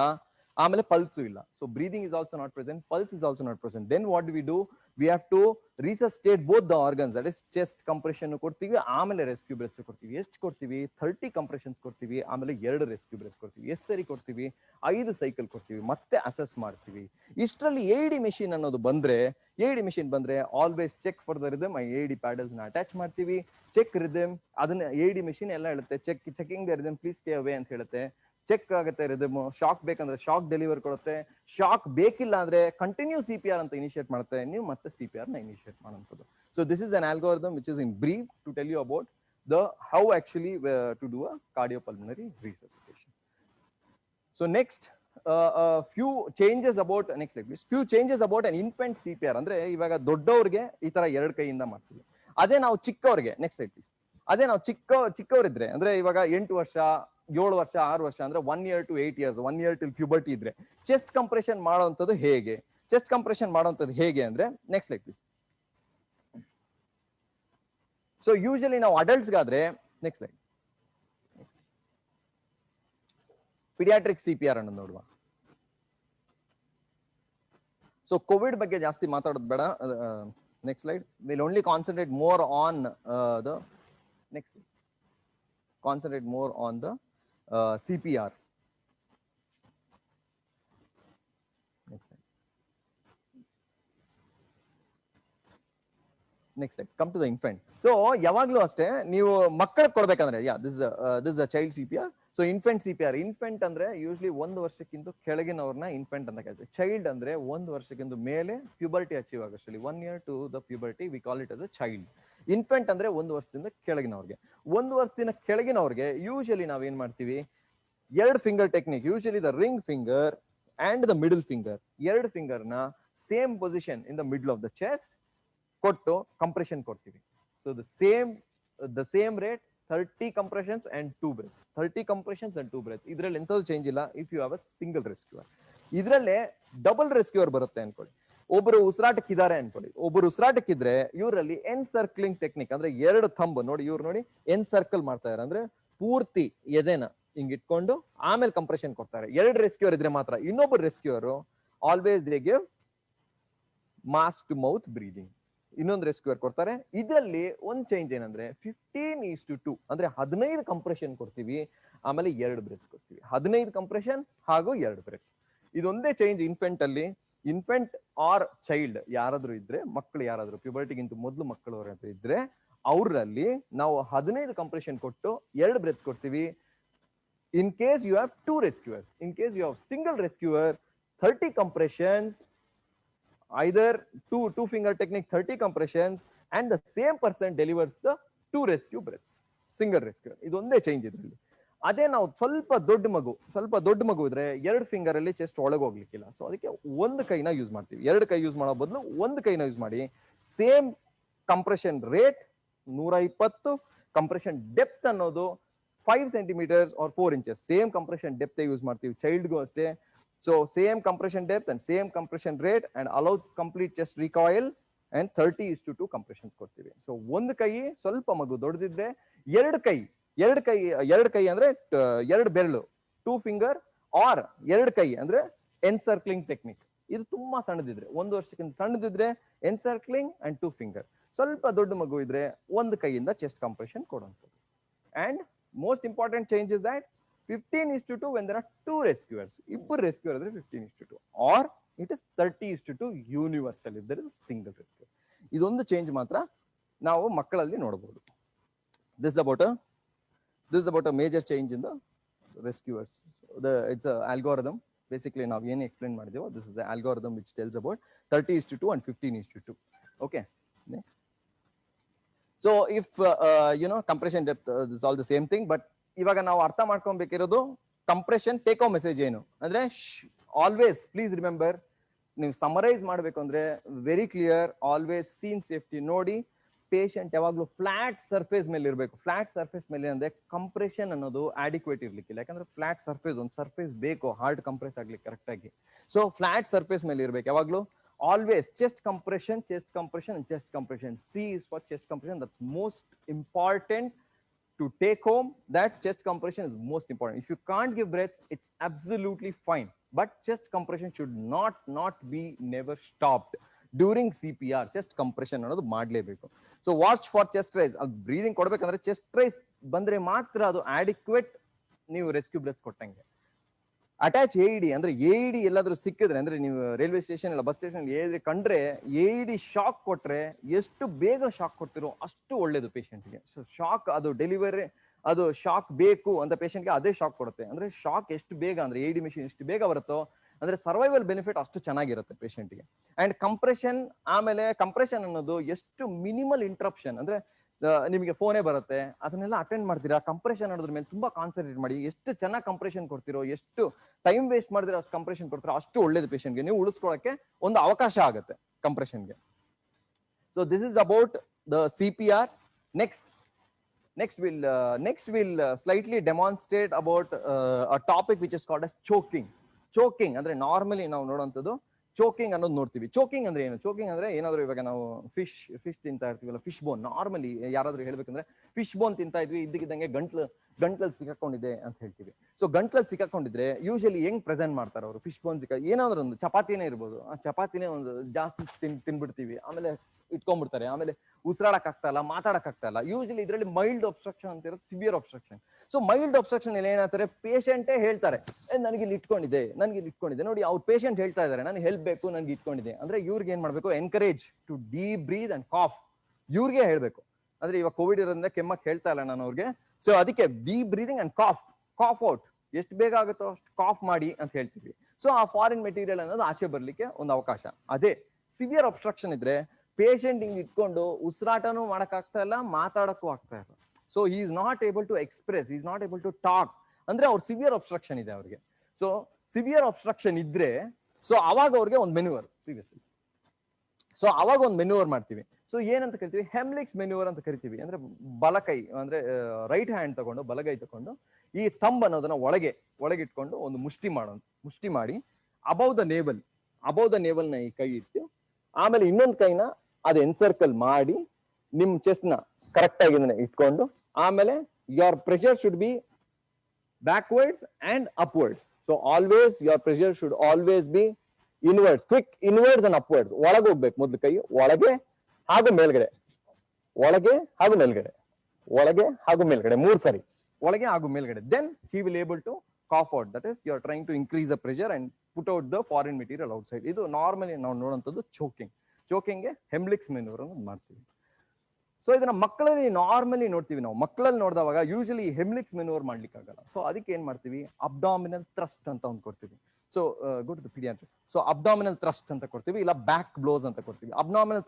ಆಮೇಲೆ ಪಲ್ಸು ಇಲ್ಲ. So breathing is also not present, pulse is also not present. Then what do we do? We have to resuscitate both the organs. That is chest compression ಕೊಡ್ತೀವಿ, ಆಮೇಲೆ rescue breaths ಕೊಡ್ತೀವಿ. ಎಷ್ಟು ಕೊಡ್ತೀವಿ? 30 compressions ಕೊಡ್ತೀವಿ, ಆಮೇಲೆ 2 rescue breaths ಕೊಡ್ತೀವಿ. ಎಷ್ಟು ಸರಿ ಕೊಡ್ತೀವಿ? 5 ಸೈಕಲ್ ಕೊಡ್ತೀವಿ, ಮತ್ತೆ ಅಸೆಸ್ ಮಾಡ್ತೀವಿ. ಇಷ್ಟರಲ್ಲಿ AED ಮೆಷಿನ್ ಅನ್ನೋದು ಬಂದ್ರೆ always check for the rhythm. AED paddles ನ ಅಟ್ಯಾಚ್ ಮಾಡ್ತೀವಿ. ಚೆಕ್ ರಿದಮ್, ಅದನ್ನ AED ಮೆಷಿನ್ ಎಲ್ಲ ಹೇಳುತ್ತೆ checking the rhythm, please stay away ಅಂತ ಹೇಳುತ್ತೆ. ಚೆಕ್ ಆಗುತ್ತೆ ರಿದಮ್, ಶಾಕ್ ಬೇಕಂದ್ರೆ ಶಾಕ್ ಡೆಲಿವರ್ ಕೊಡುತ್ತೆ, ಶಾಕ್ ಬೇಕಿಲ್ಲ ಅಂದ್ರೆ ಕಂಟಿನ್ಯೂ CPR ಅಂತ ಇನಿಷಿಯೇಟ್ ಮಾಡುತ್ತೆ, ನೀವು ಮತ್ತೆ CPR ನ ಇನಿಷಿಯೇಟ್ ಮಾಡುವಂಥದ್ದು. So this is an algorithm which is in brief to tell you about how actually to do a cardiopulmonary resuscitation. So next, few changes about next slide please. Few changes about an infant CPR. ಅಂದ್ರೆ ಇವಾಗ ದೊಡ್ಡವರಿಗೆ ಈ ತರ 2 ಕೈಯಿಂದ ಮಾಡ್ತೀವಿ. ಅದೇ ನಾವು ಚಿಕ್ಕವರಿಗೆ next slide please. ಅದೇ ನಾವು ಚಿಕ್ಕವರಿದ್ರೆ ಅಂದ್ರೆ ಇವಾಗ 8 ವರ್ಷ 7 ವರ್ಷ 6 ವರ್ಷ ಅಂದ್ರೆ 1 year to 8 years 1 year till puberty ಇದ್ರೆ ಚೆಸ್ಟ್ ಕಂಪ್ರೆಷನ್ ಮಾಡುವಂಥದ್ದು ಹೇಗೆ? ಚೆಸ್ಟ್ ಕಂಪ್ರೆಷನ್ ಮಾಡುವಂಥದ್ದು ಹೇಗೆ ಅಂದ್ರೆ next slide please. So usually ನಾವು ಅಡಲ್ಟ್ಸ್ ಗಾದ್ರೆ ನೆಕ್ಸ್ಟ್ ಲೈನ್ ಪಿಡಿಯಾಟ್ರಿಕ್ CPR ಅನ್ನು ನೋಡುವ. ಸೊ ಕೋವಿಡ್ ಬಗ್ಗೆ ಜಾಸ್ತಿ ಮಾತಾಡೋದು ಬೇಡ. Next slide. Will only concentrate more on the next concentrate more on the CPR. Next come to the infant. So ಯಾವಾಗ್ಲೂ ಅಷ್ಟೇ ನೀವು ಮಕ್ಕಳಿಗೆ ಕೊಡ್ಬೇಕಂದ್ರೆ this child CPR. So infant CPR, infant ಅಂದ್ರೆ ಯೂಶ್ಲಿ 1 ವರ್ಷಕ್ಕಿಂತ ಕೆಳಗಿನವ್ರನ್ನ ಇನ್ಫೆಂಟ್ ಅಂತ ಕರೀತೀವಿ. ಚೈಲ್ಡ್ ಅಂದ್ರೆ 1 ವರ್ಷಕ್ಕಿಂತ ಮೇಲೆ puberty achieve ಆಗಷ್ಟಲ್ಲಿ 1 year to the puberty we call it as a child. Infant ಅಂದ್ರೆ 1 ವರ್ಷದಿಂದ ಕೆಳಗಿನವ್ರಿಗೆ. 1 ವರ್ಷದಿಂದ ಕೆಳಗಿನವ್ರಿಗೆ ಯೂಶಲಿ ನಾವೇನ್ ಮಾಡ್ತೀವಿ, 2 finger technique, usually the ring finger and the middle finger, 2 finger ನ same position in the middle of the chest ಕೊಟ್ಟು compression ಕೊಡ್ತೀವಿ. So the same rate 30 compressions and 2 breaths. 30 compressions and 2 breaths. ಇದ್ರಲ್ಲಿ ಎಂತದ್ದು change ಇಲ್ಲ if you have a single rescuer. ಇದ್ರಲ್ಲೇ double rescuer ಬರುತ್ತೆ ಅನ್ಕೊಳ್ಳಿ. ಒಬ್ಬರು ಉಸಿರಾಟಕ್ಕಿದ್ದಾರೆ ಅನ್ಕೊಳ್ಳಿ, ಒಬ್ಬರು ಉಸಿರಾಟಕ್ಕಿದ್ರೆ ಇವರಲ್ಲಿ ಎನ್ಸರ್ಕ್ಲಿಂಗ್ ಟೆಕ್ನಿಕ್ ಅಂದ್ರೆ 2 ಥಂಬ್ ನೋಡಿ, ಇವ್ರು ನೋಡಿ ಎನ್ಸರ್ಕಲ್ ಮಾಡ್ತಾ ಇದ್ದಾರೆ ಅಂದ್ರೆ ಪೂರ್ತಿ ಎದೆನ ಹಿಂಗ್ ಇಟ್ಕೊಂಡು ಆಮೇಲೆ ಕಂಪ್ರೆಷನ್ ಕೊಡ್ತಾರೆ. 2 ರೆಸ್ಕ್ಯೂರ್ ಇದ್ರೆ ಮಾತ್ರ. ಇನ್ನೊಬ್ಬರು rescuer always they give mouth to mouth breathing. ಇನ್ನೊಂದು ರೆಸ್ಕ್ಯೂರ್ ಕೊಡ್ತಾರೆ. ಇದರಲ್ಲಿ ಒಂದು ಚೇಂಜ್ ಏನಂದ್ರೆ 15:2 ಅಂದ್ರೆ 15 ಕಂಪ್ರೆಷನ್ ಕೊಡ್ತೀವಿ, ಆಮೇಲೆ 2 ಬ್ರೆತ್ ಕೊಡ್ತೀವಿ. 15 ಕಂಪ್ರೆಷನ್ ಹಾಗೂ 2 ಬ್ರೆತ್. ಇದೊಂದೇ ಚೇಂಜ್ ಇನ್ಫೆಂಟ್ ಅಲ್ಲಿ. ಇನ್ಫೆಂಟ್ ಆರ್ ಚೈಲ್ಡ್ ಯಾರಾದ್ರೂ ಇದ್ರೆ, ಮಕ್ಕಳು ಯಾರಾದ್ರೂ ಪ್ಯೂಬರ್ಟಿಗಿಂತ ಮೊದಲು ಮಕ್ಕಳು ಇದ್ರೆ ಅವರಲ್ಲಿ ನಾವು 15 ಕಂಪ್ರೆಷನ್ ಕೊಟ್ಟು 2 ಬ್ರೆತ್ ಕೊಡ್ತೀವಿ. In case you have 2 rescuers, in case you have single rescuer 30 compressions, either two finger technique 30 compressions and the same person delivers the 2 rescue breaths, single rescue. ಇದೊಂದೇ ಚೇಂಜ್ ಇದ್ರಲ್ಲಿ. ಅದೇ ನಾವು ಸ್ವಲ್ಪ ದೊಡ್ಡ ಮಗು ಇದ್ರೆ 2 ಫಿಂಗರ್ ಅಲ್ಲಿ ಚೆಸ್ಟ್ ಒಳಗೆ ಹೋಗ್ಲಿಕ್ಕಿಲ್ಲ. ಸೊ ಅದಕ್ಕೆ 1 ಕೈನ ಯೂಸ್ ಮಾಡ್ತೀವಿ. 2 ಕೈ ಯೂಸ್ ಮಾಡೋ ಬದಲು 1 ಕೈನ ಯೂಸ್ ಮಾಡಿ same compression rate 120, compression depth ಅನ್ನೋದು 5 centimeters or 4 inches. Same compression depth use ಮಾಡ್ತೀವಿ ಚೈಲ್ಡ್ಗೂ ಅಷ್ಟೇ. So same compression depth and same compression rate and allow complete chest recoil and 30:2 compressions ಕೊಡ್ತೀವಿ. ಸೊ 1 ಕೈ ಸ್ವಲ್ಪ ಮಗು ದೊಡ್ಡದಿದ್ರೆ 2 ಕೈ ಅಂದ್ರೆ 2 ಬೆರಳು 2 ಫಿಂಗರ್ ಆರ್ 2 ಕೈ ಅಂದ್ರೆ ಎನ್ಸರ್ಕ್ಲಿಂಗ್ ಟೆಕ್ನಿಕ್. ಇದು ತುಂಬಾ ಸಣ್ಣದಿದ್ರೆ 1 ವರ್ಷಕ್ಕಿಂತ ಸಣ್ಣದಿದ್ರೆ ಎನ್ಸರ್ಕ್ಲಿಂಗ್ ಅಂಡ್ 2 ಫಿಂಗರ್. ಸ್ವಲ್ಪ ದೊಡ್ಡ ಮಗು ಇದ್ರೆ 1 ಕೈಯಿಂದ ಚೆಸ್ಟ್ ಕಂಪ್ರೆಷನ್ ಕೊಡುವಂಥದ್ದು. And most important change is that 15:2 when there are 2 rescuers. ಇಬ್ಬರು ರೆಸ್ಕ್ಯೂರ್ ಅಂದ್ರೆ 15:2 or it is 30:2 universal if there is a single rescuer. ಇದೊಂದು ಚೇಂಜ್ ಮಾತ್ರ ನಾವು ಮಕ್ಕಳಲ್ಲಿ ನೋಡಬಹುದು. This is about a major change in the rescuers. It's a algorithm. Basically ನಾವು ಏನು explain ಮಾಡಿದೆವೋ this is the algorithm which tells about 30:2 and 15:2. Okay. Next. So if compression depth is all the same thing, but ಇವಾಗ ನಾವು ಅರ್ಥ ಮಾಡ್ಕೊಬೇಕಿರೋದು compression take home message ಏನು ಅಂದ್ರೆ, always please remember, ನೀವು summarise ಮಾಡ್ಬೇಕು ಅಂದ್ರೆ very clear, always scene safety ನೋಡಿ. ಪೇಷಂಟ್ ಯಾವಾಗ್ಲೂ ಫ್ಲಾಟ್ ಸರ್ಫೇಸ್ ಮೇಲೆ ಇರಬೇಕು. ಫ್ಲಾಟ್ ಸರ್ಫೇಸ್ ಮೇಲೆ ಅಂದ್ರೆ ಕಂಪ್ರೆಷನ್ ಅನ್ನೋದು ಆಡಿಕ್ವೇಟ್ ಇರ್ಲಿಕ್ಕಿಲ್ಲ. ಯಾಕಂದ್ರೆ ಫ್ಲಾಟ್ ಸರ್ಫೇಸ್ ಒಂದು ಸರ್ಫೇಸ್ ಬೇಕು ಹಾರ್ಟ್ ಕಂಪ್ರೆಸ್ ಆಗ್ಲಿಕ್ಕೆ ಕರೆಕ್ಟ್ ಆಗಿ. ಸೊ ಫ್ಲಾಟ್ ಸರ್ಫೇಸ್ ಮೇಲೆ ಇರ್ಬೇಕು ಯಾವಾಗ್ಲೂ. Always chest compression C is for chest compression. That's most important. To take home that chest compression is most important. If you can't give breaths, it's absolutely fine, but chest compression should not be never stopped during CPR. Chest compression ಅನ್ನೋದು ಮಾಡಲೇಬೇಕು. So watch for chest raise. ಅದು breathing ಕೊಡ್ಬೇಕಂದ್ರೆ chest rice ಬಂದ್ರೆ ಮಾತ್ರ ಅದು adequate ನೀವು rescue breath ಕೊಟ್ಟಂಗೆ. Attach AED ಅಂದ್ರೆ AED ಎಲ್ಲಾದ್ರೂ ಸಿಕ್ಕಿದ್ರೆ ಅಂದ್ರೆ ನೀವು ರೈಲ್ವೆ ಸ್ಟೇಷನ್ ಇಲ್ಲ ಬಸ್ ಸ್ಟೇಷನ್ ಏನಾದ್ರೂ ಕಂಡ್ರೆ AED ಶಾಕ್ ಕೊಟ್ರೆ ಎಷ್ಟು ಬೇಗ ಶಾಕ್ ಕೊಡ್ತಿರೋ ಅಷ್ಟು ಒಳ್ಳೇದು ಪೇಷಂಟ್ಗೆ. ಸೊ ಶಾಕ್ ಅದು ಡೆಲಿವರಿ ಅದು ಶಾಕ್ ಬೇಕು ಅಂತ ಪೇಷಂಟ್ಗೆ ಅದೇ ಶಾಕ್ ಕೊಡುತ್ತೆ. ಅಂದ್ರೆ ಶಾಕ್ ಎಷ್ಟು ಬೇಗ ಅಂದ್ರೆ AED ಮಿಷಿನ್ ಎಷ್ಟು ಬೇಗ ಬರುತ್ತೋ ಅಂದ್ರೆ ಸರ್ವೈವಲ್ ಬೆನಿಫಿಟ್ ಅಷ್ಟು ಚೆನ್ನಾಗಿರುತ್ತೆ ಪೇಷಂಟ್ಗೆ. ಅಂಡ್ ಕಂಪ್ರೆಷನ್, ಆಮೇಲೆ ಕಂಪ್ರೆಷನ್ ಅನ್ನೋದು ಎಷ್ಟು ಮಿನಿಮಲ್ ಇಂಟ್ರಪ್ಷನ್ ಅಂದ್ರೆ ನಿಮಗೆ ಫೋನೇ ಬರುತ್ತೆ, ಅದನ್ನೆಲ್ಲ ಅಟೆಂಡ್ ಮಾಡ್ತೀರಾ. ಕಂಪ್ರೆಷನ್ ಅನ್ನೋದ್ರ ಮೇಲೆ ತುಂಬಾ ಕಾನ್ಸಂಟ್ರೇಟ್ ಮಾಡಿ. ಎಷ್ಟು ಚೆನ್ನಾಗಿ ಕಂಪ್ರೆಷನ್ ಕೊಡ್ತಿರೋ, ಎಷ್ಟು ಟೈಮ್ ವೇಸ್ಟ್ ಮಾಡಿದ್ರೆ ಅಷ್ಟು ಕಂಪ್ರೆಷನ್ ಕೊಡ್ತಿರೋ ಅಷ್ಟು ಒಳ್ಳೇದು ಪೇಷಂಟ್ಗೆ. ನೀವು ಉಳಿಸ್ಕೊಳ್ಳೋಕೆ ಒಂದು ಅವಕಾಶ ಆಗುತ್ತೆ ಕಂಪ್ರೆಷನ್ಗೆ. So this is about the CPR. Next we'll slightly demonstrate about a topic which is called as choking. Choking ಅಂದ್ರೆ ನಾರ್ಮಲಿ ನಾವು ನೋಡುವಂಥದ್ದು ಚೋಕಿಂಗ್ ಅನ್ನೋದು ನೋಡ್ತೀವಿ. ಚೋಕಿಂಗ್ ಅಂದ್ರೆ ಏನು? ಚೋಕಿಂಗ್ ಅಂದ್ರೆ ಏನಾದ್ರು ಇವಾಗ ನಾವು ಫಿಶ್ ತಿಂತಾ ಇರ್ತೀವಲ್ಲ, ಫಿಶ್ ಬೋನ್. ನಾರ್ಮಲಿ ಯಾರಾದ್ರೂ ಹೇಳ್ಬೇಕಂದ್ರೆ ಫಿಶ್ ಬೋನ್ ತಿಂತಾ ಇದ್ವಿ, ಇದ್ದಕ್ಕಿದ್ದಂಗೆ ಗಂಟ್ಲಲ್ಲಿ ಸಿಕ್ಕಾಕೊಂಡಿದೆ ಅಂತ ಹೇಳ್ತೀವಿ. ಸೊ ಗಂಟ್ಲಲ್ಲಿ ಸಿಕ್ಕಾಕೊಂಡಿದ್ರೆ ಯೂಶಲಿ ಹೆಂಗ್ ಪ್ರೆಸೆಂಟ್ ಮಾಡ್ತಾರೆ ಅವರು? ಫಿಶ್ ಬೋನ್ ಏನಾದ್ರು ಒಂದು ಚಪಾತಿನೇ ಇರ್ಬೋದು, ಆ ಚಪಾತಿನೇ ಒಂದು ಜಾಸ್ತಿ ತಿನ್ಬಿಡ್ತೀವಿ, ಆಮೇಲೆ ಇಟ್ಕೊಂಡ್ಬಿಡ್ತಾರೆ, ಆಮೇಲೆ ಉಸಿರಾಡಕ್ ಆಗ್ತಾ ಇಲ್ಲ, ಮಾತಾಡಕ್ ಆಗ್ತಾ ಇಲ್ಲ. ಯೂಶಲಿ ಇದರಲ್ಲಿ ಮೈಲ್ಡ್ ಒಬ್ಸ್ಟ್ರಕ್ಷನ್ ಅಂತ ಇರುತ್ತೆ, ಸಿವಿಯರ್ ಒಬ್ಸ್ಟ್ರಕ್ಷನ್. ಸೊ ಮೈಲ್ಡ್ ಒಬ್ಸ್ಟ್ರಕ್ಷನ್ ಇಲ್ಲಿ ಏನಾಗ್ತಾರೆ, ಪೇಷಂಟೇ ಹೇಳ್ತಾರೆ ನನಗೆ ಇಲ್ಲಿ ಇಟ್ಕೊಂಡಿದೆ ನೋಡಿ. ಅವ್ರ ಪೇಷಂಟ್ ಹೇಳ್ತಾ ಇದಾರೆ ನನಗೆ ಹೆಲ್ಪ್ ಬೇಕು, ನನ್ಗೆ ಇಟ್ಕೊಂಡಿದೆ ಅಂದ್ರೆ ಇವ್ರಿಗೆ ಏನ್ ಮಾಡ್ಬೇಕು? Encourage to deep breath and cough. ಇವ್ರಿಗೆ ಹೇಳ್ಬೇಕು. ಅಂದ್ರೆ ಇವಾಗ ಕೋವಿಡ್ ಇರೋದ್ರಿಂದ ಕೆಮ್ಮಕ್ ಹೇಳ್ತಾ ಇಲ್ಲ ನಾನು ಅವ್ರಿಗೆ. ಸೊ ಅದಕ್ಕೆ deep breathing and cough out. ಎಷ್ಟು ಬೇಗ ಆಗುತ್ತೋ ಅಷ್ಟು ಕಾಫ್ ಮಾಡಿ ಅಂತ ಹೇಳ್ತೀವಿ. ಸೊ ಆ ಫಾರಿನ್ ಮೆಟೀರಿಯಲ್ ಅನ್ನೋದು ಆಚೆ ಬರ್ಲಿಕ್ಕೆ ಒಂದು ಅವಕಾಶ. ಅದೇ ಸಿವಿಯರ್ ಒಬ್ಸ್ಟ್ರಕ್ಷನ್ ಇದ್ರೆ ಪೇಷಂಟ್ ಹಿಂಗ್ ಇಟ್ಕೊಂಡು ಉಸಿರಾಟನೂ ಮಾಡಕ್ ಆಗ್ತಾ ಇಲ್ಲ, ಮಾತಾಡಕ್ಕೂ ಆಗ್ತಾ ಇಲ್ಲ. So he is not able to express, he is not able to talk. ಅಂದ್ರೆ ಅವ್ರ ಸಿವಿಯರ್ ಒಬ್ಸ್ಟ್ರಕ್ಷನ್ ಇದೆ ಅವ್ರಿಗೆ. ಸೊ ಸಿವಿಯರ್ ಒಬ್ಸ್ಟ್ರಕ್ಷನ್ ಇದ್ರೆ ಸೊ ಅವಾಗ ಅವ್ರಿಗೆ ಒಂದು ಮೆನ್ಯೂವರ್ ಪ್ರೀವಿಯಸ್ಲಿ. ಸೊ ಅವಾಗ ಒಂದು ಮೆನ್ಯೂವರ್ ಮಾಡ್ತೀವಿ. ಸೊ ಏನಂತ ಕರಿತೀವಿ? ಹೆಮ್ಲಿಕ್ಸ್ ಮೆನ್ಯೂವರ್ ಅಂತ ಕರಿತೀವಿ. ಅಂದ್ರೆ ಬಲಕೈ ಅಂದ್ರೆ ರೈಟ್ ಹ್ಯಾಂಡ್ ತಗೊಂಡು, ಬಲಗೈ ತಗೊಂಡು ಈ ಥಂಬ್ ಅನ್ನೋದನ್ನ ಒಳಗೆ ಇಟ್ಕೊಂಡು ಒಂದು ಮುಷ್ಟಿ ಮಾಡಿ ಅಬೌವ್ ದ ನೇವಲ್ ನ ಈ ಕೈ ಇಟ್ಟು, ಆಮೇಲೆ ಇನ್ನೊಂದು ಕೈನ ಅದು ಎನ್ಸರ್ಕಲ್ ಮಾಡಿ ನಿಮ್ ಚೆಸ್ಟ್ ನ ಕರೆಕ್ಟ್ ಆಗಿ ಇಟ್ಕೊಂಡು, ಆಮೇಲೆ your pressure should be backwards and upwards. So always your pressure should always B inwards, quick inwards and upwards. ಒಳಗೆ ಹೋಗ್ಬೇಕು ಮೊದಲು ಕೈ, ಒಳಗೆ ಹಾಗೂ ಮೇಲ್ಗಡೆ, ಒಳಗೆ ಹಾಗೂ ಮೇಲ್ಗಡೆ, ಒಳಗೆ ಹಾಗೂ ಮೇಲ್ಗಡೆ 3 ಸರಿ, ಒಳಗೆ ಹಾಗೂ ಮೇಲ್ಗಡೆ. Then he will able to cough out. That is you are trying to increase the pressure and put out the foreign material outside. ಇದು ನಾರ್ಮಲಿ ನಾವು ನೋಡುವಂಥದ್ದು ಚೋಕಿಂಗ್ಗೆ ಹೆಮ್ಲಿಕ್ಸ್ ಮೆನ್ಯೂವರ್ ಅನ್ನೋದು ಮಾಡ್ತೀವಿ. ಸೊ ಇದನ್ನ ಮಕ್ಕಳಲ್ಲಿ ನಾರ್ಮಲಿ ನೋಡ್ತೀವಿ ನಾವು. ಮಕ್ಕಳಲ್ಲಿ ನೋಡಿದವಾಗ ಯೂಶಲಿ ಹೆಮ್ಲಿಕ್ಸ್ ಮೆನ್ಯೂವರ್ ಮಾಡ್ಲಿಕ್ಕೆ ಆಗಲ್ಲ. ಸೊ ಅದಕ್ಕೆ ಏನ್ ಮಾಡ್ತೀವಿ? ಅಬ್ಡಾಮಿನಲ್ ಥ್ರಸ್ಟ್ ಅಂತ ಒಂದು ಕೊಡ್ತೀವಿ. So good paediatric. So abdominal thrust ಅಂತ ಕೊಡ್ತೀವಿ, ಇಲ್ಲ ಬ್ಯಾಕ್ ಬ್ಲೋಸ್ ಅಂತ ಕೊಡ್ತೀವಿ. ಅಬ್ಡಾಮಿನಲ್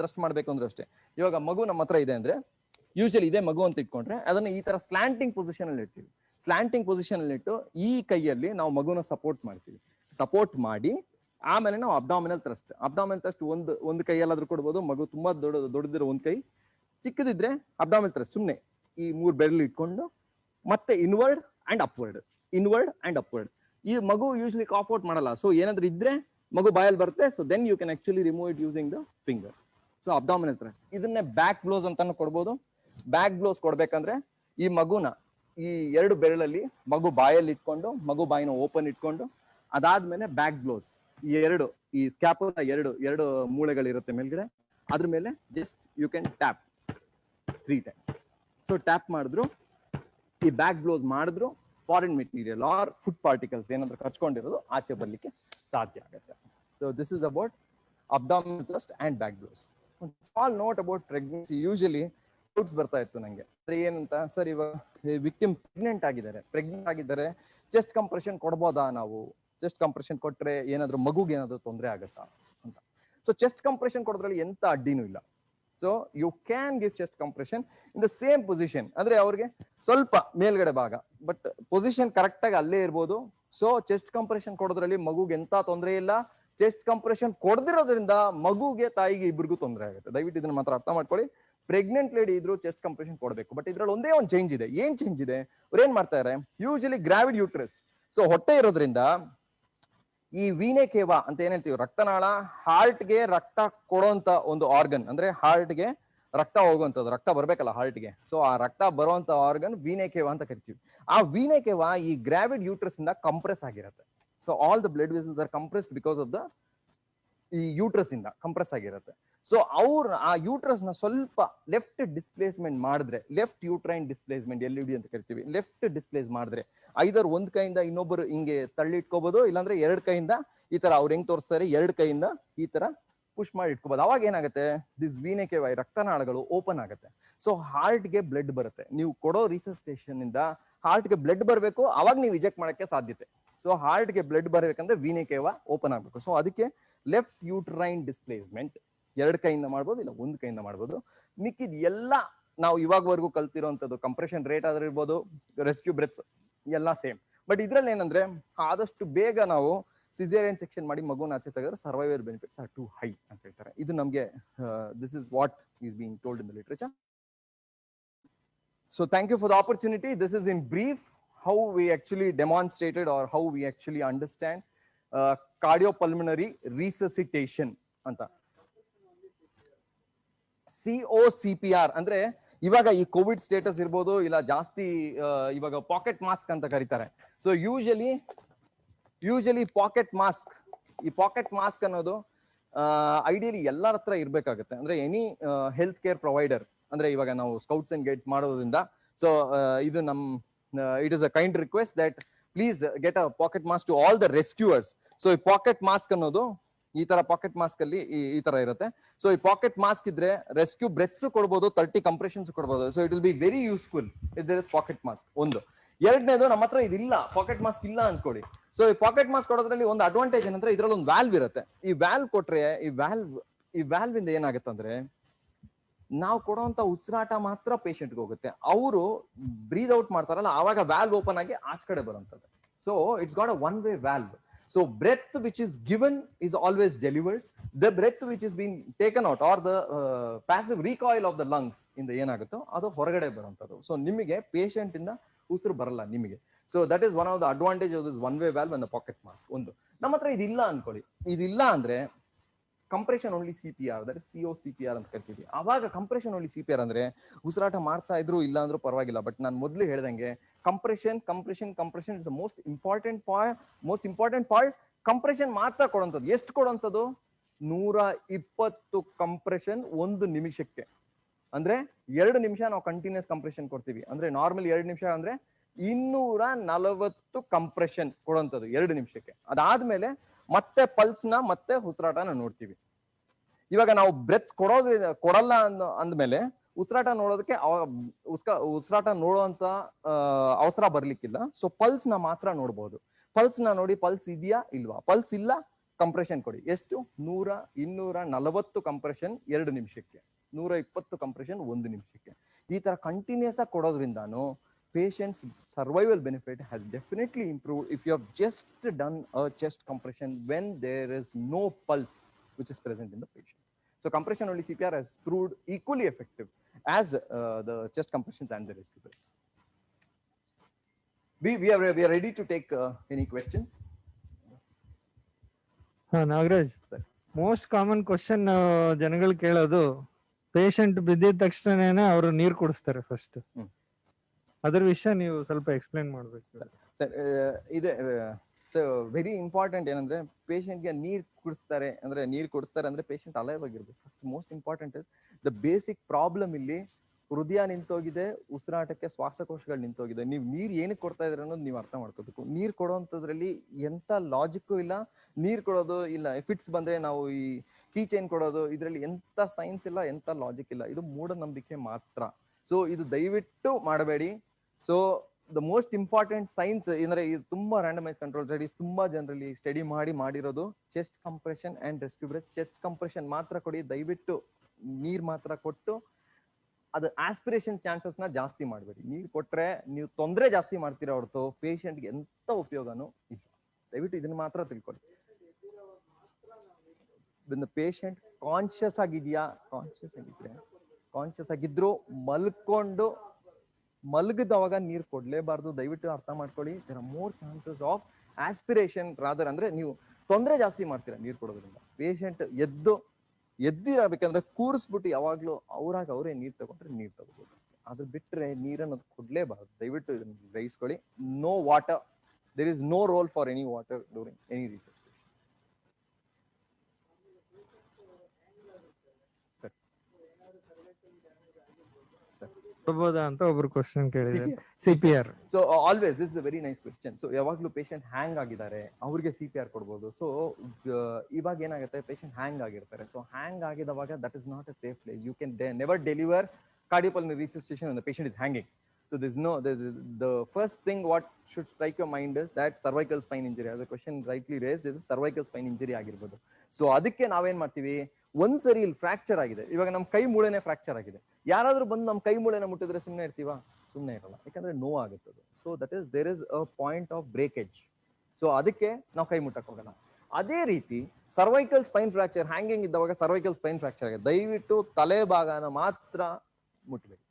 ಥ್ರಸ್ಟ್ ಮಾಡ್ಬೇಕು ಅಂದ್ರೆ ಅಷ್ಟೇ. ಇವಾಗ ಮಗು ನಮ್ಮ ಹತ್ರ ಇದೆ ಅಂದ್ರೆ ಯೂಶಲಿ ಇದೇ ಮಗು ಅಂತ ಇಟ್ಕೊಂಡ್ರೆ ಅದನ್ನ ಈ ತರ ಸ್ಲ್ಯಾಂಟಿಂಗ್ ಪೊಸಿಷನ್ ಅಲ್ಲಿ ಇಡ್ತೀವಿ. ಸ್ಲ್ಯಾಂಟಿಂಗ್ ಪೊಸಿಷನ್ ಅಲ್ಲಿ ಇಟ್ಟು ಈ ಕೈಯಲ್ಲಿ ನಾವು ಮಗುನ ಸಪೋರ್ಟ್ ಮಾಡ್ತೀವಿ. ಸಪೋರ್ಟ್ ಮಾಡಿ ಆಮೇಲೆ ನಾವು ಅಬ್ಡಾಮಿನಲ್ ಥ್ರಸ್ಟ್ ಒಂದು ಕೈಯಲ್ಲಾದ್ರೂ ಕೊಡ್ಬೋದು. ಮಗು ತುಂಬಾ ದೊಡ್ಡದಿರೋ ಒಂದ್ ಕೈ, ಚಿಕ್ಕದಿದ್ರೆ ಅಬ್ಡಾಮಿನಲ್ ಥ್ರಸ್ಟ್ ಸುಮ್ನೆ ಈ 3 ಬೆರಳು ಇಟ್ಕೊಂಡು ಮತ್ತೆ ಇನ್ವರ್ಡ್ ಅಂಡ್ ಅಪ್ವರ್ಡ್. ಈ ಮಗು ಯೂಶಲಿ ಕಾಫ್ ಔಟ್ ಮಾಡಲ್ಲ. ಸೊ ಏನಾದ್ರೂ ಇದ್ರೆ ಮಗು ಬಾಯಲ್ಲಿ ಬರುತ್ತೆ. So then you can actually remove it using the finger. So abdominal thrust. ಇದನ್ನೇ ಬ್ಯಾಕ್ ಬ್ಲೋಸ್ ಅಂತಾನು ಕೊಡ್ಬೋದು. ಬ್ಯಾಕ್ ಬ್ಲೋಸ್ ಕೊಡ್ಬೇಕಂದ್ರೆ ಈ ಮಗುನ ಈ 2 ಬೆರಳಲ್ಲಿ ಮಗು ಬಾಯಲ್ಲಿ ಇಟ್ಕೊಂಡು, ಮಗು ಬಾಯಿನ ಓಪನ್ ಇಟ್ಕೊಂಡು, ಅದಾದ್ಮೇಲೆ ಬ್ಯಾಕ್ ಬ್ಲೋಸ್ ಈ ಸ್ಕ್ಯಾಪುಲಾ ಎರಡು ಮೂಳೆಗಳಿರುತ್ತೆ ಮೇಲ್ಗಡೆ, ಅದ್ರ ಮೇಲೆ just you can tap 3 times. So tap ಮಾಡಿದ್ರು, ಈ ಬ್ಯಾಕ್ ಬ್ಲೋಸ್ ಮಾಡಿದ್ರು foreign material or food particles ಏನಾದ್ರು ಕಚ್ಕೊಂಡಿರೋದು ಆಚೆ ಬರ್ಲಿಕ್ಕೆ ಸಾಧ್ಯ ಆಗುತ್ತೆ. So this is about abdominal thrust and back blows. Small note about pregnancy. Usually doubts ಬರ್ತಾ ಇತ್ತು ನಂಗೆ. ಏನಂತ, ಸರ್ ಇವಾಗ ವಿಕ್ಟಿಮ್ ಪ್ರೆಗ್ನೆಂಟ್ ಆಗಿದ್ದಾರೆ, ಚೆಸ್ಟ್ ಕಂಪ್ರೆಷನ್ ಕೊಡ್ಬೋದಾ ನಾವು? ಚೆಸ್ಟ್ ಕಂಪ್ರೆಷನ್ ಕೊಟ್ರೆ ಏನಾದ್ರು ಮಗುಗೆ ಏನಾದ್ರು ತೊಂದರೆ ಆಗುತ್ತಾ ಅಂತ. ಸೊ ಚೆಸ್ಟ್ ಕಂಪ್ರೆಷನ್ ಕೊಡೋದ್ರಲ್ಲಿ ಎಂತ ಅಡ್ಡಿನೂ ಇಲ್ಲ. So you can give chest compression in the same position. ಅಂದ್ರೆ ಅವ್ರಿಗೆ ಸ್ವಲ್ಪ ಮೇಲ್ಗಡೆ ಭಾಗ, ಬಟ್ ಪೊಸಿಷನ್ ಕರೆಕ್ಟ್ ಆಗಿ ಅಲ್ಲೇ ಇರ್ಬೋದು. ಸೊ ಚೆಸ್ಟ್ ಕಂಪ್ರೆಷನ್ ಕೊಡೋದ್ರಲ್ಲಿ ಮಗುಗೆ ಎಂತ ತೊಂದರೆ ಇಲ್ಲ. ಚೆಸ್ಟ್ ಕಂಪ್ರೆಷನ್ ಕೊಡದಿರೋದ್ರಿಂದ ಮಗುಗೆ ತಾಯಿಗೆ ಇಬ್ಬರಿಗೂ ತೊಂದರೆ ಆಗುತ್ತೆ. ದಯವಿಟ್ಟು ಇದನ್ನ ಮಾತ್ರ ಅರ್ಥ ಮಾಡ್ಕೊಳ್ಳಿ. ಪ್ರೆಗ್ನೆಂಟ್ ಲೇಡಿ ಇದ್ರು ಚೆಸ್ಟ್ ಕಂಪ್ರೆಷನ್ ಕೊಡಬೇಕು. ಬಟ್ ಇದ್ರಲ್ಲಿ ಒಂದೇ ಒಂದು ಚೇಂಜ್ ಇದೆ. ಏನ್ ಚೇಂಜ್ ಇದೆ? ಅವ್ರು ಏನ್ ಮಾಡ್ತಾರೆ, ಯೂಶಲಿ ಗ್ರಾವಿಡ್ ಯೂಟ್ರಸ್, ಸೊ ಹೊಟ್ಟೆ ಇರೋದ್ರಿಂದ ಈ ವೀನೆ ಕೇವ ಅಂತ ಏನ್ ಹೇಳ್ತೀವಿ, ರಕ್ತನಾಳ, ಹಾರ್ಟ್ಗೆ ರಕ್ತ ಕೊಡುವಂತ ಒಂದು ಆರ್ಗನ್. ಅಂದ್ರೆ ಹಾರ್ಟ್ಗೆ ರಕ್ತ ಹೋಗುವಂಥದ್ದು, ರಕ್ತ ಬರ್ಬೇಕಲ್ಲ ಹಾರ್ಟ್ಗೆ. ಸೊ ಆ ರಕ್ತ ಬರುವಂತ ಆರ್ಗನ್ ವೀನೆ ಕೇವ ಅಂತ ಕರಿತೀವಿ. ಆ ವೀನೆ ಕೇವ ಈ ಗ್ರಾವಿಡ್ ಯೂಟ್ರಸ್ ಇಂದ ಕಂಪ್ರೆಸ್ ಆಗಿರುತ್ತೆ. So all the blood vessels are compressed because of the ಈ ಯೂಟ್ರಸ್ ಇಂದ ಕಂಪ್ರೆಸ್ ಆಗಿರುತ್ತೆ. ಸೊ ಅವ್ರು ಆ ಯೂಟ್ರಸ್ ನ ಸ್ವಲ್ಪ ಲೆಫ್ಟ್ ಡಿಸ್ಪ್ಲೇಸ್ಮೆಂಟ್ ಮಾಡಿದ್ರೆ, ಲೆಫ್ಟ್ ಯೂಟ್ರೈನ್ ಡಿಸ್ಪ್ಲೇಸ್ಮೆಂಟ್ LUD ಅಂತ ಕರಿತೀವಿ, ಲೆಫ್ಟ್ ಡಿಸ್ಪ್ಲೇಸ್ ಮಾಡಿದ್ರೆ ಐದರ್ ಒಂದ್ ಕೈಯಿಂದ ಇನ್ನೊಬ್ಬರು ಹಿಂಗೆ ತಳ್ಳಿ ಇಟ್ಕೋಬಹುದು, ಇಲ್ಲಾಂದ್ರೆ 2 ಕೈಯಿಂದ ಈ ತರ ಅವ್ರು ಹೆಂಗ್ ತೋರಿಸ್ತಾರೆ, 2 ಕೈಯಿಂದ ಈ ತರ ಪುಷ್ ಮಾಡಿ ಇಟ್ಕೋಬಹುದು. ಅವಾಗ ಏನಾಗುತ್ತೆ, ದಿಸ್ ವೀನೆ ಕೇವೈ ರಕ್ತನಾಳಗಳು ಓಪನ್ ಆಗುತ್ತೆ. ಸೊ ಹಾರ್ಟ್ಗೆ ಬ್ಲಡ್ ಬರುತ್ತೆ. ನೀವು ಕೊಡೋ ರಿಸಸ್ಟೇಷನ್ ಇಂದ ಹಾರ್ಟ್ಗೆ ಬ್ಲಡ್ ಬರಬೇಕು, ಅವಾಗ ನೀವು ಇಜೆಕ್ಟ್ ಮಾಡಕ್ಕೆ ಸಾಧ್ಯತೆ. ಸೊ ಹಾರ್ಟ್ಗೆ ಬ್ಲಡ್ ಬರಬೇಕಂದ್ರೆ ವೀನೆ ಕೇವ ಓಪನ್ ಆಗಬೇಕು. ಸೊ ಅದಕ್ಕೆ ಲೆಫ್ಟ್ ಯೂಟ್ರೈನ್ ಡಿಸ್ಪ್ಲೇಸ್ಮೆಂಟ್ 2 ಕೈಯಿಂದ ಮಾಡ್ಬೋದು, ಇಲ್ಲ 1 ಕೈಯಿಂದ ಮಾಡ್ಬೋದು. ಮಿಕ್ಕಿದ ಎಲ್ಲ ನಾವು ಇವಾಗವರೆಗೂ ಕಲ್ತಿರೋಂಥದ್ದು ಕಂಪ್ರೆಷನ್ ರೇಟ್ ಆದ್ರೆ ಇರ್ಬೋದು, ರೆಸ್ಕ್ಯೂ ಬ್ರೆತ್ಸ್ ಎಲ್ಲ ಸೇಮ್. ಬಟ್ ಇದ್ರಲ್ಲಿ ಏನಂದ್ರೆ ಆದಷ್ಟು ಬೇಗ ನಾವು ಸಿಸೇರಿಯನ್ ಸೆಕ್ಷನ್ ಮಾಡಿ ಮಗುನ ಆಚೆ ತೆಗೆದ್ರೆ survival benefits are too high ಅಂತ ಹೇಳ್ತಾರೆ. ಇದು ನಮಗೆ this is what is being told in the literature. So thank you for the opportunity. This is in brief how we actually demonstrated or how we actually understand cardiopulmonary resuscitation anta. COCPR ಅಂದ್ರೆ ಇವಾಗ ಈ Covid status ಇರ್ಬೋದು, ಇಲ್ಲ ಜಾಸ್ತಿ ಇವಾಗ packet mask ಅಂತ ಕರೀತಾರೆ. So usually packet mask, ಈ ಪಾಕೆಟ್ ಮಾಸ್ಕ್ ಅನ್ನೋದು ಐಡಿಯಲಿ ಎಲ್ಲರ ಹತ್ರ ಇರ್ಬೇಕಾಗುತ್ತೆ. ಅಂದ್ರೆ ಎನಿ ಹೆಲ್ತ್ ಕೇರ್ ಪ್ರೊವೈಡರ್, ಅಂದ್ರೆ ಇವಾಗ ನಾವು ಸ್ಕೌಟ್ಸ್ ಅಂಡ್ ಗೈಡ್ಸ್ ಮಾಡೋದ್ರಿಂದ, ಸೊ ಇದು it is a kind request that please get a pocket mask to all the rescuers. So ಈ ಪಾಕೆಟ್ ಮಾಸ್ಕ್ ಅನ್ನೋದು ಈ ತರ ಪಾಕೆಟ್ ಮಾಸ್ಕ್ ಅಲ್ಲಿ ಈ ತರ ಇರುತ್ತೆ. ಸೊ ಈ ಪಾಕೆಟ್ ಮಾಸ್ಕ್ ಇದ್ರೆ ರೆಸ್ಕ್ಯೂ ಬ್ರೆತ್ಸ್ ಕೊಡ್ಬೋದು, 30 ಕಂಪ್ರೆಷನ್ಸ್ ಕೊಡ್ಬೋದು. So it will be very useful if there is pocket mask. ಒಂದು. ಎರಡನೇದು, ನಮ್ಮ ಹತ್ರ ಇದಿಲ್ಲ, ಪಾಕೆಟ್ ಮಾಸ್ಕ್ ಇಲ್ಲ ಅನ್ಕೊಳ್ಳಿ. ಸೊ ಈ ಪಾಕೆಟ್ ಮಾಸ್ಕ್ ಕೊಡೋದ್ರಲ್ಲಿ ಒಂದು ಅಡ್ವಾಂಟೇಜ್ ಏನಂದ್ರೆ ಇದ್ರಲ್ಲಿ ಒಂದು ವ್ಯಾಲ್ವ್ ಇರುತ್ತೆ. ಈ ವ್ಯಾಲ್ವ್ ಕೊಟ್ರೆ ಈ ವ್ಯಾಲ್ವ್ ಇಂದ ಏನಾಗುತ್ತೆ ಅಂದ್ರೆ ನಾವು ಕೊಡುವಂತ ಉಸಿರಾಟ ಮಾತ್ರ ಪೇಷಂಟ್ಗೆ ಹೋಗುತ್ತೆ. ಅವರು ಬ್ರೀದ್ ಔಟ್ ಮಾಡ್ತಾರಲ್ಲ, ಆವಾಗ ವ್ಯಾಲ್ವ್ ಓಪನ್ ಆಗಿ ಆಚ ಕಡೆ ಬರುವಂತದ್ದು. So it's got a one way valve. So breath which is given is always delivered. The breath which is being taken out or the passive recoil of the lungs ಇಂದ ಏನಾಗುತ್ತೋ ಅದು ಹೊರಗಡೆ ಬರುವಂತದ್ದು. So ನಿಮಗೆ ಪೇಷಂಟ್ ಇಂದ ಉಸಿರು ಬರಲ್ಲ ನಿಮಗೆ. So that is one of the advantage of this one way valve and the packet mask. ಒಂದು. ನಮ್ಮ ಹತ್ರ ಇದಿಲ್ಲ ಅನ್ಕೊಳ್ಳಿ, ಇದಿಲ್ಲ ಅಂದ್ರೆ compression only CPR, that is COCPR ಅಂತ ಕರಿತೀವಿ. ಆವಾಗ ಕಂಪ್ರೆಷನ್ ಓನ್ಲಿ CPR ಅಂದ್ರೆ ಉಸಿರಾಟ ಮಾಡ್ತಾ ಇದ್ರು ಇಲ್ಲ ಅಂದ್ರೂ ಪರವಾಗಿಲ್ಲ. ಬಟ್ ನಾನು ಮೊದಲು ಹೇಳ್ದಂಗೆ compression is most important part. Compression ಮಾತ್ರ ಕೊಡುವಂಥದ್ದು. ಎಷ್ಟು ಕೊಡುವಂಥದ್ದು? 120 ಕಂಪ್ರೆಷನ್ 1 ನಿಮಿಷಕ್ಕೆ. ಅಂದ್ರೆ 2 ನಿಮಿಷ ನಾವು ಕಂಟಿನ್ಯೂಸ್ ಕಂಪ್ರೆಷನ್ ಕೊಡ್ತೀವಿ. ಅಂದ್ರೆ ನಾರ್ಮಲ್ 2 ನಿಮಿಷ ಅಂದ್ರೆ 240 ಕಂಪ್ರೆಷನ್ ಕೊಡುವಂಥದ್ದು 2 ನಿಮಿಷಕ್ಕೆ. ಅದಾದ್ಮೇಲೆ ಮತ್ತೆ ಪಲ್ಸ್ನ ಮತ್ತೆ ಉಸಿರಾಟನ ನೋಡ್ತೀವಿ. ಇವಾಗ ನಾವು ಬ್ರೆತ್ ಕೊಡಲ್ಲ ಅಂದ್ಮೇಲೆ ಉಸಿರಾಟ ನೋಡೋದಕ್ಕೆ ಉಸಿರಾಟ ನೋಡುವಂತ ಅವಸರ ಬರ್ಲಿಕ್ಕಿಲ್ಲ. ಸೊ ಪಲ್ಸ್ ನ ಮಾತ್ರ ನೋಡ್ಬೋದು. ಪಲ್ಸ್ ನ ನೋಡಿ ಪಲ್ಸ್ ಇದೆಯಾ ಇಲ್ವಾ, ಪಲ್ಸ್ ಇಲ್ಲ ಕಂಪ್ರೆಷನ್ ಕೊಡಿ. ಎಷ್ಟು? 240 ಕಂಪ್ರೆಷನ್ 2 ನಿಮಿಷಕ್ಕೆ, 120 ಕಂಪ್ರೆಷನ್ 1 ನಿಮಿಷಕ್ಕೆ. ಈ ತರ ಕಂಟಿನ್ಯೂಸ್ ಆಗಿ ಕೊಡೋದ್ರಿಂದಾನು patient's survival benefit has definitely improved if you have just done a chest compression when there is no pulse which is present in the patient. So compression only CPR has proved equally effective as the chest compressions and the rescue breaths. We are ready to take any questions. Nagaraj, most common question ಜನಗಳು ಕೇಳೋದು, patient ಬಿದ್ದಿದ ತಕ್ಷಣನೇ ಅವರು ನೀರು ಕುಡಿಸ್ತಾರೆ first. ಅದರ ವಿಷಯ ನೀವು ಸ್ವಲ್ಪ explain ಮಾಡ್ಬೇಕು ಸರ್. ಇದೆ ಸೊ ವೆರಿ ಇಂಪಾರ್ಟೆಂಟ್ ಏನಂದ್ರೆ ಪೇಷಂಟ್ಗೆ ನೀರು ಕುಡಿಸ್ತಾರೆ ಅಂದ್ರೆ ಪೇಷಂಟ್ ಅಲೈವ್ ಆಗಿರ್ಬೇಕು. First most important is the basic problem. ಇಲ್ಲಿ ಹೃದಯ ನಿಂತೋಗಿದೆ, ಉಸಿರಾಟಕ್ಕೆ ಶ್ವಾಸಕೋಶಗಳು ನಿಂತೋಗಿದೆ. ನೀವು ನೀರು ಏನಕ್ಕೆ ಕೊಡ್ತಾ ಇದ್ರೆ ಅನ್ನೋದು ನೀವು ಅರ್ಥ ಮಾಡ್ಕೋಬೇಕು. ನೀರು ಕೊಡುವಂಥದ್ರಲ್ಲಿ ಎಂತ ಲಾಜಿಕ್ಕು ಇಲ್ಲ. ನೀರು ಕೊಡೋದು ಇಲ್ಲ, ಫಿಟ್ಸ್ ಬಂದ್ರೆ ನಾವು ಈ ಕೀ ಚೈನ್ ಕೊಡೋದು, ಇದರಲ್ಲಿ ಎಂತ ಸೈನ್ಸ್ ಇಲ್ಲ, ಎಂತ ಲಾಜಿಕ್ ಇಲ್ಲ. ಇದು ಮೂಢನಂಬಿಕೆ ಮಾತ್ರ. ಸೊ ಇದು ದಯವಿಟ್ಟು ಮಾಡಬೇಡಿ. So the most important science ಅಂದ್ರೆ ಇದು ತುಂಬಾ ರ್ಯಾಂಡಮೈಸ್ ಕಂಟ್ರೋಲ್ ಸ್ಟಡೀಸ್ ತುಂಬಾ ಜನರಲ್ಲಿ ಸ್ಟಡಿ ಮಾಡಿರೋದು chest compression and rescue breath. Chest compression ಮಾತ್ರ ಕೊಡಿ ದಯವಿಟ್ಟು. ನೀರ್ ಮಾತ್ರ ಕೊಟ್ಟು ಅದು ಆಸ್ಪಿರೇಷನ್ ಚಾನ್ಸಸ್ ನ ಜಾಸ್ತಿ ಮಾಡಬೇಡಿ. ನೀರ್ ಕೊಟ್ರೆ ನೀವು ತೊಂದರೆ ಜಾಸ್ತಿ ಮಾಡ್ತೀರಾ ಹೊರತು ಪೇಷಂಟ್ಗೆ ಎಂತ ಉಪಯೋಗನೂ ಇಲ್ಲ. ದಯವಿಟ್ಟು ಇದನ್ನ ಮಾತ್ರ ತಿಳ್ಕೊಳ್ಳಿ. ಪೇಷಂಟ್ ಕಾನ್ಶಿಯಸ್ ಆಗಿದ್ಯಾ, ಕಾನ್ಶಿಯಸ್ ಆಗಿದ್ರು ಮಲಗಿದವಾಗ ನೀರು ಕೊಡ್ಲೇಬಾರ್ದು. ದಯವಿಟ್ಟು ಅರ್ಥ ಮಾಡ್ಕೊಳ್ಳಿ. There are more chances of aspiration rather. ಅಂದ್ರೆ ನೀವು ತೊಂದರೆ ಜಾಸ್ತಿ ಮಾಡ್ತೀರಾ ನೀರು ಕೊಡೋದ್ರಿಂದ. ಪೇಷಂಟ್ ಎದ್ದಿರಬೇಕಂದ್ರೆ ಕೂರಿಸ್ಬಿಟ್ಟು ಯಾವಾಗ್ಲೂ ಅವರೇ ನೀರು ತಗೊಂಡ್ರೆ ನೀರು ತಗೋಬಹುದು. ಅದ್ರ ಬಿಟ್ರೆ ನೀರನ್ನೋದು ಕೊಡ್ಲೇಬಾರ್ದು. ದಯವಿಟ್ಟು ಇದನ್ನ ಗ್ರಹಿಸ್ಕೊಳ್ಳಿ. No water, there is no role for any water during any resuscitation. ಕೊಡ್ಬೋದಾ ಅಂತ ಒಬ್ರು ಕ್ವಶನ್ ಕೇಳಿದ್ದಾರೆ. CPR. So always this is a very nice question. ಸೊ ಯಾವಾಗ್ಲೂ ಪೇಷಂಟ್ ಹ್ಯಾಂಗ್ ಆಗಿದ್ದಾರೆ, ಅವ್ರಿಗೆ CPR ಕೊಡ್ಬೋದು. ಸೊ ಇವಾಗ ಏನಾಗುತ್ತೆ, ಪೇಷಂಟ್ ಹ್ಯಾಂಗ್ ಆಗಿರ್ತಾರೆ. ಸೊ ಹ್ಯಾಂಗ್ ಆಗಿದವಾಗ that is not a safe place. You can never deliver cardiopulmonary resuscitation when the patient is hanging. So the first thing what should strike your mind is that cervical spine injury, as a question rightly raised, is cervical spine injury ಆಗಿರ್ಬೋದು. So ಅದಕ್ಕೆ ನಾವೇನ್ ಮಾಡ್ತೀವಿ, ಒಂದ್ಸರಿ ಇಲ್ಲಿ fracture ಆಗಿದೆ, ಇವಾಗ ನಮ್ ಕೈ ಮೂಳೆನೆ ಫ್ರಾಕ್ಚರ್ ಆಗಿದೆ, ಯಾರಾದ್ರೂ ಬಂದು ನಮ್ ಕೈ ಮೂಳೆನ ಮುಟ್ಟಿದ್ರೆ ಸುಮ್ಮನೆ ಇರ್ತೀವಾ? ಸುಮ್ಮನೆ ಇರಲ್ಲ, ಯಾಕಂದ್ರೆ ನೋವಾಗುತ್ತದೆ. So that is there is a point of breakage. So ಅದಕ್ಕೆ ನಾವು ಕೈ ಮುಟ್ಟಕ್ ಹೋಗಲ್ಲ. ಅದೇ ರೀತಿ ಸರ್ವೈಕಲ್ ಸ್ಪೈನ್ ಫ್ರಾಕ್ಚರ್ ಹ್ಯಾಂಗಿಂಗ್ ಇದ್ದವಾಗ ಸರ್ವೈಕಲ್ ಸ್ಪೈನ್ ಫ್ರಾಕ್ಚರ್ ಆಗಿದೆ, ದಯವಿಟ್ಟು ತಲೆ ಭಾಗನ ಮಾತ್ರ ಮುಟ್ಬೇಡಿ,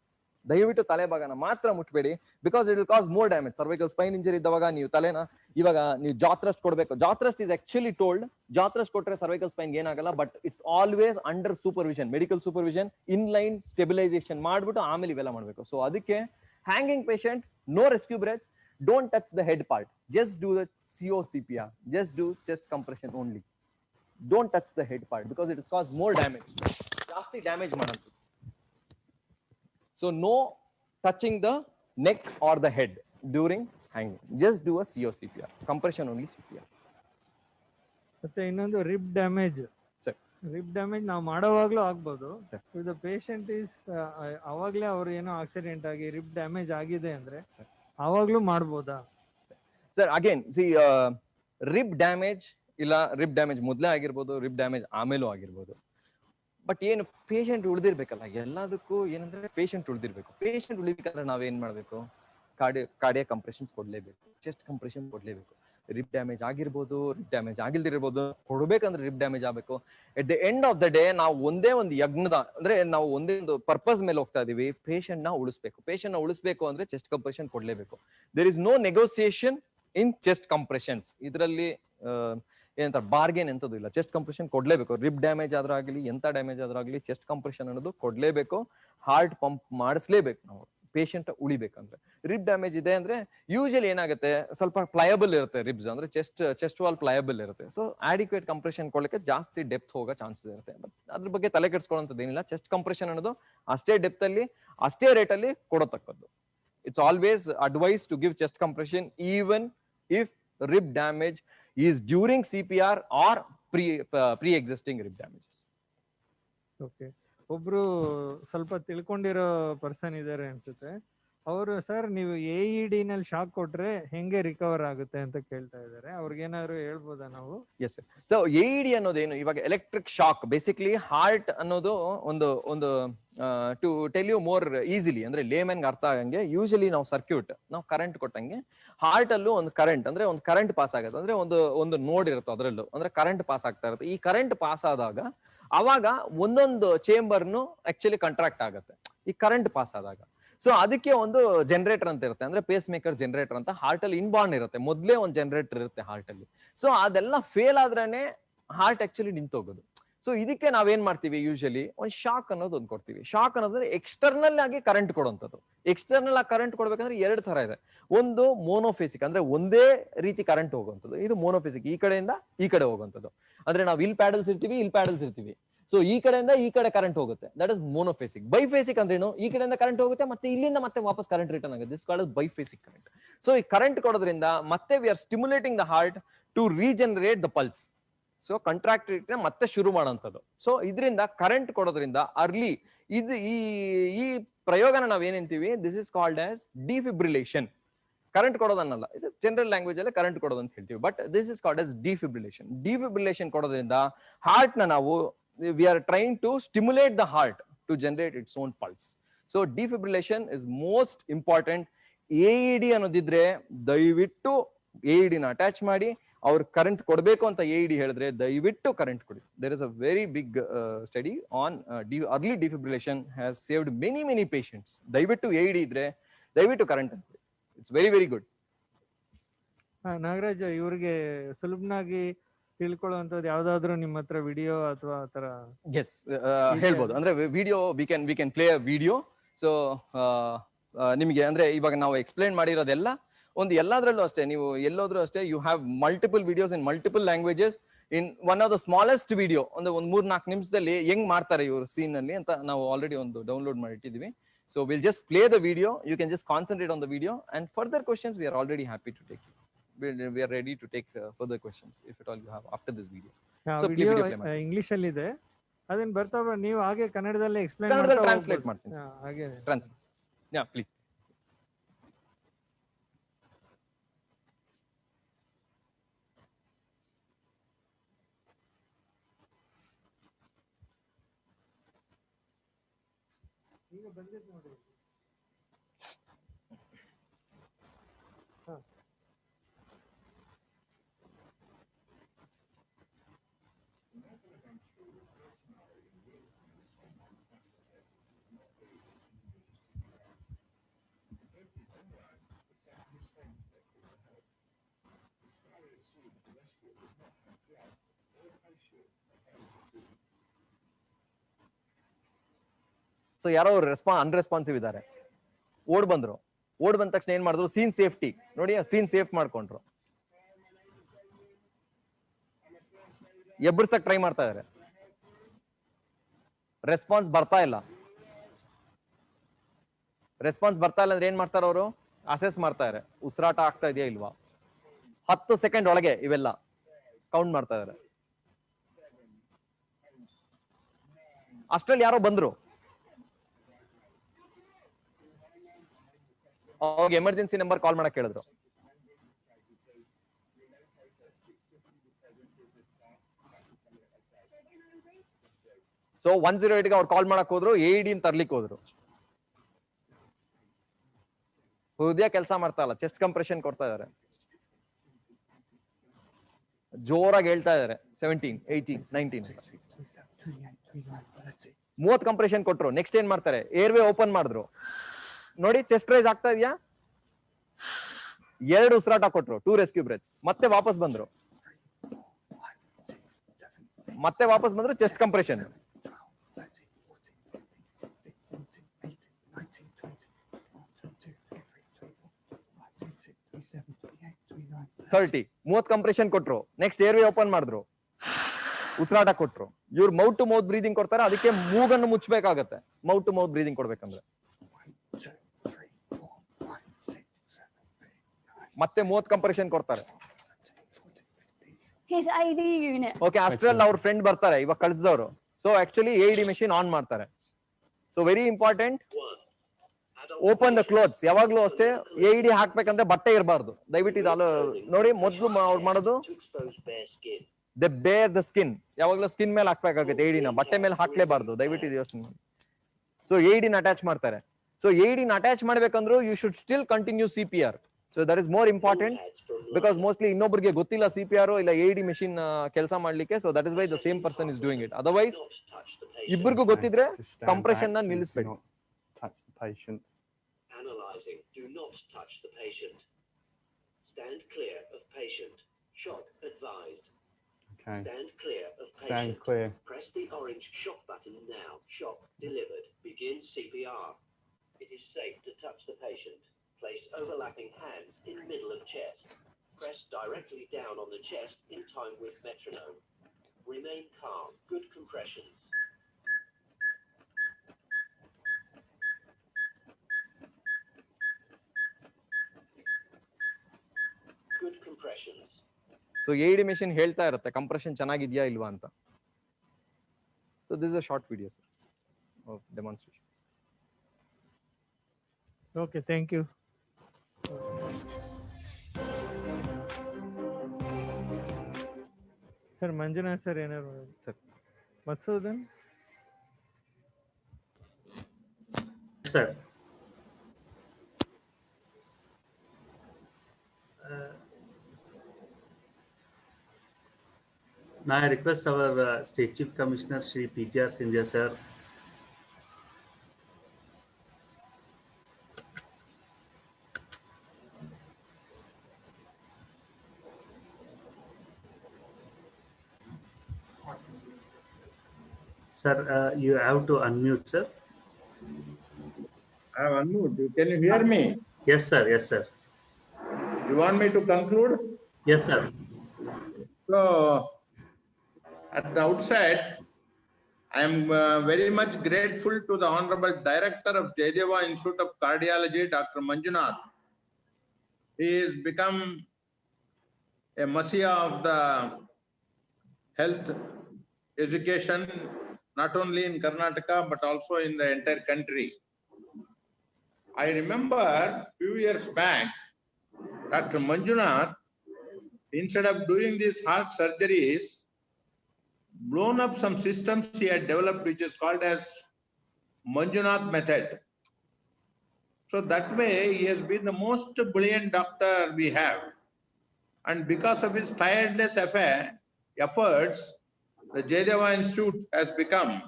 ದಯವಿಟ್ಟು ತಲೆ ಭಾಗನ ಮಾತ್ರ ಮುಟ್ಬೇಡಿ. Because it will cause more damage. Cervical spine injury ಇದ್ದವಾಗ ನೀವು ತಲೆನ, ಇವಾಗ ನೀವು ಜಾತ್ರಸ್ಟ್ ಕೊಡ್ಬೇಕು. Jaw thrust is actually told, jaw thrust ಕೊಟ್ರೆ ಸರ್ವೈಕಲ್ ಸ್ಪೈನ್ ಏನಾಗಲ್ಲ, but it's always under supervision, medical supervision, inline stabilisation ಮಾಡ್ಬಿಟ್ಟು ಆಮೇಲೆ ಇವೆಲ್ಲ ಮಾಡ್ಬೇಕು. ಸೊ ಅದಕ್ಕೆ hanging patient, no rescue breaths, don't touch the head part, just do the CPR, just do chest compression only, don't touch the head part because it has caused more damage, ಜಾಸ್ತಿ damage ಮಾಡುತ್ತೆ. So no touching the neck or the head during hanging, just do a CPR, compression only CPR. ಮತ್ತೆ ಇನ್ನೊಂದು rib damage. Rib damage ನಾವು ಮಾಡೋವಾಗ್ಲೂ ಆಗ್ಬೋದು. The patient is ಅವಾಗ್ಲೇ ಅವ್ರು ಏನೋ accident ಆಗಿ ರಿಬ್ ಡ್ಯಾಮೇಜ್ ಆಗಿದೆ ಅಂದ್ರೆ ಅವಾಗ್ಲೂ ಮಾಡ್ಬೋದಾ? ಸರ್ ಅಗೇನ್ ರಿಬ್ ಡ್ಯಾಮೇಜ್ ಇಲ್ಲ, ರಿಬ್ ಡ್ಯಾಮೇಜ್ ಮೊದಲೇ ಆಗಿರ್ಬೋದು, ರಿಬ್ ಡ್ಯಾಮೇಜ್ ಆಮೇಲೂ ಆಗಿರ್ಬೋದು. ಬಟ್ ಏನು ಪೇಷಂಟ್ ಉಳಿದಿರ್ಬೇಕಲ್ಲ, ಎಲ್ಲದಕ್ಕೂ ಏನಂದ್ರೆ ಪೇಷಂಟ್ ಉಳಿದಿರ್ಬೇಕು. ಪೇಷಂಟ್ ಉಳಿಬೇಕಾದ್ರೆ ನಾವೇನ್ ಮಾಡ್ಬೇಕು, ಕಾರ್ಡಿಯಾ ಕಂಪ್ರೆಷನ್ಸ್ ಕೊಡ್ಲೇಬೇಕು, ಚೆಸ್ಟ್ ಕಂಪ್ರೆಷನ್ ಕೊಡ್ಲೇಬೇಕು. ರಿಬ್ ಡ್ಯಾಮೇಜ್ ಆಗಿರ್ಬೋದು, ರಿಬ್ ಡ್ಯಾಮೇಜ್ ಆಗಿಲ್ದಿರ್ಬೋದು, ಕೊಡ್ಬೇಕಂದ್ರೆ ರಿಬ್ ಡ್ಯಾಮೇಜ್ ಆಗಬೇಕು. At the end of the day ನಾವು ಒಂದೇ ಒಂದು ಯಜ್ಞದ, ಅಂದ್ರೆ ನಾವು ಒಂದೇ ಒಂದು ಪರ್ಪಸ್ ಮೇಲೆ ಹೋಗ್ತಾ ಇದೀವಿ, ಪೇಷಂಟ್ ನ ಉಳಿಸ್ಬೇಕು. ಪೇಷಂಟ್ ನ ಉಳಿಸ್ಬೇಕು ಅಂದ್ರೆ ಚೆಸ್ಟ್ ಕಂಪ್ರೆಷನ್ ಕೊಡ್ಲೇಬೇಕು. There is no negotiation in chest compressions. ಇದರಲ್ಲಿ ಏನಂತ ಬಾರ್ಗೇನ್ ಎಂತದ್ದು ಇಲ್ಲ, ಚೆಸ್ಟ್ ಕಂಪ್ರೆಷನ್ ಕೊಡ್ಲೇಬೇಕು. ರಿಬ್ ಡ್ಯಾಮೇಜ್ ಆದ್ರೂ ಆಗಲಿ, ಎಂತ ಡ್ಯಾಮೇಜ್ ಆದ್ರೂ ಆಗಲಿ, ಚೆಸ್ಟ್ ಕಂಪ್ರೆಷನ್ ಅನ್ನೋದು ಕೊಡ್ಲೇಬೇಕು. ಹಾರ್ಟ್ ಪಂಪ್ ಮಾಡಿಸ್ಲೇಬೇಕು ನಾವು ಪೇಷಂಟ್ ಉಳಿಬೇಕಂದ್ರೆ. ರಿಬ್ ಡ್ಯಾಮೇಜ್ ಇದೆ ಅಂದ್ರೆ ಯೂಶಲಿ ಏನಾಗುತ್ತೆ, ಸ್ವಲ್ಪ ಪ್ಲಯಬಲ್ ಇರುತ್ತೆ ರಿಬ್ಸ್, ಅಂದ್ರೆ ಚೆಸ್ಟ್ ವಾಲ್ ಪ್ಲಯಬಲ್ ಇರುತ್ತೆ. ಸೊ ಆಡಿಕ್ವೇಟ್ ಕಂಪ್ರೆಷನ್ ಕೊಡ್ಲಿಕ್ಕೆ ಜಾಸ್ತಿ ಡೆಪ್ತ್ ಹೋಗೋ ಚಾನ್ಸಸ್ ಇರುತ್ತೆ. ಬಟ್ ಅದ್ರ ಬಗ್ಗೆ ತಲೆ ಕೆಡ್ಸ್ಕೊಳ್ಳೋಂಥದ್ದು ಏನಿಲ್ಲ. ಚೆಸ್ಟ್ ಕಂಪ್ರೆಷನ್ ಅನ್ನೋದು ಅಷ್ಟೇ ಡೆಪ್ತ್ ಅಲ್ಲಿ, ಅಷ್ಟೇ ರೇಟ್ ಅಲ್ಲಿ ಕೊಡತಕ್ಕದ್ದು. It's always advice to give chest compression even if rib damage is during CPR or pre-existing rib damages. Okay, ಒಬ್ರು ಸ್ವಲ್ಪ ತಿಳ್ಕೊಂಡಿರೋ ಪರ್ಸನ್ ಇದಾರೆ ಅನ್ಸುತ್ತೆ. ಅವರು ಸರ್ ನೀವು AED ನಲ್ಲಿ ಶಾಕ್ ಕೊಟ್ರೆ ಹೆಂಗೆ ರಿಕವರ್ ಆಗುತ್ತೆ ಅಂತ ಕೇಳ್ತಾ ಇದ್ದಾರೆ. ಅವ್ರಿಗೇನಾದ್ರು ಹೇಳ್ಬೋದಾ ನಾವು? Yes sir. ಸೊ AED ಅನ್ನೋದೇನು, ಇವಾಗ ಎಲೆಕ್ಟ್ರಿಕ್ ಶಾಕ್, ಬೇಸಿಕ್ಲಿ ಹಾರ್ಟ್ ಅನ್ನೋದು ಒಂದು to tell you more easily, ಅಂದ್ರೆ ಲೇಮನ್ ಅರ್ಥ ಆಗಂಗೆ, ಯೂಶಲಿ ನಾವು ಸರ್ಕ್ಯೂಟ್, ನಾವು ಕರೆಂಟ್ ಕೊಟ್ಟಂಗೆ ಹಾರ್ಟ್ ಅಲ್ಲೂ ಒಂದು ಕರೆಂಟ್, ಅಂದ್ರೆ ಒಂದು ಕರೆಂಟ್ ಪಾಸ್ ಆಗುತ್ತೆ, ಅಂದ್ರೆ ಒಂದು ನೋಡ್ ಇರುತ್ತೆ ಅದರಲ್ಲೂ, ಅಂದ್ರೆ ಕರೆಂಟ್ ಪಾಸ್ ಆಗ್ತಾ ಇರುತ್ತೆ. ಈ ಕರೆಂಟ್ ಪಾಸ್ ಆದಾಗ ಅವಾಗ ಒಂದೊಂದು ಚೇಂಬರ್ನು ಆಕ್ಚುಲಿ ಕಾಂಟ್ರಾಕ್ಟ್ ಆಗುತ್ತೆ ಈ ಕರೆಂಟ್ ಪಾಸ್ ಆದಾಗ. ಸೊ ಅದಕ್ಕೆ ಒಂದು ಜನರೇಟರ್ ಅಂತ ಇರುತ್ತೆ, ಅಂದ್ರೆ ಪೇಸ್ ಮೇಕರ್ ಜನರೇಟರ್ ಅಂತ ಹಾರ್ಟ್ ಅಲ್ಲಿ ಇನ್ಬಾರ್ನ್ ಇರುತ್ತೆ, ಮೊದ್ಲೇ ಒಂದು ಜನರೇಟರ್ ಇರುತ್ತೆ ಹಾರ್ಟ್ ಅಲ್ಲಿ. ಸೊ ಅದೆಲ್ಲ ಫೇಲ್ ಆದ್ರೇನೆ ಹಾರ್ಟ್ ಆಕ್ಚುಲಿ ನಿಂತೋಗೋದು. ಸೊ ಇದಕ್ಕೆ ನಾವೇನ್ ಮಾಡ್ತೀವಿ, ಯೂಶಲಿ ಒಂದು ಶಾಕ್ ಅನ್ನೋದು ಒಂದು ಕೊಡ್ತೀವಿ. ಶಾಕ್ ಅನ್ನೋದ್ರೆ ಎಕ್ಸ್ಟರ್ನಲ್ ಆಗಿ ಕರೆಂಟ್ ಕೊಡುವಂಥದ್ದು. ಎಕ್ಸ್ಟರ್ನಲ್ ಆಗಿ ಕರೆಂಟ್ ಕೊಡ್ಬೇಕಂದ್ರೆ ಎರಡು ತರ ಇದೆ. ಒಂದು ಮೋನೋಫೇಸಿಕ್, ಅಂದ್ರೆ ಒಂದೇ ರೀತಿ ಕರೆಂಟ್ ಹೋಗುವಂಥದ್ದು. ಇದು ಮೋನೋಫೇಸಿಕ್, ಈ ಕಡೆಯಿಂದ ಈ ಕಡೆ ಹೋಗುವಂಥದ್ದು. ಅಂದ್ರೆ ನಾವು ಇಲ್ಲಿ ಪ್ಯಾಡಲ್ಸ್ ಇರ್ತೀವಿ. ಸೊ ಈ ಕಡೆಯಿಂದ ಈ ಕಡೆ ಕರೆಂಟ್ ಹೋಗುತ್ತೆ, ದಟ್ ಇಸ್ ಮೋನೋಫೇಸಿಕ್. ಬೈಫೇಸಿಕ್ ಅಂದ್ರೇನು, ಈ ಕಡೆಯಿಂದ ಕರೆಂಟ್ ಹೋಗುತ್ತೆ ಮತ್ತೆ ಇಲ್ಲಿಂದ ಮತ್ತೆ ವಾಪಸ್ ಕರೆಂಟ್ ರಿಟರ್ನ್ ಆಗುತ್ತೆ. This called biphasic current. So ಈ ಕರೆಂಟ್ ಕೊಡೋದ್ರಿಂದ ಮತ್ತೆ we are stimulating the heart to regenerate the pulse. So contract ಮತ್ತೆ ಶುರು ಮಾಡೋಂಥದ್ದು. ಸೊ ಇದರಿಂದ ಕರೆಂಟ್ ಕೊಡೋದ್ರಿಂದ ಅರ್ಲಿ ಇದು ಈ ಪ್ರಯೋಗನ ನಾವೇನಂತೀವಿ, this is called as defibrillation. Current ಕೊಡೋದನ್ನಲ್ಲ, ಇದು ಜನರಲ್ ಲ್ಯಾಂಗ್ವೇಜ್ ಅಲ್ಲಿ ಕರೆಂಟ್ ಕೊಡೋದು ಅಂತ ಹೇಳ್ತೀವಿ, but this is called as defibrillation. Defibrillation ಕೊಡೋದ್ರಿಂದ ಹಾರ್ಟ್ ನ ನಾವು we are trying to stimulate the heart to generate its own pulse. So defibrillation is most important. AED ಅನ್ನೋದಿದ್ರೆ ದಯವಿಟ್ಟು AED ನ ಅಟ್ಯಾಚ್ ಮಾಡಿ, ಅವ್ರು ಕರೆಂಟ್ ಕೊಡಬೇಕು ಅಂತ AED ಹೇಳಿದ್ರೆ ದಯವಿಟ್ಟು ಕರೆಂಟ್ ಕೊಡಿ. There is a very big study on early defibrillation has saved many patients. ದಯವಿಟ್ಟು AED ಇದ್ರೆ ದಯವಿಟ್ಟು ಕರೆಂಟ್ ಅಂತ. It's very good. ನಾಗರಾಜ್, ಇವ್ರಿಗೆ ಸುಲಭನಾಗಿ ತಿಳ್ಕೊಳ್ಳುವಂತದ್ದು ಯಾವ್ದಾದ್ರು ನಿಮ್ಮ ಹತ್ರ ವಿಡಿಯೋ ಅಥವಾ ಆತರ? ಎಸ್, ಹೇಳ್ಬೋದು. ಅಂದ್ರೆ video we can play a video. So ನಿಮಗೆ ಅಂದ್ರೆ ಇವಾಗ ನಾವು ಎಕ್ಸ್ಪ್ಲೈನ್ ಮಾಡಿರೋದೆಲ್ಲ ಒಂದು ಎಲ್ಲದರಲ್ಲೂ ಅಷ್ಟೇ, ನೀವು ಎಲ್ಲೋದ್ರೂ ಅಷ್ಟೇ, you have multiple videos in multiple languages. In one of the smallest video ಒಂದು 3-4 ನಿಮಿಷದಲ್ಲಿ ಹೆಂಗ್ ಮಾಡ್ತಾರೆ ಇವರು ಸೀನ್ ಅಲ್ಲಿ ಅಂತ ನಾವು ಆಲ್ರೆಡಿ ಒಂದು ಡೌನ್ಲೋಡ್ ಮಾಡಿ ಇಟ್ಟಿದ್ವಿ. So we'll just play the video. You can just concentrate on the video, and further questions we are already happy to take. We are ready to take further questions if at all you have after this video. So video play ಮಾಡಿ. English ಅಲ್ಲಿ ಇದೆ, ಅದನ್ನ ಬರ್ತಾ ನೀವು ಹಾಗೆ ಕನ್ನಡದಲ್ಲಿ explain ಕನ್ನಡದಲ್ಲಿ translate ಮಾಡ್ತೀನಿ sir. ಹಾಗೆ Translate. Yeah, please. ಈಗ ಬಂದಿದ್ದು ನೋಡಿ. ಸೊ ಯಾರೋ ಅನ್ರೆಸ್ಪಾನ್ಸಿವ್ ಇದ್ದಾರೆ, ಓಡ್ ಬಂದ ತಕ್ಷಣ ಏನ್ ಮಾಡಿದ್ರು, ಸೀನ್ ಸೇಫ್ಟಿ ನೋಡಿ, ಸೀನ್ ಸೇಫ್ ಮಾಡ್ಕೊಂಡ್ರು, ಎಬ್ಬರ್ಸಕ್ ಟ್ರೈ ಮಾಡ್ತಾ ಇದಾರೆ, ರೆಸ್ಪಾನ್ಸ್ ಬರ್ತಾ ಇಲ್ಲ ಅಂದ್ರೆ ಏನ್ ಮಾಡ್ತಾರೆ ಅವರು, ಅಸೆಸ್ ಮಾಡ್ತಾ ಇದಾರೆ, ಉಸಿರಾಟ ಆಗ್ತಾ ಇದೆಯಾ ಇಲ್ವಾ, 10 ಸೆಕೆಂಡ್ ಒಳಗೆ ಇವೆಲ್ಲ ಕೌಂಟ್ ಮಾಡ್ತಾ ಇದಾರೆ. ಅಷ್ಟ್ರಲ್ಲಿ ಯಾರೋ ಬಂದ್ರು, ಅವಾಗ ಎಮರ್ಜೆನ್ಸಿ ನಂಬರ್ ಕಾಲ್ ಮಾಡಕ್ ಹೇಳಿದ್ರು. ಸೊ 108 ಗೆ ಅವ್ರು ಕಾಲ್ ಮಾಡಕ್ ಹೋದ್ರು, AED ತರ್ಲಿಕ್ಕೆ ಹೋದ್ರು. ಹೃದಯ ಕೆಲಸ ಮಾಡ್ತಾ ಇಲ್ಲ, ಚೆಸ್ಟ್ ಕಂಪ್ರೆಷನ್ ಕೊಡ್ತಾ ಇದಾರೆ, ಜೋರಾಗಿ ಹೇಳ್ತಾ ಇದಾರೆ, 17, 18, 19 30 ಕಂಪ್ರೆಷನ್ ಕೊಟ್ರು. ನೆಕ್ಸ್ಟ್ ಏನ್ ಮಾಡ್ತಾರೆ, ಏರ್ವೇ ಓಪನ್ ಮಾಡಿದ್ರು ನೋಡಿ, ಚೆಸ್ಟ್ ರೈಸ್ ಆಗ್ತಾ ಇದೆಯಾ, 2 ಉಸಿರಾಟ ಕೊಟ್ರು, 2 ರೆಸ್ಕ್ಯೂ ಬ್ರೆತ್ಸ್, ಮತ್ತೆ ವಾಪಸ್ ಬಂದ್ರು, ಚೆಸ್ಟ್ ಕಂಪ್ರೆಷನ್. ಥರ್ಟಿ 30 ಕಂಪ್ರೆಷನ್ ಕೊಟ್ರು. ನೆಕ್ಸ್ಟ್ ಏರ್ವೇ ಓಪನ್ ಮಾಡಿದ್ರು, ಉಸಿರಾಟ ಕೊಟ್ರು. ಇವ್ರು ಮೌತ್ ಟು ಮೌತ್ ಬ್ರೀದಿಂಗ್ ಕೊಡ್ತಾರೆ, ಅದಕ್ಕೆ ಮೂಗನ್ನು ಮುಚ್ಚಬೇಕಾಗತ್ತೆ ಮೌತ್ ಟು ಮೌತ್ ಬ್ರೀದಿಂಗ್ ಕೊಡ್ಬೇಕಂದ್ರೆ. ಮತ್ತೆ 30 ಕಂಪ್ರೆಷನ್ ಕೊಡ್ತಾರೆ. ಓಕೆ, ಅಷ್ಟ್ರಲ್ಲಿ ಅವ್ರ ಫ್ರೆಂಡ್ ಬರ್ತಾರೆ, ಇವಾಗ ಕಳಿಸಿದವರು. So actually AED machine on ಮಾಡ್ತಾರೆ. So very important, open the clothes. ಯಾವಾಗ್ಲೂ ಅಷ್ಟೇ AED ಹಾಕ್ಬೇಕಂದ್ರೆ ಬಟ್ಟೆ ಇರಬಾರ್ದು, ದಯವಿಟ್ಟು ಇದು ನೋಡಿ. ಮೊದ್ಲು ಅವ್ರು ಮಾಡೋದು ದೆ ಬೇರ್ ದ ಸ್ಕಿನ್, ಯಾವಾಗ್ಲೂ ಸ್ಕಿನ್ ಮೇಲೆ ಹಾಕ್ಬೇಕಾಗುತ್ತೆ AED ನ, ಬಟ್ಟೆ ಮೇಲೆ ಹಾಕ್ಲೇಬಾರ್ದು, ದಯವಿಟ್ಟು ಇದು ಯೋಚನೆ ಮಾಡಿ. ಸೊ AED ನ ಅಟ್ಯಾಚ್ ಮಾಡ್ತಾರೆ. ಸೊ AED ನ ಅಟ್ಯಾಚ್ ಮಾಡ್ಬೇಕಂದ್ರೂ you should still continue CPR. So that is more important because mostly ಇನ್ನೊಬ್ಬರಿಗೆ ಗೊತ್ತಿಲ್ಲ CPR ಇಲ್ಲ AED machine ಕೆಲಸ ಮಾಡ್ಲಿಕ್ಕೆ. So that is why the same person is doing it. Otherwise ಇಬ್ಬರಿಗೂ ಗೊತ್ತಿದ್ರೆ ಕಂಪ್ರೆಷನ್ ನ ನಿಲ್ಲಿಸಬೇಡಿ. Touch the patient. Analyzing. Do not touch the patient. Stand clear of patient. Shock advised. Okay. Stand clear of patient. Stand clear. Press the orange shock button now. Shock delivered. Begin CPR. It is safe to touch the patient. Place overlapping hands in middle of chest. Press directly down on the chest in time with metronome. Remain calm. Good compressions. Good compressions. So AED machine ಹೇಳ್ತಾ ಇರುತ್ತೆ compression ಚೆನ್ನಾಗಿದ್ಯಾ ಇಲ್ವಾ ಅಂತ. So this is a short video sir of demonstration. Okay, thank you. Sir Manjunath sir ಏನಾರು sir Madhusudan sir, now I request our State Chief Commissioner Shri PGR Sindhya sir Sir, you have to unmute, sir. I have unmute. Can you hear me? Yes, sir. Yes, sir. You want me to conclude? Yes, sir. So, At the outset, I am very much grateful to the Honorable Director of Jaydeva Institute of Cardiology, Dr. Manjunath. He has become a messiah of the health education, not only in Karnataka, but also in the entire country. I remember a few years back, Dr. Manjunath, instead of doing these heart surgeries, blown up some systems he had developed, which is called as Manjunath method. So that way, he has been the most brilliant doctor we have. And because of his tireless efforts, the Jaydeva Institute has become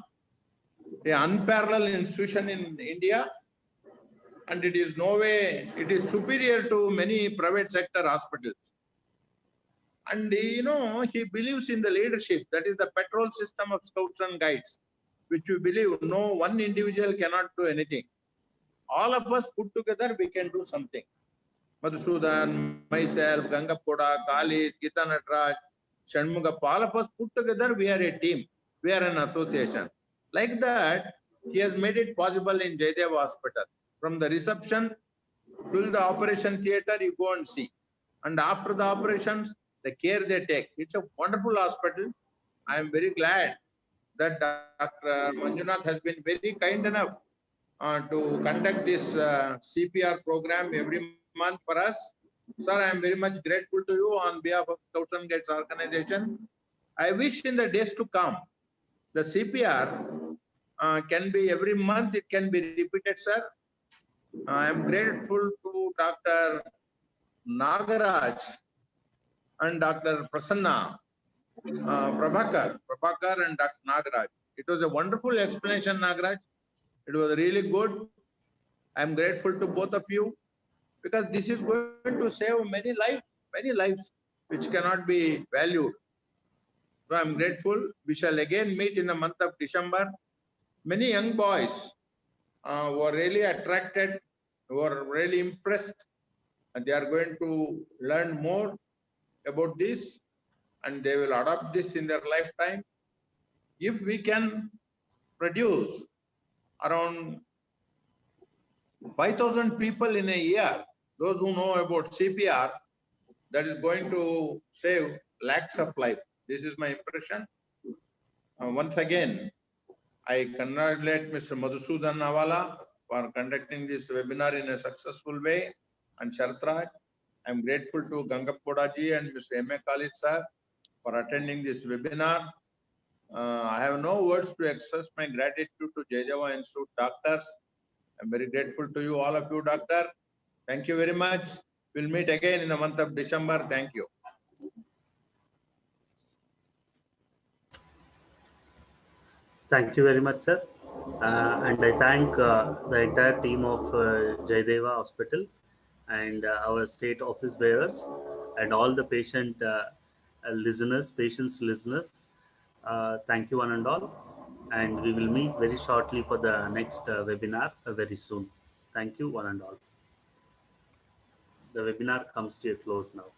an unparalleled institution in India. And it is no way, it is superior to many private sector hospitals. And you know, he believes in the leadership, that is the patrol system of scouts and guides, which we believe no one individual cannot do anything. All of us put together, we can do something. Madhusudan, myself, Gangapoda, Khalid, Gita Natraj, Shanmugappa, all of us put together, we are a team, we are an association. Like that, he has made it possible in Jaydeva Hospital. From the reception till the operation theatre, you go and see. And after the operations, the care they take. It's a wonderful hospital. I am very glad that Dr. Manjunath has been very kind enough to conduct this CPR program every month for us. Sir, I am very much grateful to you on behalf of Scouts and Guides organization. I wish in the days to come, the CPR can be every month, it can be repeated, sir. I am grateful to Dr. Nagaraj and Dr. Prasanna, Prabhakar and Dr. Nagaraj. It was a wonderful explanation, Nagaraj. It was really good. I am grateful to both of you because this is going to save many lives which cannot be valued. So I am grateful. We shall again meet in the month of December. Many young boys were really attracted, were really impressed, and they are going to learn more about this and they will adopt this in their lifetime. If we can produce around 5,000 people in a year, those who know about CPR, that is going to save lakhs of lives. This is my impression. Once again, I congratulate Mr. Madhusudan Navala for conducting this webinar in a successful way, and Sharatraj. I am grateful to Gangapoda ji and Mr. M.A. Khalid sir for attending this webinar. I have no words to express my gratitude to Jaydeva Institute doctors. I am very grateful to you, all of you, doctor. Thank you very much. We'll meet again in the month of December. Thank you. Thank you very much, sir. And I thank the entire team of Jaydeva Hospital and our state office bearers and all the patients listeners. Thank you one and all. And we will meet very shortly for the next webinar very soon. Thank you one and all. The webinar comes to a close now.